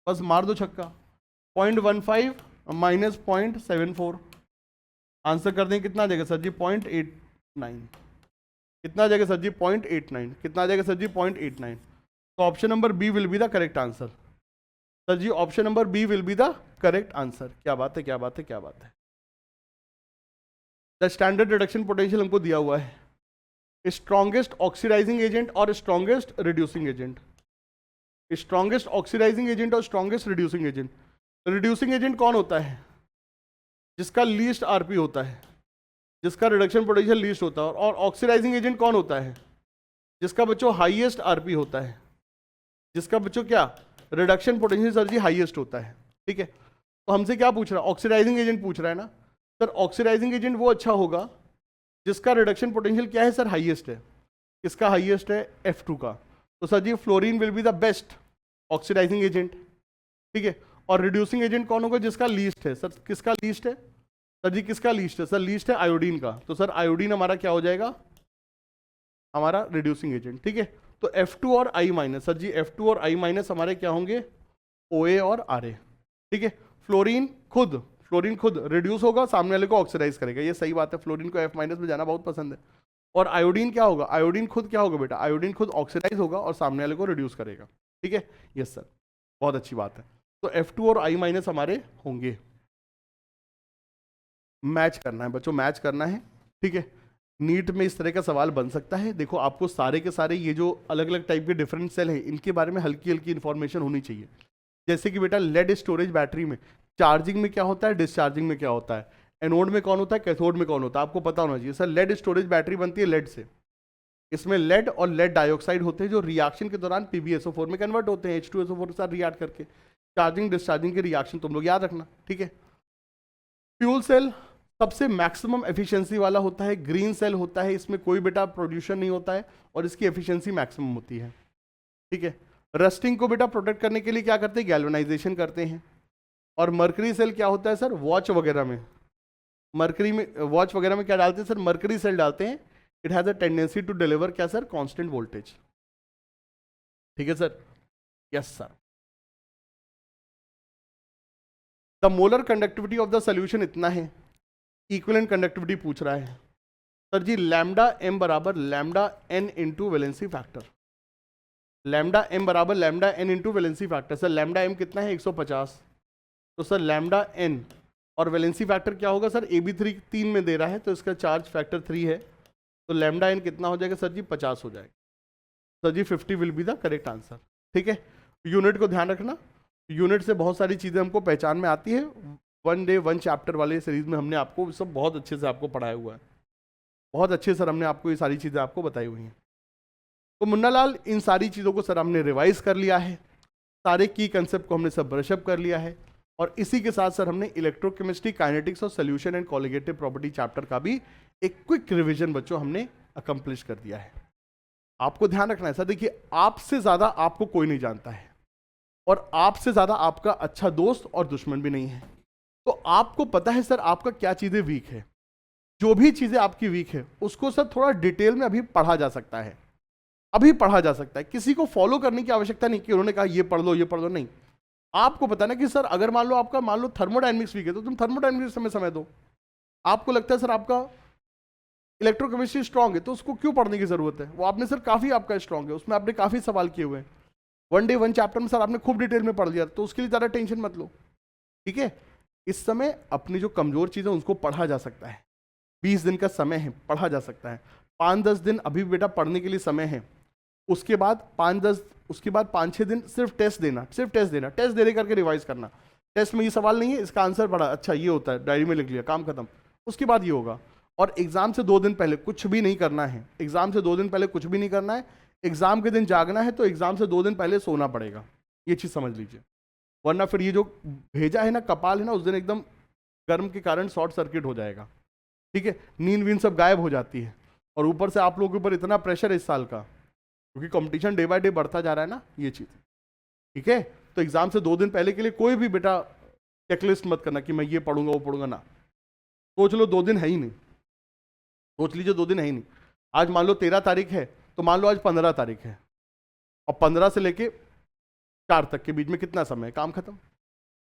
बस मार दो छक्का। 0.15 माइनस 0.74, आंसर कर दें कितना आ जाएगा सर जी, 0.89। कितना आ जाएगा सर जी, 0.89। कितना आ जाएगा सर जी, 0.89। तो option number B will be the correct answer. Sir ji option number B will be the correct answer. क्या बात है, क्या बात है, क्या बात है। द स्टैंडर्ड रिडक्शन पोटेंशियल हमको दिया हुआ है, स्ट्रॉन्गेस्ट ऑक्सीडाइजिंग एजेंट और strongest reducing agent. Strongest oxidising agent और strongest reducing agent. Reducing agent कौन होता है, जिसका लीस्ट आरपी होता है, जिसका रिडक्शन पोटेंशियल लीस्ट होता है। और ऑक्सीडाइजिंग एजेंट कौन होता है, जिसका बच्चों हाईएस्ट आरपी होता है, जिसका बच्चों क्या रिडक्शन पोटेंशियल सर जी हाईएस्ट होता है, ठीक है। तो हमसे क्या पूछ रहा है, ऑक्सीडाइजिंग एजेंट पूछ रहा है ना सर। ऑक्सीडाइजिंग एजेंट वो अच्छा होगा जिसका रिडक्शन पोटेंशियल क्या है सर, हाईएस्ट है। किसका हाईएस्ट है, F2 का। तो sir ji fluorine will be the best oxidising agent, ठीक है। और रिड्यूसिंग एजेंट कौन होगा, जिसका लीस्ट है। सर किसका लीस्ट है, सर जी किसका लीस्ट है, सर लीस्ट है आयोडीन का। तो सर आयोडीन हमारा क्या हो जाएगा, हमारा रिड्यूसिंग एजेंट, ठीक है। तो F2 और I minus, sir ji F2 और I माइनस हमारे क्या होंगे, OA और RA, ठीक है। फ्लोरीन खुद रिड्यूस होगा, सामने वाले को ऑक्सीडाइज करेगा, ये सही बात है। फ्लोरीन को F माइनस में जाना बहुत पसंद है। और आयोडीन क्या होगा, आयोडीन खुद क्या होगा बेटा, आयोडीन खुद ऑक्सीडाइज होगा और सामने वाले को रिड्यूस करेगा, ठीक है। यस सर, बहुत अच्छी बात है। तो F2 और I माइनस हमारे होंगे। मैच करना है बच्चों, मैच करना है, ठीक है। नीट में इस तरह का सवाल बन सकता है। देखो आपको सारे के सारे ये जो अलग अलग टाइप के डिफरेंट सेल हैं इनके बारे में हल्की हल्की इंफॉर्मेशन होनी चाहिए। जैसे कि बेटा लेड स्टोरेज बैटरी में चार्जिंग में क्या होता है, डिस्चार्जिंग में क्या होता है, एनोड में कौन होता है, कैथोड में कौन होता है, आपको पता होना चाहिए। सर लेड स्टोरेज बैटरी बनती है लेड से, इसमें लेड और लेड डाइऑक्साइड होते हैं जो रिएक्शन के दौरान PbSO4 में कन्वर्ट होते हैं H2SO4 के साथ रिएक्ट करके। चार्जिंग डिस्चार्जिंग के रिएक्शन तुम लोग याद रखना, ठीक है। फ्यूल सेल सबसे मैक्सिमम एफिशिएंसी वाला होता है, ग्रीन सेल होता है, इसमें कोई बेटा प्रोड्यूशन नहीं होता है और इसकी एफिशिएंसी मैक्सिमम होती है, ठीक है। रस्टिंग को बेटा प्रोटेक्ट करने के लिए क्या करते हैं, गैल्वेनाइजेशन करते हैं। और मर्करी सेल क्या होता है सर, वॉच वगैरह में, मर्करी में वॉच वगैरह में क्या डालते हैं सर, मर्करी सेल डालते हैं। It has a tendency to deliver क्या सर, कांस्टेंट वोल्टेज, ठीक है sir. Yes sir. The molar conductivity of the solution इतना है, इक्विवेलेंट कंडक्टिविटी पूछ रहा है सर जी। लैम्डा m बराबर lambda n into valency factor, lambda m बराबर lambda n into valency factor. Sir lambda m कितना है, 150। तो सर लैम्डा n और वैलेंसी फैक्टर क्या होगा सर, AB3 3 में दे रहा है तो इसका चार्ज फैक्टर 3 है। तो लैम्डा n कितना हो जाएगा सर जी, 50 हो जाएगा। Sir ji 50 will be the correct answer, ठीक है। यूनिट को ध्यान रखना, यूनिट से बहुत सारी चीज़ें हमको पहचान में आती है। 1 डे 1 चैप्टर वाले सीरीज में हमने आपको सब बहुत अच्छे से आपको पढ़ाया हुआ है, बहुत अच्छे सर हमने आपको ये सारी चीज़ें आपको बताई हुई हैं। तो मुन्ना लाल, इन सारी चीज़ों को सर हमने रिवाइज कर लिया है, सारे की कंसेप्ट को हमने सब ब्रशअप कर लिया है, और इसी के साथ सर हमने इलेक्ट्रोकेमिस्ट्री, काइनेटिक्स और solution and colligative property chapter का भी एक क्विक रिवीजन बच्चों हमने अकम्प्लिश कर दिया है। आपको ध्यान रखना है सर, देखिए आपसे ज़्यादा आपको कोई नहीं जानता है, और आपसे ज़्यादा आपका अच्छा दोस्त और दुश्मन भी नहीं है। तो आपको पता है सर आपका क्या चीज़ें वीक है, जो भी चीज़ें आपकी वीक है उसको सर थोड़ा डिटेल में अभी पढ़ा जा सकता है, अभी पढ़ा जा सकता है। किसी को फॉलो करने की आवश्यकता नहीं कि उन्होंने कहा ये पढ़ लो ये पढ़ लो, नहीं। आपको पता ना कि सर अगर मान लो आपका मान लो थर्मोडायनेमिक्स वीक है तो तुम थर्मोडायनेमिक्स में समय दो। आपको लगता है सर आपका इलेक्ट्रोकेमिस्ट्री स्ट्रांग है तो उसको क्यों पढ़ने की जरूरत है, वो आपने सर काफ़ी आपका स्ट्रांग है, उसमें आपने काफ़ी सवाल किए हुए हैं, 1 डे 1 चैप्टर में सर आपने खूब डिटेल में पढ़ लिया, तो उसके लिए ज़्यादा टेंशन मत लो, ठीक है। इस समय अपनी जो कमज़ोर चीज़ें उसको पढ़ा जा सकता है, 20 दिन का समय है, पढ़ा जा सकता है। 5-10 दिन अभी बेटा पढ़ने के लिए समय है, उसके बाद 5-6 दिन सिर्फ टेस्ट देना, टेस्ट देने करके रिवाइज करना। टेस्ट में ये सवाल नहीं है, इसका आंसर पढ़ा, अच्छा ये होता है, डायरी में लिख लिया, काम खत्म। उसके बाद ये होगा। और एग्जाम से 2 दिन पहले कुछ भी नहीं करना है, एग्जाम से 2 दिन पहले कुछ भी नहीं करना है। एग्जाम के दिन जागना है तो एग्जाम से 2 दिन पहले सोना पड़ेगा, ये चीज़ समझ लीजिए, वरना फिर ये जो भेजा है ना कपाल है ना, उस दिन एकदम गर्म के कारण शॉर्ट सर्किट हो जाएगा, ठीक है। नींद वींद सब गायब हो जाती है, और ऊपर से आप लोगों के ऊपर इतना प्रेशर है इस साल का, क्योंकि कंपटीशन डे बाय डे बढ़ता जा रहा है ना, ये चीज़, ठीक है। तो एग्जाम से 2 दिन पहले के लिए कोई भी बेटा चेकलिस्ट मत करना कि मैं ये पढ़ूंगा वो पढ़ूंगा ना, सोच लो 2 दिन है ही नहीं, सोच लीजिए 2 दिन है ही नहीं। आज मान लो 13 तारीख है तो मान लो आज 15 तारीख है, और 15 से लेके 4 तक के बीच में कितना समय है, काम खत्म।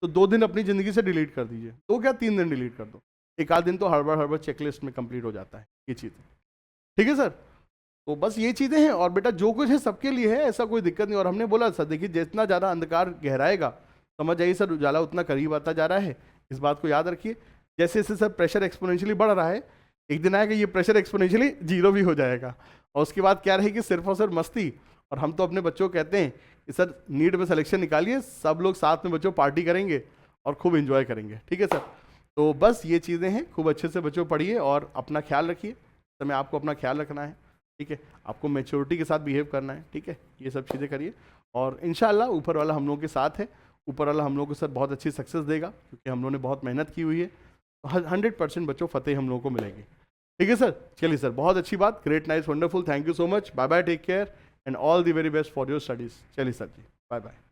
तो 2 दिन अपनी ज़िंदगी से डिलीट कर दीजिए, तो क्या 3 दिन डिलीट कर दो, एक आध दिन तो हड़बड़ चेकलिस्ट में कंप्लीट हो जाता है, ये चीज़, ठीक है सर। तो बस ये चीज़ें हैं, और बेटा जो कुछ है सबके लिए है, ऐसा कोई दिक्कत नहीं। और हमने बोला सर देखिए जितना ज़्यादा अंधकार गहराएगा समझ जाइए सर उजाला उतना करीब आता जा रहा है, इस बात को याद रखिए। जैसे जैसे सर प्रेशर एक्सपोनेंशियली बढ़ रहा है, एक दिन आएगा ये प्रेशर एक्सपोनेंशियली 0 भी हो जाएगा, और उसके बाद क्या रहेगी, सिर्फ और सिर्फ मस्ती। और हम तो अपने बच्चों को कहते हैं कि सर नीट में सिलेक्शन निकालिए, सब लोग साथ में बच्चों पार्टी करेंगे और खूब इंजॉय करेंगे, ठीक है सर। तो बस ये चीज़ें हैं, खूब अच्छे से बच्चों पढ़िए और अपना ख्याल रखिए। समय आपको अपना ख्याल रखना है, ठीक है, आपको मैच्योरिटी के साथ बिहेव करना है, ठीक है, ये सब चीज़ें करिए। और इंशाल्लाह ऊपर वाला हम लोगों के साथ है, ऊपर वाला हम लोगों को सर बहुत अच्छी सक्सेस देगा, क्योंकि हम लोगों ने बहुत मेहनत की हुई है। 100% बच्चों फतेह हम लोगों को मिलेगी, ठीक है सर। चलिए सर, बहुत अच्छी बात, great, nice, wonderful, thank you so much, bye bye, take care and all the very best for your studies. चलिए सर जी, बाय बाय।